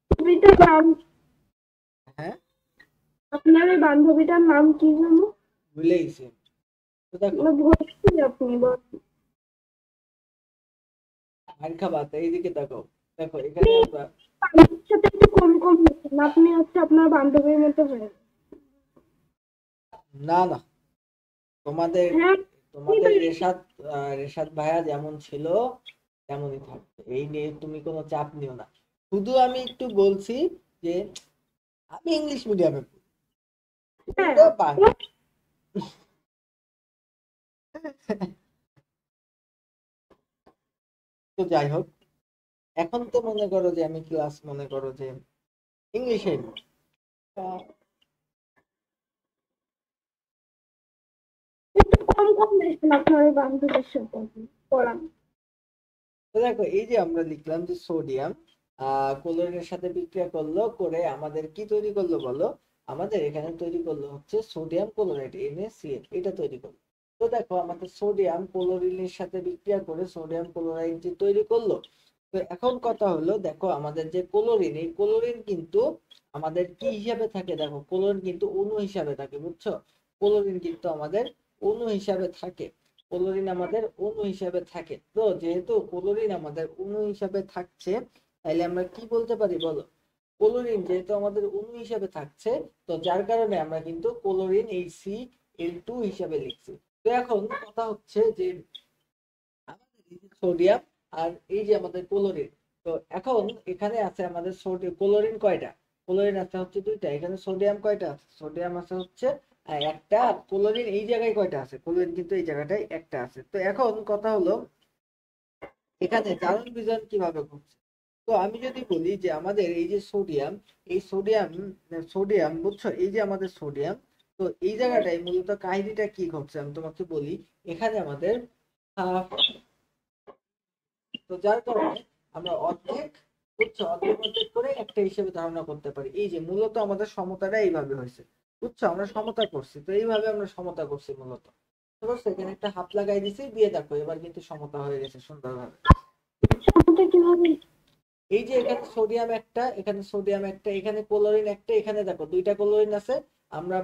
Speaker 2: বান্ধবীটার নাম,
Speaker 1: হ্যাঁ
Speaker 2: আপনার এই বান্ধবীটার নাম কি জানো?
Speaker 1: ভুলে গেছি। তো দেখো
Speaker 2: না বলছি আপনি বলেন।
Speaker 1: মাইর খাবা। তো এইদিকে দেখো, দেখো এখানে আমরা
Speaker 2: বান্ধবীর সাথে একটু কম কম লিখেন, আপনি হচ্ছে আপনার বান্ধবীর মতো হয়ে গেছেন।
Speaker 1: না না, তোমাদের
Speaker 2: হ্যাঁ
Speaker 1: তোমাদের রেশাদ রেশাদ ভাইয়া যেমন ছিল তেমনই থাকবে, এই নিয়ে তুমি কোনো চাপ নিও না। শুধু আমি একটু বলছি যে আমি ইংলিশ মিডিয়ামে পড়ি,
Speaker 2: হ্যাঁ
Speaker 1: এটা বাংলা। তো যাই হোক, এখন তো মনে করো যে আমি ক্লাস মনে করো যে ইংলিশে নিই।
Speaker 2: একটু কম কম লিখেন আপনার ওই বান্ধবীর সাথে পড়ান।
Speaker 1: তো দেখো এই যে আমরা লিখলাম যে সোডিয়াম ক্লোরিনের সাথে বিক্রিয়া করলো, করে আমাদের কি তৈরি করলো বলো? আমাদের এখানে তৈরি করলো হচ্ছে সোডিয়াম ক্লোরাইড NaCl, এটা তৈরি করলো। তো দেখো আমাদের সোডিয়াম ক্লোরিনের সাথে বিক্রিয়া করে সোডিয়াম ক্লোরাইড যে তৈরি করলো। তো এখন কথা হলো, দেখো আমাদের যে ক্লোরিন, এই ক্লোরিন কিন্তু আমাদের কি হিসাবে থাকে? দেখো ক্লোরিন কিন্তু অণু হিসাবে থাকে, বুঝছো? ক্লোরিন কিন্তু আমাদের অণু হিসাবে থাকে। ক্লোরিন আমাদের অণু হিসাবে থাকে। তো যেহেতু ক্লোরিন আমাদের অণু হিসাবে থাকছে, তাইলে আমরা কি বলতে পারি বলো? ক্লোরিন যেহেতু আমাদের অণু হিসাবে থাকছে, তো যার কারণে আমরা কিন্তু ক্লোরিন HCl2 হিসাবে লিখছি। তো এখন কথা হচ্ছে যে আমাদের এই যে সোডিয়াম আর এই যে আমাদের ক্লোরিন, তো এখন এখানে আছে আমাদের সোডিয়াম ক্লোরিন কয়টা? ক্লোরিন আছে হচ্ছে দুইটা। এখানে সোডিয়াম কয়টা আছে? সোডিয়াম আছে হচ্ছে একটা। আর ক্লোরিন এই জায়গায় কয়টা আছে? ক্লোরিন কিন্তু এই জায়গাটায় একটা আছে। তো এখন কথা হলো এখানে জারণ বিজারণ কিভাবে ঘটছে? তো আমি যদি বলি যে আমাদের এই যে সোডিয়াম, এই সোডিয়াম বুঝছো, এই যে আমাদের সোডিয়াম, তো এই জায়গাটায় মূলত কাহিনীটা কি ঘটছে আমি তোমাকে বলি। এখানে আমাদের হাফ, তো যার কারণে আমরা অর্ধেক, বুঝছো, অর্ধেক অর্ধেক করে একটা হিসেবে ধারণা করতে পারি। এই যে মূলত আমাদের সমতাটা এইভাবে হয়েছে, বুঝছো? আমরা সমতা করছি, তো এইভাবে আমরা সমতা করছি মূলত। বুঝছো, এখানে একটা হাত লাগাই দিছি, দিয়ে দেখো এবার কিন্তু সমতা হয়ে গেছে সুন্দরভাবে।
Speaker 2: সমতা কিভাবে?
Speaker 1: এই যে এখানে সোডিয়াম একটা, এখানে সোডিয়াম একটা, এখানে ক্লোরিন একটা, এখানে দেখো দুইটা ক্লোরিন আছে, আমরা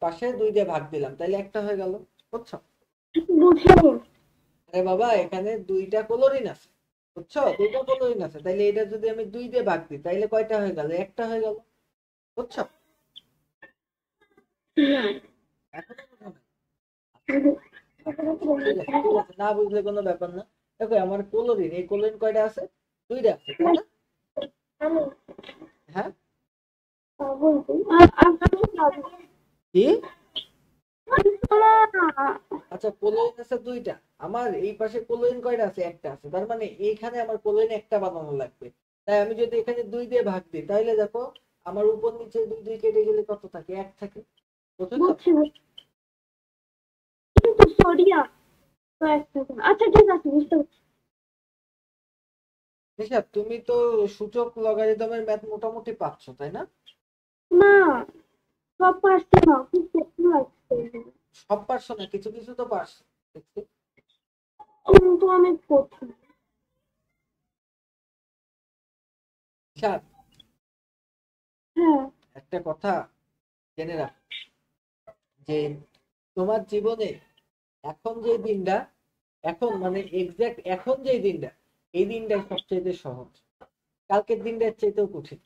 Speaker 1: পাশে 2 দিয়ে ভাগ দিলাম, তাইলে একটা হয়ে গেল, বুঝছো?
Speaker 2: বুঝিনি।
Speaker 1: আরে বাবা, এখানে 2টা ক্লোরিন আছে, বুঝছো? 2টা ক্লোরিন আছে, তাইলে এটা যদি আমি 2 দিয়ে ভাগ দিই তাইলে কয়টা হয়ে গেল? একটা হয়ে গেল, বুঝছো?
Speaker 2: না
Speaker 1: এখনো বোঝো নাই? ঠিক আছে ঠিক আছে, না বুঝলে কোনো ব্যাপার না। দেখো আমার ক্লোরিন, এই ক্লোরিন কয়টা আছে? 2টা আছে, তাই না?
Speaker 2: আমি
Speaker 1: হ্যাঁ, কি? আচ্ছা, কোলোইন আছে দুইটা। আমার এই পাশে কোলোইন কয়টা আছে? একটা আছে। তার মানে এইখানে আমার কোলোইন একটা বানানো লাগবে। তাই আমি যদি এখানে 2 দিয়ে ভাগ দিই, তাহলে দেখো আমার উপর নিচে 2 2 কেটে গেলে কত থাকে? 1 থাকে। বুঝছো?
Speaker 2: কিন্তু সোডিয়াম তো একটা। আচ্ছা ঠিক আছে, বুঝতে পারছি।
Speaker 1: নিশা, তুমি তো সূচক লগারিদমের ম্যাথ মোটামুটি পাচ্ছ, তাই না?
Speaker 2: না, সব পারছি না, খুব কঠিন লাগছে।
Speaker 1: সব পারছো না, কিছু কিছু তো পারছো দেখছি।
Speaker 2: কিন্তু অনেক কঠিন।
Speaker 1: নিশা,
Speaker 2: হ্যাঁ।
Speaker 1: একটা কথা জেনে রাখো যে তোমার জীবনে এখন যে দিনটা, এখন মানে এক্সাক্ট এখন যে দিনটা, এই দিনটাই সবচেয়ে সহজ। কালকের দিনটা এর চাইতেও কঠিন,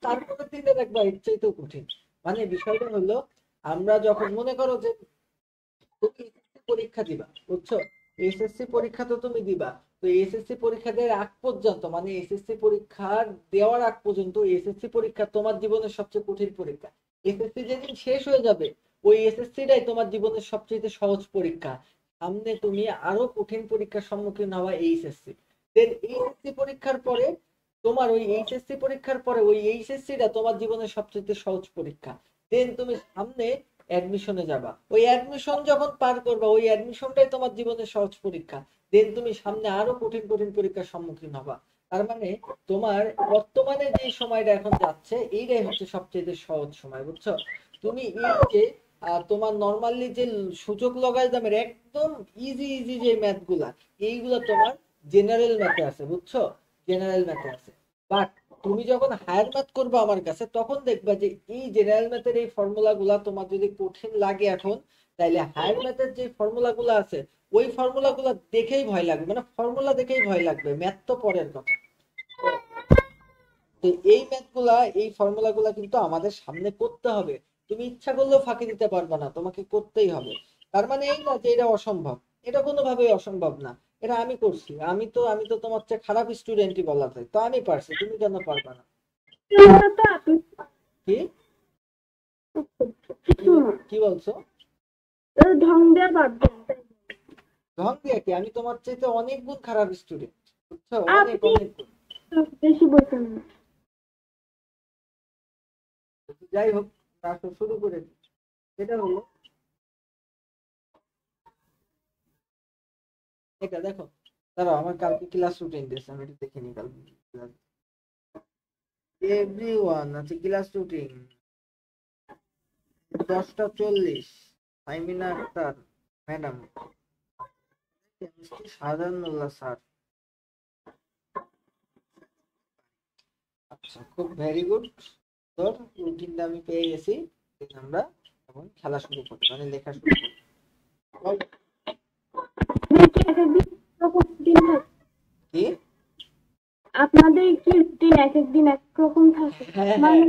Speaker 1: তারপরের দিনটা দেখবা এর চাইতেও কঠিন। মানে বিষয়টা হলো, আমরা যখন মনে করো যে তুমি এসএসসি পরীক্ষা দিবা, বুঝছো? এসএসসি পরীক্ষা তো তুমি দিবা। তো এসএসসি পরীক্ষা দেওয়ার আগ পর্যন্ত, মানে এসএসসি পরীক্ষার দেওয়ার আগ পর্যন্ত এসএসসি পরীক্ষা তোমার জীবনের সবচেয়ে কঠিন পরীক্ষা। এসএসসি যেদিন শেষ হয়ে যাবে, ওই এসএসসিটাই তোমার জীবনের সবচেয়ে সহজ পরীক্ষা। সামনে তুমি আরো কঠিন পরীক্ষার সম্মুখীন হওয়া এইচএসসি। দেন এইচএসসি পরীক্ষার পরে তোমার ওই এইচএসসি পরীক্ষার পরে ওই এইচএসসিটা তোমার জীবনের সবচেয়ে সহজ পরীক্ষা। দেন তুমি সামনে অ্যাডমিশনে যাবা, ওই অ্যাডমিশন যখন পার করবা, ওই অ্যাডমিশনটাই তোমার জীবনের সহজ পরীক্ষা। দেন তুমি সামনে আরো কঠিন কঠিন পরীক্ষার সম্মুখীন হবা। তার মানে তোমার বর্তমানে যে সময়টা এখন যাচ্ছে, এইটাই হচ্ছে সবচেয়ে সহজ সময়, বুঝছো? তুমি এই যে তোমার নর্মালি যে সূচক লগারিদমের একদম ইজি ইজি যে ম্যাথ গুলা, এইগুলা তোমার জেনারেল ম্যাথে আছে, বুঝছো? জেনারেল ম্যাথে আছে। বাট তুমি যখন হায়ার ম্যাথ করবে আমার কাছে, তখন দেখবা যে এই জেনারেল ম্যাথের এই ফর্মুলা গুলা তোমার যদি কঠিন লাগে এখন, তাইলে হায়ার ম্যাথের যে ফর্মুলা গুলা আছে, ওই ফর্মুলা গুলা দেখেই ভয় লাগবে। মানে ফর্মুলা দেখেই ভয় লাগবে, ম্যাথ তো পরের কথা। তো এই ম্যাথ গুলা, এই ফর্মুলা গুলা কিন্তু আমাদের সামনে করতে হবে। তুমি ইচ্ছা করলেও ফাঁকি দিতে পারবে না, তোমাকে করতেই হবে। তার মানে এই না যে এটা অসম্ভব, এটা কোনোভাবেই অসম্ভব না। এটা আমি করছি, আমি তো তোমার চেয়ে খারাপ স্টুডেন্টই বলা যায়, তো আমি পারছি, তুমি কেন পারবে না?
Speaker 2: তো আপনি
Speaker 1: কি
Speaker 2: কিছু না,
Speaker 1: কি বলছো?
Speaker 2: ঢং দেওয়া বাদ দেন।
Speaker 1: ঢং দিয়ে কি? আমি তোমার চাইতে অনেক গুণ খারাপ স্টুডেন্ট, বুঝছো? অনেক
Speaker 2: আপনি
Speaker 1: অনেক গুণ।
Speaker 2: বেশি বলছেন না।
Speaker 1: যাই হোক, আসো শুরু করে দিই। এটা হলো, এটা দেখো, দাঁড়াও, আমার কালকে ক্লাস রুটিন দিয়েছে, আমি একটু দেখে নিই কালকে কি class। এভরিওয়ান আছে ক্লাস রুটিন 10টা 40, ফাইমিনা আক্তার ম্যাডাম, কেমিস্ট্রি শাহজাহান মোল্লা স্যার। আচ্ছা, খুব ভেরি গুড। তোর রুটিনটা আমি পেয়ে গেছি। Then আমরা এখন খেলা শুরু করি, মানে লেখা শুরু করি। বল, কি?
Speaker 2: আপনাদের কি রুটিন এক এক দিন এক রকম থাকে?
Speaker 1: হ্যাঁ,
Speaker 2: মানে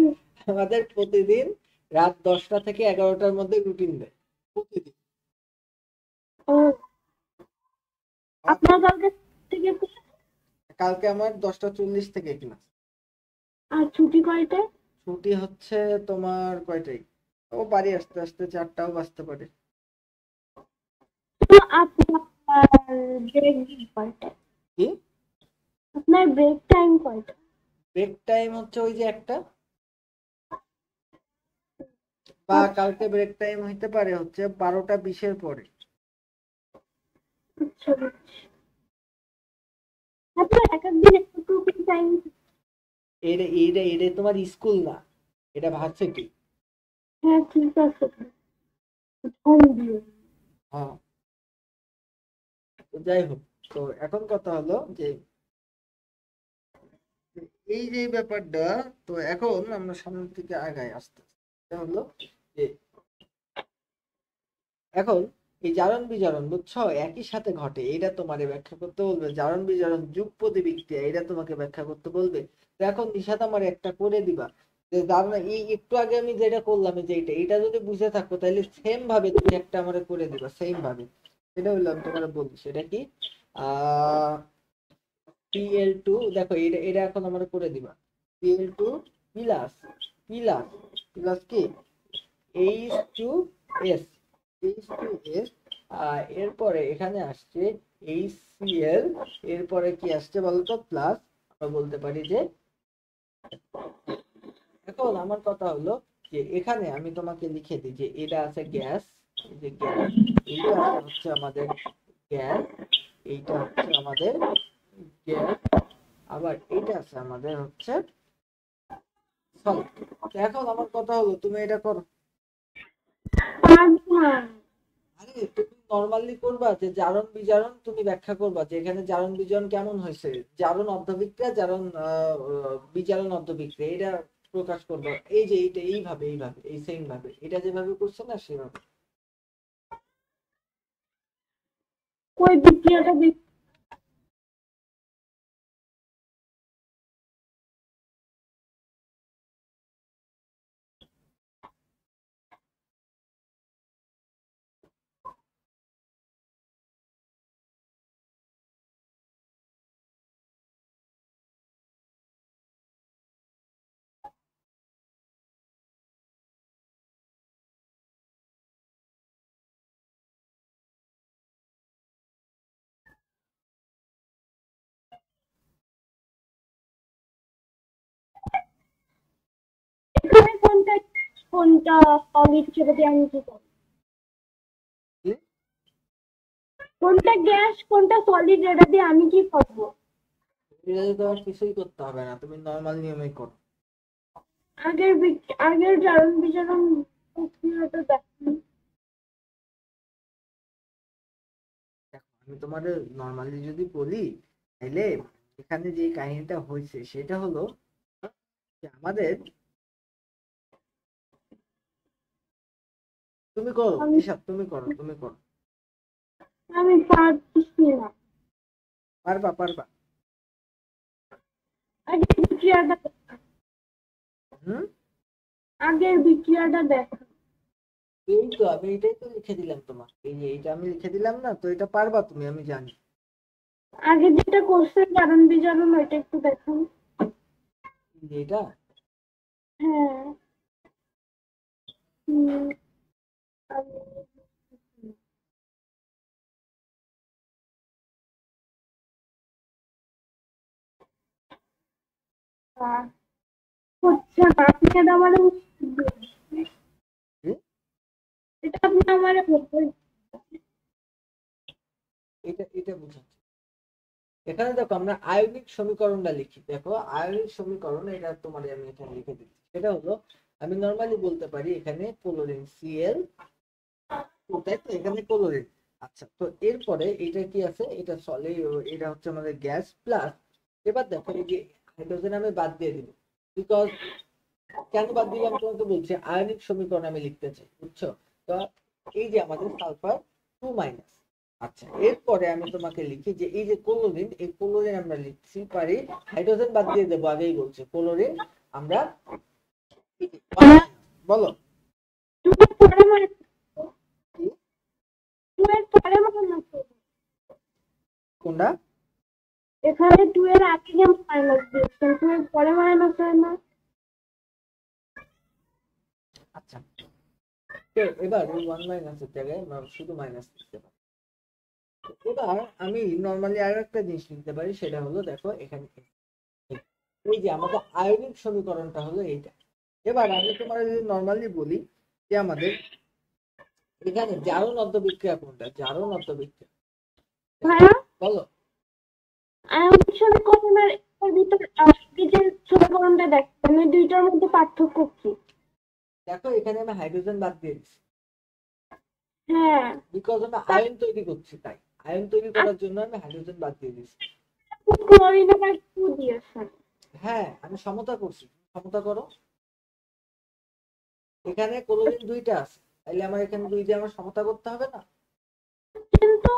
Speaker 1: আমাদের প্রতিদিন রাত 10টা থেকে 11টার মধ্যে রুটিন দেয়, প্রতিদিন।
Speaker 2: ও, আপনার কালকে থেকে
Speaker 1: কালকে আমার 10টা 40 থেকে ক্লাস।
Speaker 2: আর ছুটি কয়টায়?
Speaker 1: ছুটি হচ্ছে তোমার কয়টাই, ও বাড়ি আসতে আসতে 4টাও বাজতে পারে।
Speaker 2: তো আপনার ব্রেক কয়টায়?
Speaker 1: কি?
Speaker 2: আপনার ব্রেক টাইম কয়টা?
Speaker 1: ব্রেক টাইম হচ্ছে ওই যে একটা, বা কালকে ব্রেক টাইম হইতে পারে হচ্ছে 12টা 20-এর পরে।
Speaker 2: আচ্ছা, বুঝছি। আপনার এক এক দিন এক এক রকম টাইম।
Speaker 1: এটা এইটা এটা তোমার স্কুল না, এটা ভার্সিটি।
Speaker 2: হ্যাঁ ঠিক আছে, ঢং দিয়ে।
Speaker 1: হ্যাঁ, তো যাই হোক, তো এখন কথা হলো যে এই যে ব্যাপারটা, তো এখন আমরা সামনের দিকে আগাই আসতে। এটা হলো যে এখন এই জারণ বিজারণ, বুঝছো, একই সাথে ঘটে, এটা তোমারে ব্যাখ্যা করতে বলবে। জারণ বিজারণ যুগপদী বিক্রিয়া, এটা তোমাকে ব্যাখ্যা করতে বলবে। তো এখন নিশাত আমার একটা করে দিবা, যে জারণ এই একটু আগে আমি যেটা করলাম, যে এটা যদি বুঝে থাকো, তাহলে সেম ভাবে তুমি একটা আমারে করে দিবা, সেম ভাবে। সেটা হলো, আমি তোমার বলছি সেটা কি, PL2, দেখো এটা এটা এখন আমার করে দিবা। PL2 plus P plus plus কি H2S H2S এরপরে এখানে আসছে HCl, এরপরে কি আসছে বলতো প্লাস, আমরা বলতে পারি যে এখন আমার কথা হলো যে এখানে আমি তোমাকে লিখে দিই যে এটা আছে গ্যাস, এই যে গ্যাস, এইটা হচ্ছে আমাদের গ্যাস, এইটা হচ্ছে আমাদের গ্যাস, আবার এইটা আছে আমাদের হচ্ছে সলিড। এখন আমার কথা হলো তুমি এটা করো।
Speaker 2: পারবো না।
Speaker 1: আরে তুমি নরমালি করবা যে জারণ বিজারণ তুমি ব্যাখ্যা করবা যে এখানে জারণ বিজারণ কেমন হয়েছে, জারণ অর্ধবিক্রিয়া, জারণ বিজারণ অর্ধবিক্রিয়া, এটা প্রকাশ করবা। এই যে এইটা এইভাবে এইভাবে এই সেম ভাবে এটা যেভাবে করছো না সেভাবে।
Speaker 2: ওই বিক্রিয়াটা এখানে কোনটা কোনটা সলিড সেটা দিয়ে আমি কি করবো?
Speaker 1: কি?
Speaker 2: কোনটা গ্যাস কোনটা সলিড এটা দিয়ে আমি কি করবো?
Speaker 1: এটা তো তোমার কিছুই করতে হবে না, তুমি নরমাল নিয়মেই করো।
Speaker 2: আগের জারণ বিজারণ প্রক্রিয়াটা দেখুন।
Speaker 1: দেখো আমি তোমাদের নরমালি যদি বলি তাহলে এখানে যে কাহিনীটা হয়েছে সেটা হলো যে আমাদের, তুমি করো এসব, তুমি করো তুমি করো,
Speaker 2: আমি পারছি না।
Speaker 1: পারবা পারবা।
Speaker 2: আগের বিক্রিয়াটা
Speaker 1: হুম,
Speaker 2: আগের বিক্রিয়াটা দেখো।
Speaker 1: এই তো আমি এটাই তো লিখে দিলাম তোমার, এই যে এইটা আমি লিখে দিলাম না, তো এটা পারবা তুমি, আমি জানি।
Speaker 2: আগে যেটা করছে জারণ বিজারণ ওইটা একটু দেখুন।
Speaker 1: এই যে এটা
Speaker 2: হ্যাঁ। আমি- আহ, হচ্ছে না, আপনি এটা আমার
Speaker 1: কি?
Speaker 2: এটা আপনি আমার
Speaker 1: এটা এটা বুঝাচ্ছি। এখানে দেখো আমরা আয়নিক সমীকরণটা লিখি, দেখো আয়নিক সমীকরণ এটা তোমার আমি এখানে লিখে দিচ্ছি। সেটা হলো আমি নরমালি বলতে পারি এখানে ক্লোরিন Cl, তাই তো এখানে ক্লোরিন। আচ্ছা, তো এরপরে এটা কি আছে, এটা সলিড, এটা হচ্ছে আমাদের গ্যাস প্লাস। এবার দেখো এই যে হাইড্রোজেন আমি বাদ দিয়ে দিব, বিকজ কেন বাদ দিলাম তোমাকে বলছি, আয়নিক সমীকরণ আমি লিখতে চাই, বুঝছো? তো এই যে আমাদের সালফার 2-। আচ্ছা, এরপরে আমি তোমাকে লিখি যে এই যে ক্লোরিন, এই ক্লোরিন আমরা লিখছি পারি, হাইড্রোজেন বাদ দিয়ে দেবো, আগেই বলছে ক্লোরিন আমরা বলো
Speaker 2: পরে মানে পরে মানে
Speaker 1: কোনটা।
Speaker 2: এখানে 2 এর আগে যেমন মাইনাস দিয়েছেন 2 এর পরে মাইনাস হয় না?
Speaker 1: আচ্ছা, তো এবার ওই 1- এর জায়গায় আমরা শুধু মাইনাস লিখতে পারি। এবার আমি নর্মালি আর একটা জিনিস লিখতে পারি, সেটা হলো দেখো এখানে এই যে আমাদের আয়নিক সমীকরণটা হলো এইটা। এবার আমি তোমার যদি নর্মালি বলি যে আমাদের এখানে জারণ অর্ধবিক্রিয়া কোনটা, জারণ অর্ধবিক্রিয়া
Speaker 2: ভাইয়া
Speaker 1: বলো।
Speaker 2: আয়নিক সমীকরণের এর ভিতর আজকে যে সমীকরণটা দেখছেন এই দুইটার মধ্যে পার্থক্য কি?
Speaker 1: দেখো এখানে আমি হাইড্রোজেন বাদ দিয়ে দিচ্ছি,
Speaker 2: হ্যাঁ,
Speaker 1: বিকজ আমি আয়ন তৈরি করছি, তাই আয়ন তৈরি করার জন্য আমি হাইড্রোজেন বাদ দিয়ে দিচ্ছি।
Speaker 2: ক্লোরিন আবার 2 দিয়েছেন।
Speaker 1: হ্যাঁ, আমি সমতা করছি, সমতা করো। এখানে ক্লোরিন 2টা আছে, তাইলে আমার এখানে 2 দিয়ে আমার সমতা করতে হবে না?
Speaker 2: কিন্তু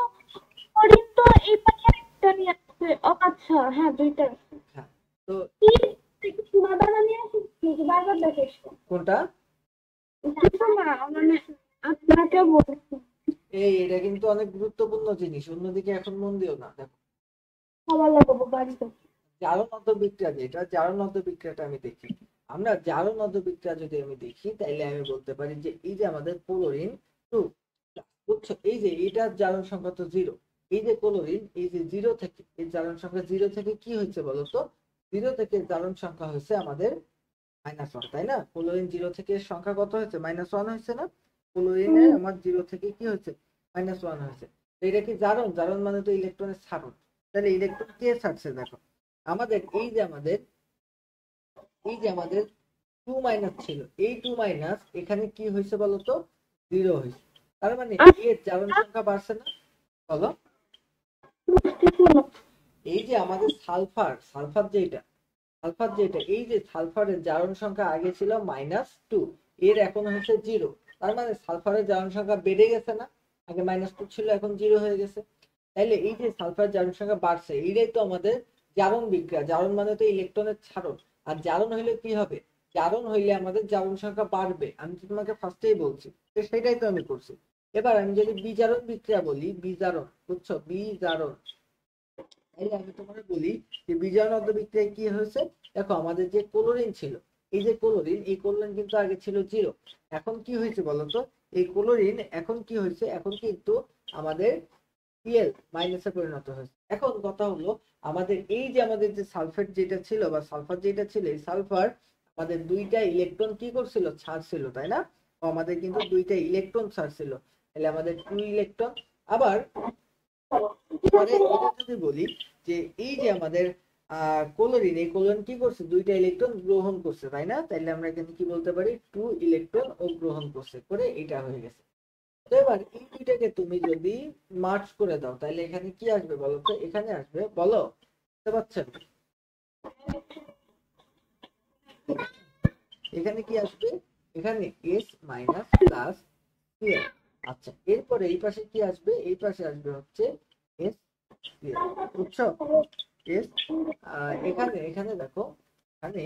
Speaker 2: ক্লোরিন তো এই পাশে একটা নিয়ে আসছে। ও আচ্ছা, হ্যাঁ দুইটা আছে।
Speaker 1: হ্যাঁ, তো
Speaker 2: কি সমাধান নিয়ে আসছি বারবার দেখেছি।
Speaker 1: কোনটা?
Speaker 2: কিছু না মানে আপনাকে বলছি।
Speaker 1: এটা কিন্তু অনেক গুরুত্বপূর্ণ জিনিস, অন্যদিকে এখন মন দিও না। দেখো
Speaker 2: খাবার লাগাবো বাড়িতে।
Speaker 1: জারণ অন্তর্বিক্রিয়া, যেটা জারণ অন্তর্বিক্রিয়াটা আমি দেখি আমরা জারণ অর্ধবিক্রিয়া যদি আমি দেখি তাইলে আমি বলতে পারি যে এই যে আমাদের ক্লোরিন 2, বুঝছো, এই যে এটার জারণ সংখ্যা তো 0, এই যে ক্লোরিন এই যে 0 থেকে এই জারণ সংখ্যা 0 থেকে কি হয়েছে বলতো, 0 থেকে জারণ সংখ্যা হয়েছে আমাদের -1, তাই না? ক্লোরিন 0 থেকে সংখ্যা কত হয়েছে, -1 হয়েছে না? ক্লোরিনের আমার 0 থেকে কি হয়েছে, -1 হয়েছে। এটা কি জারণ? জারণ মানে তো ইলেকট্রনের ছাড়ন। তাহলে ইলেকট্রন কে ছাড়ছে দেখো, আমাদের এই যে আমাদের 2 মাইনাস ছিল, এই 2 মাইনাস এখানে কি হয়েছে বলতো, 0 হয়েছে। তার মানে এর জারণ সংখ্যা বাড়ছে না, বলো? এই যে আমাদের সালফার যেটা এই যে সালফারের জারণ সংখ্যা আগে ছিল -2, এর এখন হয়েছে 0। তার মানে সালফারের জারণ সংখ্যা বেড়ে গেছে না, আগে -2 ছিল এখন 0 হয়ে গেছে। তাইলে এই যে সালফার জারণ সংখ্যা বাড়ছে, এইটাই তো আমাদের জারণ বিক্রিয়া। জারণ মানে তো ইলেকট্রনের ছাড়ন, আর জারণ হইলে কি হবে, জারণ হইলে আমাদের জারণ সংখ্যা বাড়বে। আমি তো তোমাকে ফার্স্টেই বলছি, তো সেটাই তো আমি করছি। এবার আমি যদি বিজারণ বিক্রিয়া বলি, বিজারণ, বুঝছো, বিজারণ, তাহলে আমি তোমাকে বলি যে বিজারণ অর্ধবিক্রিয়ায় কি হয়েছে। দেখো আমাদের যে ক্লোরিন ছিল, এই যে ক্লোরিন, এই ক্লোরিন কিন্তু আগে ছিল 0, এখন কি হয়েছে বলতো, এই ক্লোরিন এখন কি হয়েছে, এখন কিন্তু আমাদের Cl মাইনাসে পরিণত হয়েছে। এখন কথা হলো আমাদের এই যে আমাদের যে সালফেট যেটা ছিল বা সালফার যেটা ছিল, এই সালফার আমাদের 2টা ইলেকট্রন কি করছিল, ছাড়ছিল, তাই না? আমাদের কিন্তু 2টা ইলেকট্রন ছাড়ছিল, তাহলে আমাদের 2 ইলেকট্রন। আবার পরে এটা যদি বলি যে এই যে আমাদের ক্লোরিন, এই ক্লোরিন কি করছে, 2টা ইলেকট্রন গ্রহণ করছে, তাই না? তাইলে আমরা এখানে কি বলতে পারি, 2 ইলেকট্রন ও গ্রহণ করছে, করে এটা হয়ে গেছে। তো এবার এই দুইটাকে তুমি যদি মার্জ করে দাও তাহলে এখানে কি আসবে বলো তো, এখানে আসবে, বলো, বুঝতে পারছেন? এখানে কি আসবে, এখানে S মাইনাস প্লাস Cl। আচ্ছা, এরপরে এই পাশে কি আসবে, এই পাশে আসবে হচ্ছে S Cl, বুঝছো? S এখানে এখানে দেখো, এখানে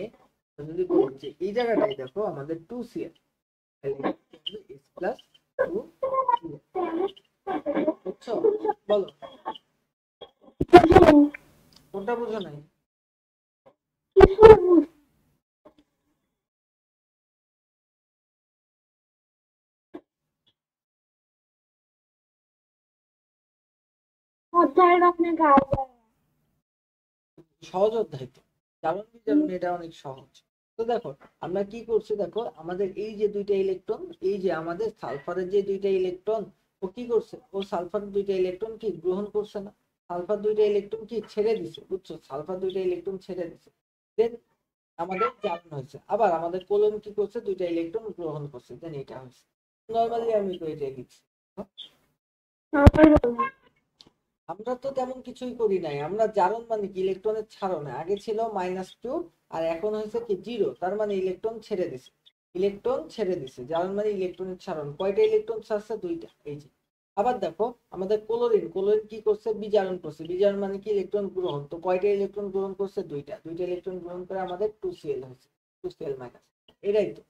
Speaker 1: যদি বলি যে এই জায়গাটাই দেখো আমাদের 2Cl, তাহলে S প্লাস 2Cl, বুঝছো? বলো কোনটা বুঝো নাই? সহজ অধ্যায় তো, জারণ বিজারণ এটা অনেক সহজ। তো দেখো আমরা কি করছি, দেখো আমাদের এই যে 2টা ইলেকট্রন, এই যে আমাদের সালফারের যে 2টা ইলেকট্রন, ও কি করছে, ও সালফারের 2টা ইলেকট্রন কি গ্রহণ করছে না, সালফার 2টা ইলেকট্রন কি ছেড়ে দিছে, বুঝছো, সালফার 2টা ইলেকট্রন ছেড়ে দিছে, দেন আমাদের জারণ হয়েছে। আবার আমাদের কোলন কি করছে, 2টা ইলেকট্রন গ্রহণ করছে, দেন এটা হয়েছে। নরমালি আমি তো এটাই লিখছি। আমরা তো তেমন কিছুই করি নাই, আমরা জারণ মানে কি, ইলেকট্রনের ছাড়ন, আগে ছিল -2 আর এখন হয়েছে কি 0, তার মানে ইলেকট্রন ছেড়ে দিছে, জারণ মানে ইলেকট্রনের ছাড়ন। কয়টা ইলেকট্রন ছাড়ছে, 2টা, এই যে। আবার দেখো আমাদের ক্লোরিন কি করছে, বিজারণ করছে, বিজারণ মানে কি ইলেকট্রন গ্রহণ, তো কয়টা ইলেকট্রন গ্রহণ করছে, 2টা ইলেকট্রন গ্রহণ করে আমাদের 2Cl হয়েছে, 2Cl মাইনাস, এটাই তো।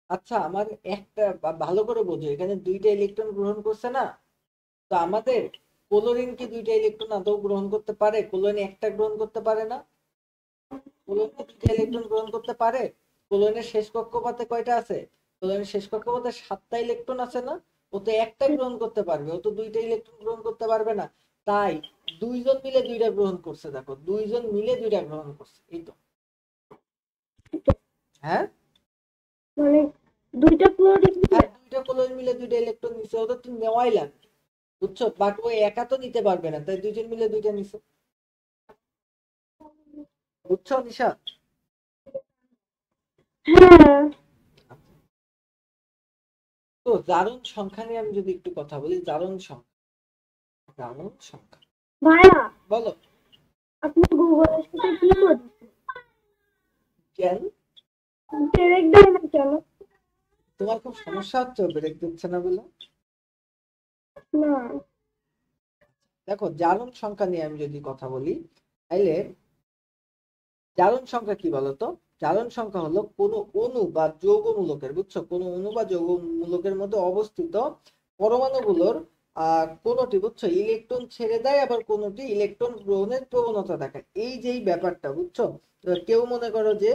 Speaker 1: আচ্ছা আমার একটা ভালো করে বোঝো, এখানে 2টা ইলেকট্রন গ্রহণ করছে না, তো আমাদের ক্লোরিন কি 2টা ইলেকট্রন আদৌ গ্রহণ করতে পারে? ক্লোরিন একটা গ্রহণ করতে পারে না, ক্লোরিন কি 2টা ইলেকট্রন গ্রহণ করতে পারে? ক্লোরিনের শেষ কক্ষপথে কয়টা আছে, ক্লোরিনের শেষ কক্ষপথে 7টা ইলেকট্রন আছে না, ও তো একটা গ্রহণ করতে পারবে, ও তো 2টা ইলেকট্রন গ্রহণ করতে পারবে না। তাই 2জন মিলে 2টা গ্রহণ করছে, দেখো 2জন মিলে 2টা গ্রহণ করছে, এই তো। হ্যাঁ,
Speaker 2: মানে 2টা ক্লোরিন,
Speaker 1: 2টা ক্লোরিন মিলে 2টা ইলেকট্রন নিচ্ছে, ওটা তো নেওয়াই লাগবে, বুঝছো, বাট ও একা তো নিতে পারবে না, তাই 2জন মিলে 2টা নিছে, বুঝছো নিশা?
Speaker 2: হ্যাঁ।
Speaker 1: তো জারণ সংখ্যা নিয়ে আমি যদি একটু কথা বলি, জারণ সংখ্যা
Speaker 2: ভাইয়া
Speaker 1: বলো,
Speaker 2: আপনি গুগলের সাথে কি করছেন,
Speaker 1: কেন
Speaker 2: ব্রেক দেয় না কেন?
Speaker 1: তোমার খুব সমস্যা হচ্ছে ব্রেক দিচ্ছে না বলে?
Speaker 2: না,
Speaker 1: দেখো জারণ সংখ্যা নিয়ে আমি যদি কথা বলি, তাইলে জারণ সংখ্যা কি বলতো, জারণ সংখ্যা হলো কোনো অণু বা যৌগ মূলকের, বুঝছো, কোনো অণু বা যৌগ মূলকের মধ্যে অবস্থিত পরমাণুগুলোর কোনোটি বুঝছো ইলেকট্রন ছেড়ে দেয়, আবার কোনোটি ইলেকট্রন গ্রহণের প্রবণতা দেখায়। এই যেই ব্যাপারটা বুঝছো, তো কেউ মনে করো যে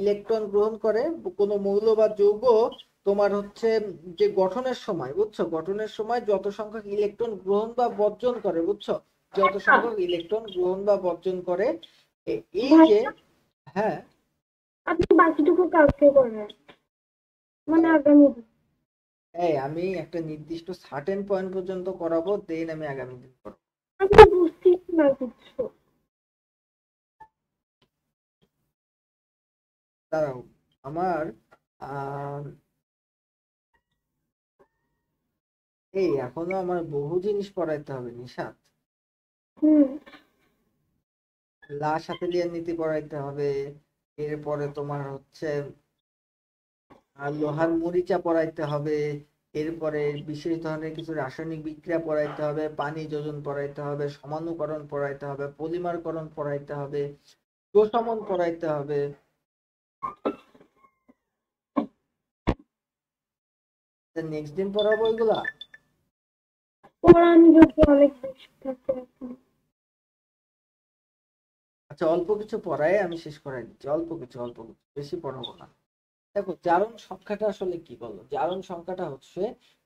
Speaker 1: ইলেকট্রন গ্রহণ করে কোনো মৌল বা যৌগ, তোমার হচ্ছে যে গঠনের সময় বুঝছো, গঠনের সময় যত সংখ্যক ইলেকট্রন গ্রহণ বা বর্জন করে বুঝছো, যত সংখ্যক ইলেকট্রন গ্রহণ বা বর্জন করে এই যে,
Speaker 2: ভাইয়া,
Speaker 1: হ্যাঁ
Speaker 2: আপনি বাকিটুকু কালকে করবেন, মানে আগামী দিন।
Speaker 1: এই আমি একটা নির্দিষ্ট সার্টেন পয়েন্ট পর্যন্ত করাবো, দেন আমি আগামী দিন করবো।
Speaker 2: আমি বুঝছি না কিছু।
Speaker 1: দাঁড়াও, আমার আহ এই এখনো আমার বহু জিনিস পড়াইতে হবে নিশাত।
Speaker 2: হুম।
Speaker 1: লা সাথেলিয়ান নীতি পড়াইতে হবে, এরপরে তোমার হচ্ছে লোহার মরিচা পড়াইতে হবে, এরপরে বিশেষ ধরনের কিছু রাসায়নিক বিক্রিয়া পড়াইতে হবে, পানি যোজন পড়াইতে হবে, সমানুকরণ পড়াইতে হবে, পলিমারকরণ পড়াইতে হবে, প্রশমন পড়াইতে হবে। নেক্সট দিন পড়াবো এগুলা।
Speaker 2: কোরআন যদি অনেক বেশি থাকে এখন।
Speaker 1: আচ্ছা অল্প কিছু পড়ায় আমি শেষ করাই দিচ্ছি, অল্প কিছু বেশি পড়াবো না। দেখো জারণ সংখ্যাটা আসলে কি বলো, জারণ সংখ্যাটা হচ্ছে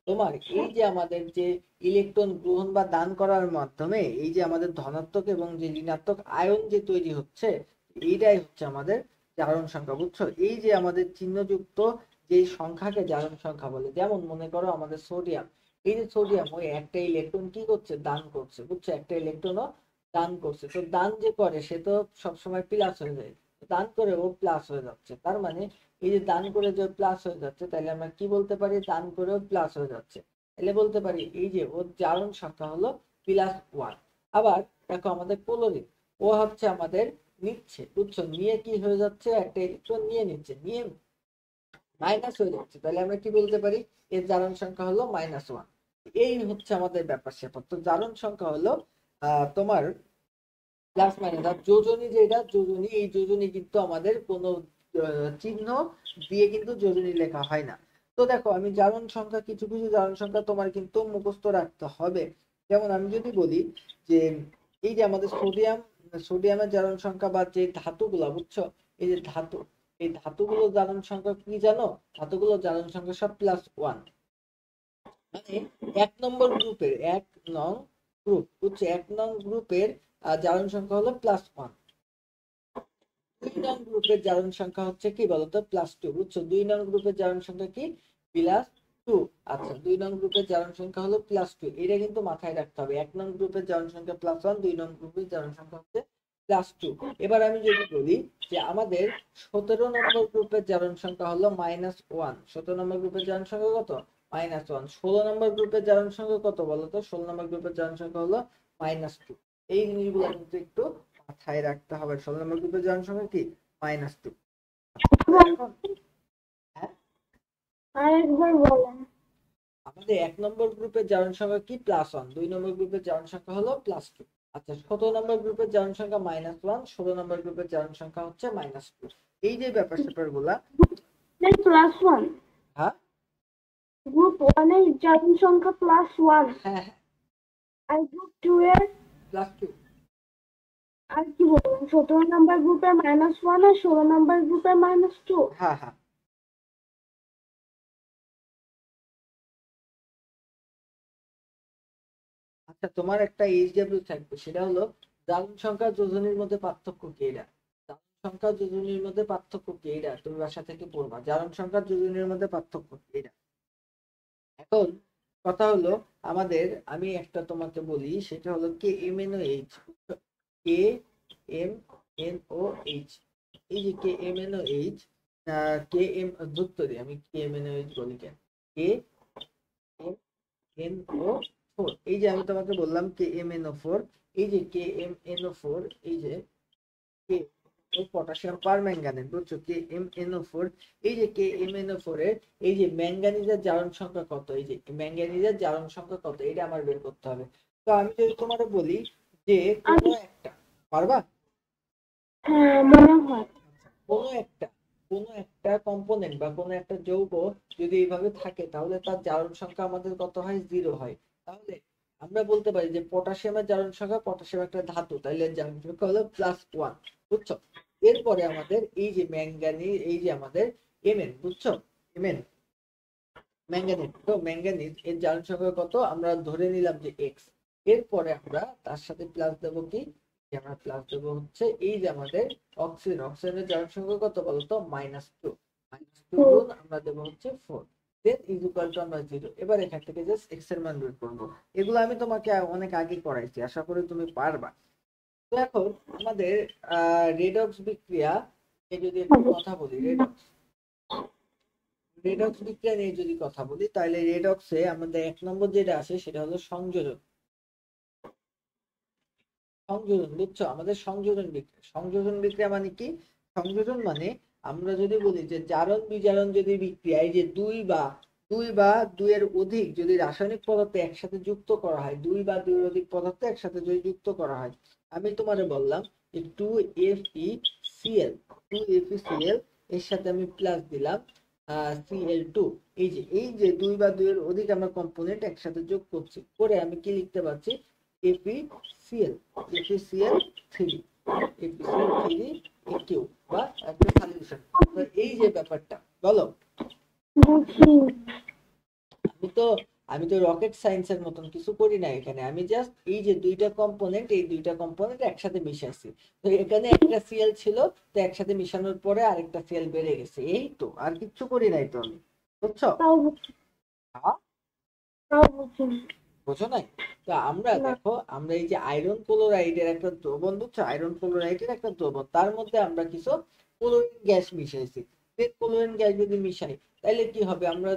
Speaker 1: তোমার এই যে আমাদের যে ইলেকট্রন গ্রহণ বা দান করার মাধ্যমে এই যে আমাদের ধনাত্মক এবং যে ঋণাত্মক আয়ন যে তৈরি হচ্ছে, এইটাই হচ্ছে আমাদের জারণ সংখ্যা বুঝছো। এই যে আমাদের চিহ্নযুক্ত যে সংখ্যাকে জারণ সংখ্যা বলে, যেমন মনে করো আমাদের সোডিয়াম, এই যে সোডিয়াম ওই একটা ইলেকট্রন কি করছে, দান করছে বুঝছো, একটা ইলেকট্রনও দান করছে। তো দান যে করে সে তো সবসময় প্লাস হয়ে যায়, দান করে ও প্লাস হয়ে যাচ্ছে, তার মানে এই যে দান করে যে প্লাস হয়ে যাচ্ছে, তাহলে আমরা কি বলতে পারি, দান করেও প্লাস হয়ে যাচ্ছে, তাহলে বলতে পারি এই যে ওর জারণ সংখ্যা হলো +1। আবার দেখো আমাদের ক্লোরিন, ও হচ্ছে আমাদের নিচ্ছে বুঝছো, নিয়ে কি হয়ে যাচ্ছে, একটা ইলেকট্রন নিয়ে নিচ্ছে, নিয়ে মাইনাস হয়ে যাচ্ছে, তাহলে আমরা কি বলতে পারি, এর জারণ সংখ্যা হলো -1। এই হচ্ছে আমাদের ব্যাপার স্যাপার। তো জারণ সংখ্যা হলো তোমার প্লাস মাইনাস। আর যোজনী যেটা যোজনী, এই যোজনী কিন্তু আমাদের কোনো চিহ্ন দিয়ে কিন্তু যোজনী লেখা হয় না। তো দেখো আমি জারণ সংখ্যা কিছু কিছু জারণ সংখ্যা তোমার কিন্তু মুখস্থ রাখতে হবে। যেমন আমি যদি বলি যে এই যে আমাদের সোডিয়ামের জারণ সংখ্যা বা যে ধাতুগুলা বুঝছো, এই যে ধাতু, এই ধাতুগুলো জারণ সংখ্যা কি জানো, ধাতুগুলো জারণ সংখ্যা সব +1। মানে 1 নং গ্রুপ বুঝছো, 1 নং গ্রুপের জারণ সংখ্যা হলো +1। 2 নং গ্রুপের জারণ সংখ্যা হচ্ছে কি বলতো, +2 বুঝছো, 2 নং গ্রুপের জারণ সংখ্যা কি, +2। আচ্ছা 2 নং গ্রুপের জারণ সংখ্যা হলো +2, এটা কিন্তু মাথায় রাখতে হবে। 1 নং গ্রুপের জারণ সংখ্যা +1, 2 নং গ্রুপের জারণ সংখ্যা হচ্ছে +2। এবার আমি যদি বলি যে আমাদের 17 নম্বর গ্রুপের জারণ সংখ্যা হলো -1, 17 নম্বর গ্রুপের জারণ সংখ্যা কত, -1। 16 নম্বর গ্রুপের জারণ সংখ্যা কত বলতো, 16 নম্বর গ্রুপের জারণ সংখ্যা হলো -2। এই জিনিসগুলো কিন্তু একটু মাথায় রাখতে হবে। 16 নম্বর গ্রুপের জারণ সংখ্যা কি, -2। এখন হ্যাঁ,
Speaker 2: আরেকবার বলেন।
Speaker 1: আমাদের 1 নম্বর গ্রুপের জারণ সংখ্যা কি, +1, 2 নম্বর গ্রুপের জারণ সংখ্যা হলো +2। আচ্ছা 17 নম্বর গ্রুপের জারণ সংখ্যা -1, 16 নম্বর গ্রুপের জারণ সংখ্যা হচ্ছে -2। এই যে ব্যাপার স্যাপার গুলা,
Speaker 2: +1,
Speaker 1: হ্যাঁ
Speaker 2: গ্রুপ 1 এর জারণ সংখ্যা +1,
Speaker 1: হ্যাঁ
Speaker 2: আর গ্রুপ 2 এর,
Speaker 1: +2,
Speaker 2: আর কি বলবেন, 17 নম্বর গ্রুপের -1 আর 16 নম্বর গ্রুপের -2।
Speaker 1: হ্যাঁ হ্যাঁ। আচ্ছা তোমার একটা এইচডব্লিউ থাকবে, সেটা হলো জারণ সংখ্যা যোজনীর মধ্যে পার্থক্য কি, এটা জারণ সংখ্যা যোজনীর মধ্যে পার্থক্য কি, এটা তুমি বাসা থেকে পড়বা, জারণ সংখ্যা যোজনীর মধ্যে পার্থক্য কি এটা। এখন কথা হলো আমাদের, আমি একটা তোমাকে বলি, সেটা হলো KMNOH, KMNOH, এই যে KMNOH, যুক্ত দিই আমি, KMNOH বলি কেন, KMNO4, এই যে আমি তোমাকে বললাম KMNO4, এই যে KMNO4, এই যে পটাশিয়াম পার ম্যাঙ্গানেট বুঝছো, KMNO4, এই যে KMNO4 এর এই যে ম্যাঙ্গানিজের জারণ সংখ্যা কত, এই যে ম্যাঙ্গানিজের জারণ সংখ্যা কত, এটা আমার বের করতে হবে। তো আমি যদি তোমার বলি যে কোনো একটা, পারবা,
Speaker 2: হ্যাঁ মনে হয়।
Speaker 1: কোনো একটা কম্পোনেন্ট বা কোনো একটা যৌগ যদি এইভাবে থাকে, তাহলে তার জারণ সংখ্যা আমাদের কত হয়, 0 হয়। তাহলে আমরা বলতে পারি যে পটাশিয়ামের জারণ সংখ্যা, পটাশিয়াম একটা ধাতু, তাইলে জারণ সংখ্যা হলো +1, বুঝছো? এরপরে আমাদের এই যে ম্যাঙ্গানিজ, এই যে আমাদের Mn, বুঝছো? Mn ম্যাঙ্গানিজ, তো ম্যাঙ্গানিজ এর জারণ সংখ্যা কত, আমরা ধরে নিলাম যে x। এরপরে আমরা তার সাথে প্লাস দেব কি, যে আমরা প্লাস দেব হচ্ছে এই যে আমাদের অক্সিজেন, অক্সিজেনের জারণ সংখ্যা কত বলতো, -2, -2 গুণ আমরা দেব হচ্ছে 4, দেন ইজ ইকুয়াল টু আমরা 0। এবার এখান থেকে জাস্ট x এর মান বের করবো। এগুলো আমি তোমাকে অনেক আগে করাইছি, আশা করি তুমি পারবা। তো এখন আমাদের রেডক্স বিক্রিয়া যদি একটু কথা বলি, রেডক্স বিক্রিয়া নিয়ে যদি কথা বলি, তাহলে রেডক্সে আমাদের 1 নম্বর যেটা আসে সেটা হলো সংযোজন। সংযোজন, বুঝছো? আমাদের সংযোজন বিক্রিয়া, সংযোজন বিক্রিয়া মানে কি? সংযোজন মানে আমরা যদি বলি যে জারণ বিজারণ যদি বিক্রিয়া, এই যে দুই বা দুইয়ের অধিক যদি রাসায়নিক পদার্থ একসাথে যুক্ত করা হয়, দুই বা দুইয়ের অধিক পদার্থ একসাথে যদি যুক্ত করা হয়, আমি তোমারে বললাম যে 2FeCl, 2FeCl এর সাথে আমি প্লাস দিলাম Cl2। এই যে দুই বা দুইয়ের অধিক আমরা কম্পোনেন্ট একসাথে যোগ করছি, করে আমি কি লিখতে পারছি, FeCl, FeCl3, FeCl3 বা একটা সলিউশন। এই যে ব্যাপারটা, বলো।
Speaker 2: বুঝি।
Speaker 1: আমি তো রকেট সায়েন্সের মতন কিছু করি না এখানে, আমি জাস্ট এই যে দুইটা কম্পোনেন্ট একসাথে মিশাইছি। তো এখানে একটা সিএল ছিল, তো একসাথে মিশানোর পরে আরেকটা সিএল বেড়ে গেছে, এই তো, আর কিচ্ছু করি নাই তো আমি, বুঝছো?
Speaker 2: তাও বুঝি,
Speaker 1: হ্যাঁ,
Speaker 2: তাও বুঝি।
Speaker 1: বুঝো নাই? তো আমরা
Speaker 2: না।
Speaker 1: দেখো, আমরা এই যে আয়রন ক্লোরাইডের একটা দ্রবণ, বুঝছো? আয়রন ক্লোরাইডের একটা দ্রবণ, তার মধ্যে আমরা কিছু ক্লোরিন গ্যাস মিশাইছি। ক্লোরিন গ্যাস যদি মিশাই, তাহলে কি হবে, আমরা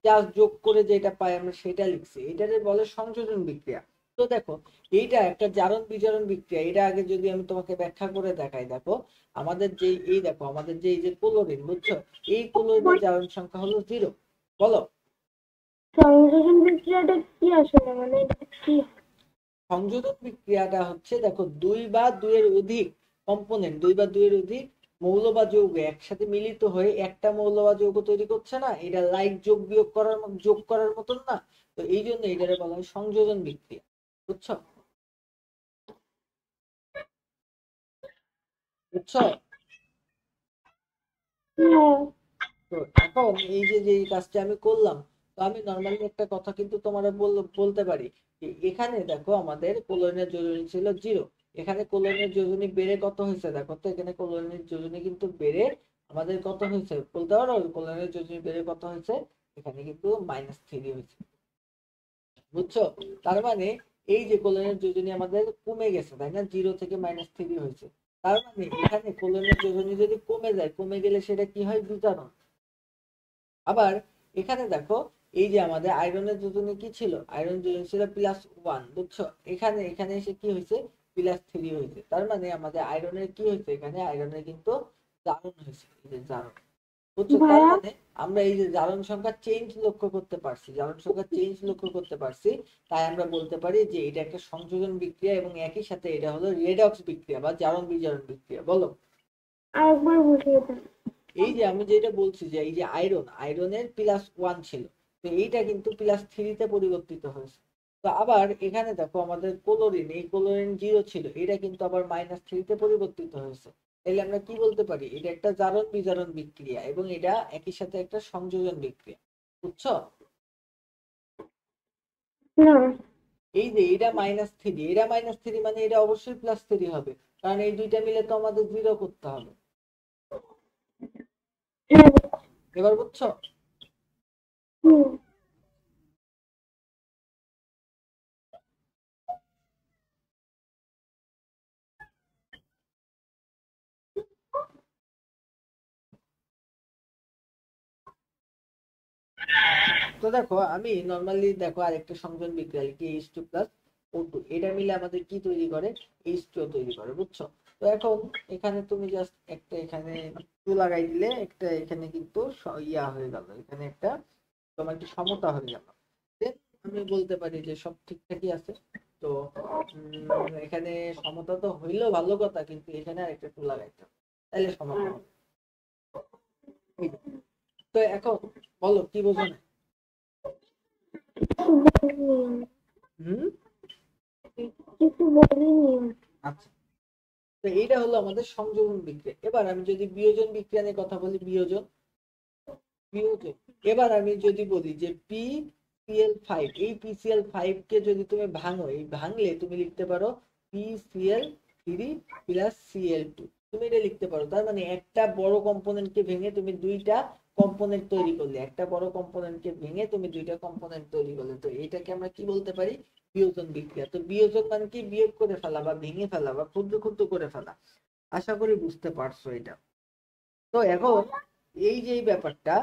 Speaker 1: জাস্ট যোগ করে যেটা পাই আমরা সেটা লিখছি, এটারে বলে সংযোজন বিক্রিয়া। তো দেখো, এইটা একটা জারণ বিজারণ বিক্রিয়া। এটা আগে যদি আমি তোমাকে ব্যাখ্যা করে দেখাই, দেখো আমাদের যে এই দেখো আমাদের যে এই যে ক্লোরিন, বুঝছো? এই ক্লোরিনের জারণ সংখ্যা হলো 0, বলো।
Speaker 2: সংযোজন বিক্রিয়াটা কি আসলে, মানে এটা কি?
Speaker 1: সংযোজন বিক্রিয়াটা হচ্ছে, দেখো দুই বা দুইয়ের অধিক কম্পোনেন্ট, দুই বা দুইয়ের অধিক মৌল বা যৌগ একসাথে মিলিত হয়ে একটা মৌল বা যৌগ তৈরি করছে না, এটা লাইক যোগ করার মতন না। তো এই জন্য এটারে বলা হয় সংযোজন বিক্রিয়া, বুঝছো? বুঝছো?
Speaker 2: হ্যাঁ।
Speaker 1: তো এখন এই যে যে কাজটা আমি করলাম, তো আমি নর্মালি একটা কথা কিন্তু তোমার বলতে পারি যে এখানে দেখো আমাদের কোলনের যোজনী ছিল 0, এখানে কোলনের যোজনী বেড়ে কত হয়েছে, দেখো তো এখানে কোলনের যোজনী কিন্তু বেড়ে আমাদের কত হয়েছে বলতে পারো? কোলনের যোজনী বেড়ে কত হয়েছে, এখানে কিন্তু -3 হয়েছে, বুঝছো? তার মানে এই যে কোলনের যোজনী আমাদের কমে গেছে, তাই না? 0 থেকে -3 হয়েছে। তার মানে এখানে কোলনের যোজনী যদি কমে যায়, কমে গেলে সেটা কি হয়, বিজারণ। আবার এখানে দেখো, এই যে আমাদের আয়রনের যোজনী কি ছিল, আয়রন যোজনী ছিল +1, বুঝছো? এখানে এখানে এসে কি হয়েছে, +3 হয়েছে। তার মানে আমাদের আয়রনের কি হয়েছে, এখানে আয়রনের কিন্তু জারণ হয়েছে, এই যে জারণ, বুঝছো? তার
Speaker 2: ভাইয়া,
Speaker 1: মানে আমরা এই যে জারণ সংখ্যা চেঞ্জ লক্ষ্য করতে পারছি, জারণ সংখ্যা চেঞ্জ লক্ষ্য করতে পারছি, তাই আমরা বলতে পারি যে এটা একটা সংযোজন বিক্রিয়া, এবং একই সাথে এটা হলো রেডক্স বিক্রিয়া বা জারণ বিজারণ বিক্রিয়া, বলো।
Speaker 2: আরেকবার বুঝিয়ে দেন।
Speaker 1: এই যে আমি যেটা বলছি যে এই যে আয়রনের +1 ছিল, তো এইটা কিন্তু +3 পরিবর্তিত হয়েছে। তো আবার এখানে দেখো আমাদের ক্লোরিন, এই ক্লোরিন 0 ছিল, এটা কিন্তু আবার -3 পরিবর্তিত হয়েছে। তাহলে আমরা কি বলতে পারি, এটা একটা জারণ বিজারণ বিক্রিয়া, এবং এটা একই সাথে একটা সংযোজন বিক্রিয়া, বুঝছো?
Speaker 2: না।
Speaker 1: এই যে এটা -3, এটা -3 মানে এটা অবশ্যই +3 হবে, কারণ এই দুইটা মিলে তো আমাদের 0 করতে হবে।
Speaker 2: হ্যাঁ।
Speaker 1: এবার বুঝছো?
Speaker 2: হুম।
Speaker 1: তো দেখো আমি নর্মালি দেখো আরেকটা সংযোজন বিক্রিয়া লিখি, H2+O2, এটা মিলে আমাদের কি তৈরি করে, H2O তৈরি করে, বুঝছো? তো এখন এখানে তুমি জাস্ট একটা এখানে 2 লাগাই দিলে একটা এখানে কিন্তু ইয়া হয়ে গেল, এখানে একটা তোমার কি সমতা হয়ে গেল। Then আমি বলতে পারি যে সব ঠিকঠাকই আছে। তো এখানে সমতা তো হইলো ভালো কথা, কিন্তু এখানে আরেকটা 2 লাগাইতে হবে, তাহলে সমতা হবে। এই যে। তো এখন বলো কি বোঝো না?
Speaker 2: বুঝিনি।
Speaker 1: হুম।
Speaker 2: কিছু বলিনি।
Speaker 1: আচ্ছা, তো এইটা হলো আমাদের সংযোজন বিক্রিয়া। এবার আমি যদি বিয়োজন বিক্রিয়া নিয়ে কথা বলি, বিয়োজন বিয়োজন এবার আমি যদি বলি যে PCl5, এই PCl5 কে যদি তুমি ভাঙো, এই ভাঙলে তুমি লিখতে পারো PCl3 প্লাস Cl2, তুমি এটা লিখতে পারো। তার মানে একটা বড় কম্পোনেন্টকে ভেঙে তুমি দুইটা কম্পোনেন্ট তৈরি করলে, একটা বড় কম্পোনেন্টকে ভেঙে তুমি দুইটা কম্পোনেন্ট তৈরি করলে, তো এটাকে আমরা কি বলতে পারি? বিয়োজন বিক্রিয়া। তো বিয়োজন মানে কি? বিয়োগ করে ফেলা বা ভেঙে ফেলা বা ক্ষুদ্র ক্ষুদ্র করে ফেলা। আশা করি বুঝতে পারছো এটা। তো এখন এই যে ব্যাপারটা,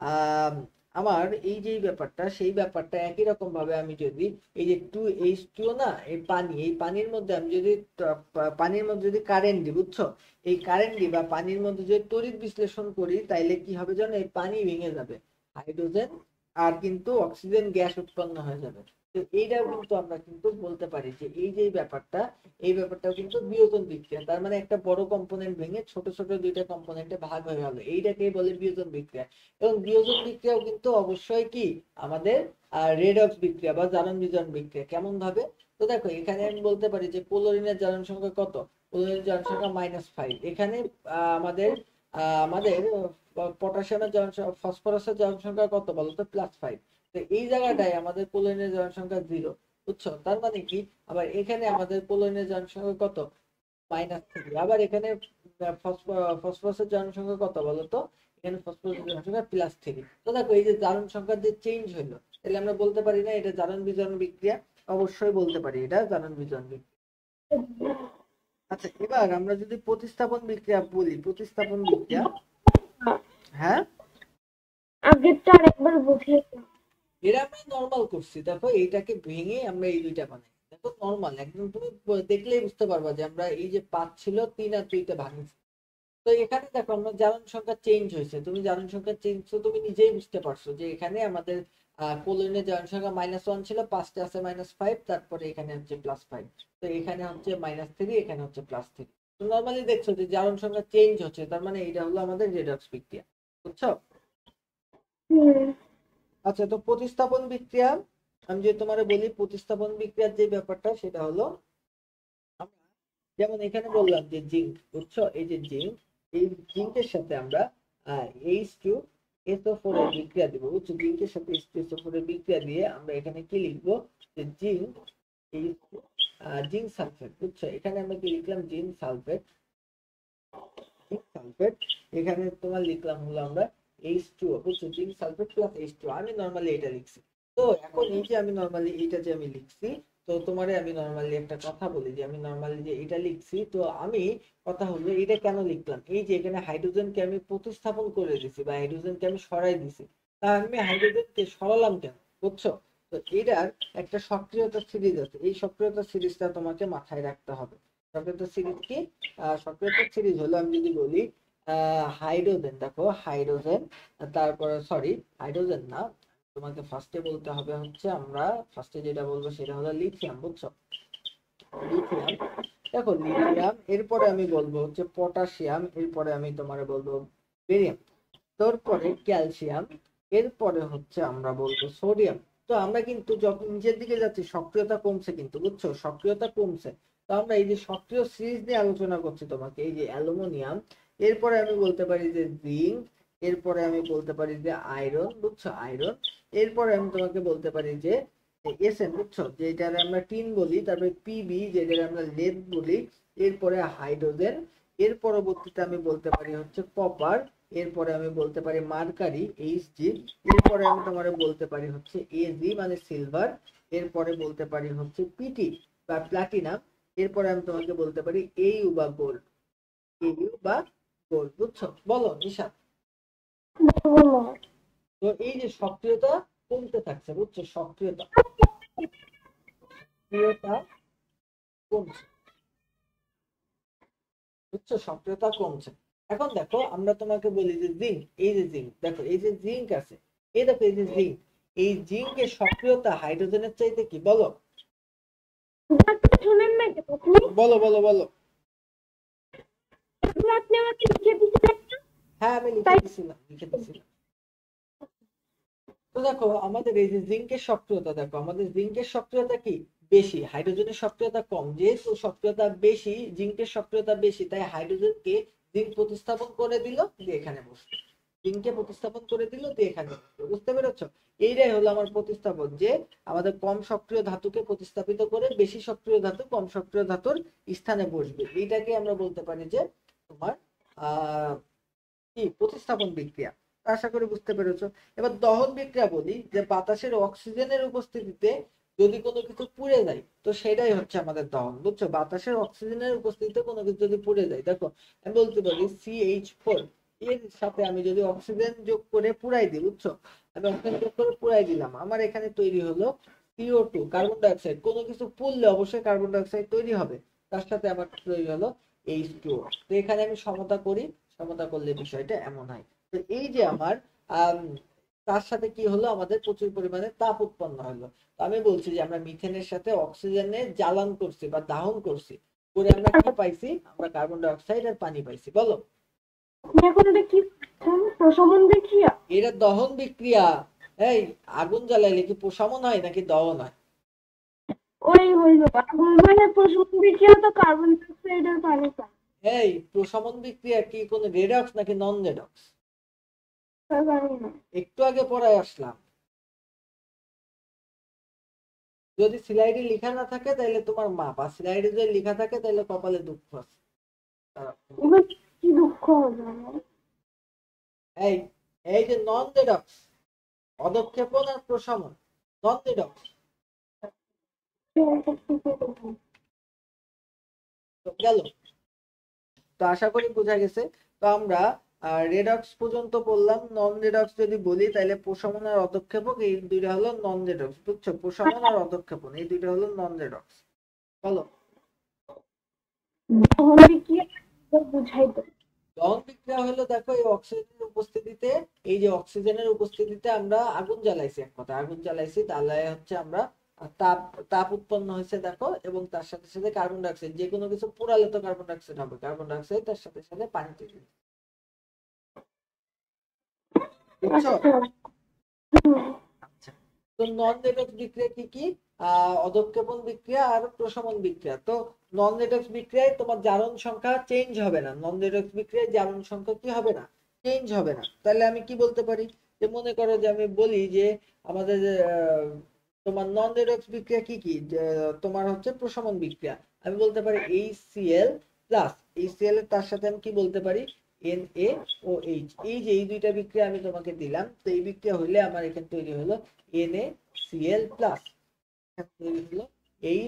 Speaker 1: আহ আমার এই যে ব্যাপারটা, সেই ব্যাপারটা একই রকম ভাবে আমি যদি এই যে 2H2O না, এই পানি, এই পানির মধ্যে আমি যদি পানির মধ্যে যদি কারেন্ট দিই, বুঝছো, এই কারেন্ট দিই বা পানির মধ্যে যদি তড়িৎ বিশ্লেষণ করি, তাইলে কি হবে জানো? এই পানি ভেঙে যাবে, হাইড্রোজেন আর কিন্তু অক্সিজেন গ্যাস উৎপন্ন হয়ে যাবে। তো এইটাও কিন্তু আমরা কিন্তু বলতে পারি যে এই যে ব্যাপারটা, এই ব্যাপারটাও কিন্তু বিয়োজন বিক্রিয়া। তার মানে একটা বড় কম্পোনেন্ট ভেঙে ছোট ছোট দুইটা কম্পোনেন্টে ভাগ হয়ে গেল, এইটাকেই বলে বিয়োজন বিক্রিয়া। এবং বিয়োজন বিক্রিয়াও কিন্তু অবশ্যই কি আমাদের রেডক্স বিক্রিয়া বা জারণ বিজারণ বিক্রিয়া। কেমন ভাবে? তো দেখো, এখানে আমি বলতে পারি যে ক্লোরিনের জারণ সংখ্যা কত? ক্লোরিনের জারণ সংখ্যা -5। এখানে আমাদের আমাদের পটাশিয়ামের জারণ সংখ্যা, ফসফরাসের জারণ সংখ্যা কত বলো তো? +5। তো এই জায়গাটায় আমাদের ক্লোরিনের জারণ সংখ্যা 0, বুঝছো? তার মানে কি, আবার এখানে আমাদের পোলয়ের জনসংখ্যা কত? -3। আবার এখানে ফসফরাসের জনসংখ্যা কত বলতো? এখানে ফসফরাসের জনসংখ্যা +3। তো দেখো, এই যে জারণ সংখ্যার যে চেঞ্জ হলো, তাহলে আমরা বলতে পারি না এটা জারণ বিজারণ বিক্রিয়া? অবশ্যই বলতে পারি এটা জারণ বিজারণ বিক্রিয়া। আচ্ছা, এবার আমরা যদি প্রতিস্থাপন বিক্রিয়া বলি, প্রতিস্থাপন বিক্রিয়া, হ্যাঁ,
Speaker 2: আগেরটা আরেকবার বুঝিয়ে দাও।
Speaker 1: এরা আমরা নর্মাল করছি। দেখো, এইটাকে ভেঙে আমরা এই দুইটা বানাই। দেখো, নর্মাল একদম, তুমি দেখলেই বুঝতে পারবা যে আমরা এই যে 5 ছিল 3 আর 2 তে ভাঙছি। তো এখানে দেখো, আমরা জারণ সংখ্যা চেঞ্জ হয়েছে, তুমি জারণ সংখ্যা চেঞ্জ তো তুমি নিজেই বুঝতে পারছো যে এখানে আমাদের কোলনের জারণ সংখ্যা -1 ছিল, 5টা আছে -5, তারপরে এখানে হচ্ছে +5, তো এখানে হচ্ছে -3, এখানে হচ্ছে +3। তো নর্মালি দেখছো যে জারণ সংখ্যা চেঞ্জ হচ্ছে, তার মানে এটা হলো আমাদের রেডক্স বিক্রিয়া, বুঝছো?
Speaker 2: হুম।
Speaker 1: আচ্ছা, তো প্রতিস্থাপন বিক্রিয়া, আমি যে তোমার বলি প্রতিস্থাপন বিক্রিয়ার যে ব্যাপারটা, সেটা হলো আমরা যেমন এখানে বললাম যে জিঙ্ক, বুঝছো, এই যে জিঙ্ক, এই জিঙ্কের সাথে আমরা H2SO4 এর বিক্রিয়া দিব, বুঝছো? জিঙ্কের সাথে H2SO4 এর বিক্রিয়া দিয়ে আমরা এখানে কি লিখবো? যে জিঙ্ক, এই জিঙ্ক সালফেট, বুঝছো? এখানে আমরা কি লিখলাম? Zinc sulphate, zinc sulphate. এখানে তোমার লিখলাম হলো আমরা H2O, বুঝছো? Zinc sulphate plus H2O। আমি নর্মালি এটা লিখছি। তো এখন এই যে আমি নর্মালি এইটা যে আমি লিখছি, তো তোমারে আমি নর্মালি একটা কথা বলি যে আমি নর্মালি যে এটা লিখছি, তো আমি কথা হলো এটা কেন লিখলাম? এই যে এখানে হাইড্রোজেনকে আমি প্রতিস্থাপন করে দিছি বা হাইড্রোজেনকে আমি সরাই দিছি, তা আমি হাইড্রোজেনকে সরালাম কেন, বুঝছো? তো এটার একটা সক্রিয়তা সিরিজ আছে, এই সক্রিয়তা সিরিজটা তোমাকে মাথায় রাখতে হবে। সক্রিয়তা সিরিজ কি? সক্রিয়তা সিরিজ হলো, আমি যদি বলি হাইড্রোজেন, দেখো হাইড্রোজেন, তারপরে সরি, হাইড্রোজেন না, তোমাকে ফার্স্টে বলতে হবে হচ্ছে, আমরা ফার্স্টে যেটা বলবো সেটা হলো লিথিয়াম, বুঝছো? লিথিয়াম, দেখো লিথিয়াম, এরপরে আমি বলবো হচ্ছে পটাশিয়াম, এরপরে আমি তোমার বলবো বেরিয়াম, তারপরে ক্যালসিয়াম, এরপরে হচ্ছে আমরা বলবো সোডিয়াম। তো আমরা কিন্তু যত নিচের দিকে যাচ্ছি সক্রিয়তা কমছে কিন্তু, বুঝছো? সক্রিয়তা কমছে। তো আমরা এই যে সক্রিয় সিরিজ নিয়ে আলোচনা করছি তোমাকে, এই যে অ্যালুমিনিয়াম, এরপরে আমি বলতে পারি যে জিঙ্ক, এরপরে আমি বলতে পারি যে আয়রন, বুঝছো, আয়রন, এরপরে আমি তোমাকে বলতে পারি যে এসএন, বুঝছো, যেটারে আমরা টিন বলি, তারপরে পিবি যেটারে আমরা লেড বলি, এরপরে হাইড্রোজেন, এর পরবর্তীতে আমি বলতে পারি হচ্ছে কপার, এরপরে আমি বলতে পারি মার্কারি Hg, এরপরে আমি তোমারে বলতে পারি হচ্ছে Ag মানে সিলভার, এরপরে বলতে পারি হচ্ছে পিটি বা প্লাটিনাম, এরপরে আমি তোমাকে বলতে পারি Au বা গোল্ড, Au বা গোল্ড, বুঝছো? বলো নিশা।
Speaker 2: বলো।
Speaker 1: তো এই যে সক্রিয়তা কমতে থাকছে, বুঝছো? সক্রিয়তা সক্রিয়তা কমছে, বুঝছো? সক্রিয়তা কমছে। এখন দেখো, আমরা তোমাকে বলি যে জিঙ্ক, এই যে জিঙ্ক, দেখো এই যে জিঙ্ক আছে, এই দেখো এই যে জিঙ্ক, এই জিঙ্কের সক্রিয়তা হাইড্রোজেনের চাইতে কি, বলো?
Speaker 2: আপনি শুনেন না কেন আপনি?
Speaker 1: বলো বলো বলো।
Speaker 2: এগুলো আপনি আমাকে লিখে দিচ্ছেন একটা?
Speaker 1: হ্যাঁ, আমি লিখে
Speaker 2: তাই
Speaker 1: দিছিলাম, লিখে দিছিলাম। তো দেখো আমাদের এই যে জিঙ্কের সক্রিয়তা, দেখো আমাদের জিঙ্কের সক্রিয়তা কি বেশি, হাইড্রোজেনের সক্রিয়তা কম। যেহেতু সক্রিয়তা বেশি, জিঙ্কের সক্রিয়তা বেশি, তাই হাইড্রোজেনকে জিঙ্ক প্রতিস্থাপন করে দিল, দিয়ে এখানে বসলো। জিঙ্ককে প্রতিস্থাপন করে দিল, দিয়ে এখানে বসলো। বুঝতে পেরেছো? এইটাই হলো আমার প্রতিস্থাপন, যে আমাদের কম সক্রিয় ধাতুকে প্রতিস্থাপিত করে বেশি সক্রিয় ধাতু কম সক্রিয় ধাতুর স্থানে বসবে। এইটাকে আমরা বলতে পারি যে তোমার আহ কি প্রতিস্থাপন বিক্রিয়া। আশা করি বুঝতে পেরেছো। এবার দহন বিক্রিয়া বলি, যে বাতাসের অক্সিজেনের উপস্থিতিতে যদি কোনো কিছু পুড়ে যায়, তো সেটাই হচ্ছে আমাদের দহন। বুঝছো? বাতাসের অক্সিজেনের উপস্থিতিতে কোনো কিছু যদি পুড়ে যায়, দেখো আমি বলতে পারি CH4, এর সাথে আমি যদি অক্সিজেন যোগ করে পুড়াই দিই, বুঝছো, আমি অক্সিজেন যোগ করে পুড়াই দিলাম, আমার এখানে তৈরি হলো CO2, কার্বন ডাইঅক্সাইড। কোনো কিছু পুড়লে অবশ্যই কার্বন ডাইঅক্সাইড তৈরি হবে, তার সাথে আমার তৈরি হলো H2O। তো এখানে আমি সমতা করি, সমতা করলে বিষয়টা এমন হয়। তো এই যে আমার আম, তার সাথে কি হলো, আমাদের প্রচুর পরিমাণে তাপ উৎপন্ন হলো। তো আমি বলছি যে আমরা মিথেনের সাথে অক্সিজেনের জ্বালান করছি বা দাহন করছি, করে আমরা কি পাইছি, আমরা কার্বন ডাই অক্সাইড আর পানি পাইছি। বলো,
Speaker 2: আপনি এখন এটা কি করছেন? প্রশমন বিক্রিয়া?
Speaker 1: এটা দহন বিক্রিয়া। এই আগুন জ্বালাইলে কি প্রশমন হয় নাকি দহন হয়?
Speaker 2: ওই হইল আগুন, মানে প্রশমন বিক্রিয়া তো কার্বন ডাইঅক্সাইড আর পানি পায়।
Speaker 1: এই প্রশমন বিক্রিয়া কি কোনো রেডক্স নাকি নন রেডক্স?
Speaker 2: তা জানি না।
Speaker 1: একটু আগে পড়ায় আসলাম। যদি স্লাইডে লেখা না থাকে তাহলে তোমার মাপ, আর স্লাইডে যদি লেখা থাকে তাহলে কপালে দুঃখ আছে। দাঁড়াও।
Speaker 2: এবার কি দুঃখ হবে আমার?
Speaker 1: এই এই যে নন রেডক্স, অধঃক্ষেপণ আর প্রশমন, নন রেডক্স। তো গেল। তো আশা করি বোঝা গেছে। তো আমরা রেডক্স পর্যন্ত বললাম। নন রেডক্স যদি বলি তাহলে প্রশমন আর অধঃক্ষেপক, এই দুইটা হলো নন রেডক্স। বুঝছো? প্রশমন আর অধঃক্ষেপণ এই দুইটা হলো নন রেডক্স। বলো,
Speaker 2: দহন বিক্রিয়া বুঝাই তো।
Speaker 1: দহন বিক্রিয়া হলো, দেখো এই অক্সিজেনের উপস্থিতিতে, এই যে অক্সিজেনের উপস্থিতিতে আমরা আগুন জ্বালাইছি, এক কথা আগুন জ্বালাইছি, জ্বালায় হচ্ছে আমরা তাপ তাপ উৎপন্ন হয়েছে, দেখো, এবং তার সাথে সাথে কার্বন ডাইঅক্সাইড, যে কোনো কিছু পোড়ালে তো কার্বন ডাইঅক্সাইড হবে, কার্বন ডাইঅক্সাইড তার সাথে সাথে পানি তৈরি। বুঝছো?
Speaker 2: আচ্ছা।
Speaker 1: আচ্ছা, তো নন রেডক্স বিক্রিয়া কি কি? অধঃক্ষেপণ বিক্রিয়া আর প্রশমন বিক্রিয়া। তো নন রেডক্স বিক্রিয়ায় তোমার জারণ সংখ্যা চেঞ্জ হবে না, নন রেডক্স বিক্রিয়ায় জারণ সংখ্যা কি হবে না, চেঞ্জ হবে না। তাহলে আমি কি বলতে পারি, যে মনে করো যে আমি বলি যে আমাদের তোমার নন রেডক্স বিক্রিয়া কি কি, যে তোমার হচ্ছে প্রশমন বিক্রিয়া, আমি বলতে পারি HCl প্লাস, HCl এর তার সাথে আমি কি বলতে পারি, NaOH। এই যে এই দুইটা বিক্রিয়া আমি তোমাকে দিলাম, তো এই বিক্রিয়া হইলে আমার এখানে তৈরি হলো NaCl প্লাস, তৈরি হলো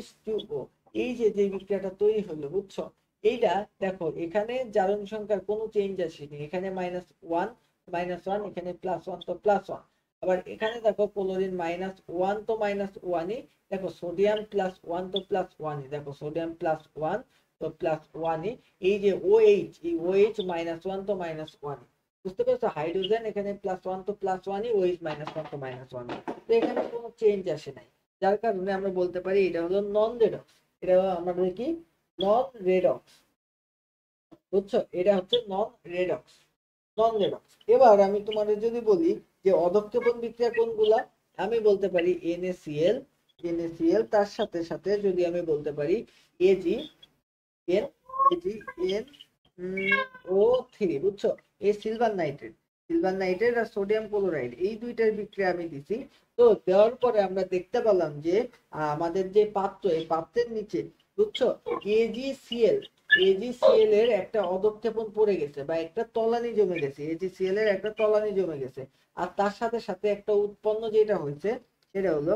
Speaker 1: H2O। এই যে যে বিক্রিয়াটা তৈরি হলো, বুঝছো, এইটা দেখো এখানে জারণ সংখ্যার কোনো চেঞ্জ আসেনি, এখানে -1 এখানে +1, তো +1। আবার এখানে দেখো ক্লোরিন -1, তো -1ই, দেখো সোডিয়াম +1, তো +1ই, দেখো সোডিয়াম +1, তো +1ই। এই যে OH, এই OH -1, তো -1ই। বুঝতে পেরেছো? হাইড্রোজেন এখানে +1, তো +1ই, OH -1, তো -1ই। তো এখানে কোনো চেঞ্জ আসে নাই, যার কারণে আমরা বলতে পারি এটা হলো নন রেডক্স। এটা হলো আমাদের কি, নন রেডক্স। বুঝছো? এটা হচ্ছে নন রেডক্স, নন রেডক্স। এবার আমি তোমাদের যদি বলি যে অধঃক্ষেপণ বিক্রিয়া কোনগুলা, আমি বলতে পারি NaCl, তার সাথে সাথে যদি আমি বলতে পারি AgNO3। বুঝছো? এই সিলভার নাইট্রেট আর সোডিয়াম ক্লোরাইড, এই দুইটার বিক্রিয়া আমি দিছি। তো দেওয়ার পরে আমরা দেখতে পেলাম যে আমাদের যে পাত্র, এই পাত্রের নিচে, বুঝছো, AgCl এর একটা অধঃক্ষেপণ পড়ে গেছে, বা একটা তলানি জমে গেছে, AgCl এর একটা তলানি জমে গেছে। আর তার সাথে সাথে একটা উৎপন্ন যেটা হয়েছে সেটা হলো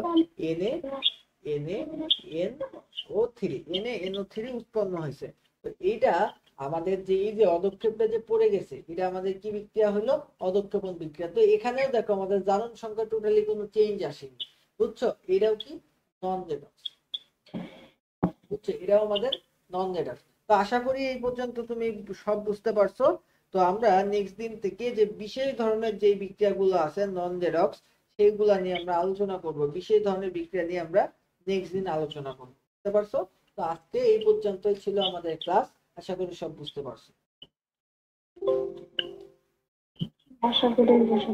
Speaker 1: NaNO3 উৎপন্ন হয়েছে। তো এইটা আমাদের যে এই যে অধঃক্ষেপটা যে পড়ে গেছে, এটা আমাদের কি বিক্রিয়া হলো, অধঃক্ষেপণ বিক্রিয়া। তো এখানেও দেখো আমাদের জারণ সংখ্যা টোটালি কোনো চেঞ্জ আসেনি। বুঝছো? এটাও কি নন রেডক্স। বুঝছো? এটাও আমাদের নন রেডক্স। তো আশা করি এই পর্যন্ত তুমি সব বুঝতে পারছো। তো আমরা নেক্সট দিন থেকে যে বিশেষ ধরনের যে বিক্রিয়াগুলো আছে নন রেডক্স, সেইগুলা নিয়ে আমরা আলোচনা করব। বিশেষ ধরনের বিক্রিয়া নিয়ে আমরা নেক্সট দিন আলোচনা করব। বুঝতে পারছো? তো আজকে এই পর্যন্তই ছিল আমাদের ক্লাস। আশা করি সব বুঝতে পারছো।
Speaker 2: আশা করি বুঝতে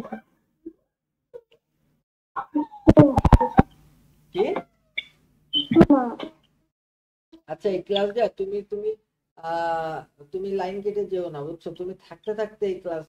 Speaker 1: কি?
Speaker 2: না
Speaker 1: আচ্ছা এই ক্লাস তুমি তুমি তুমি লাইন কেটে যেও না বুঝছো, তুমি থাকতে থাকতে এই ক্লাস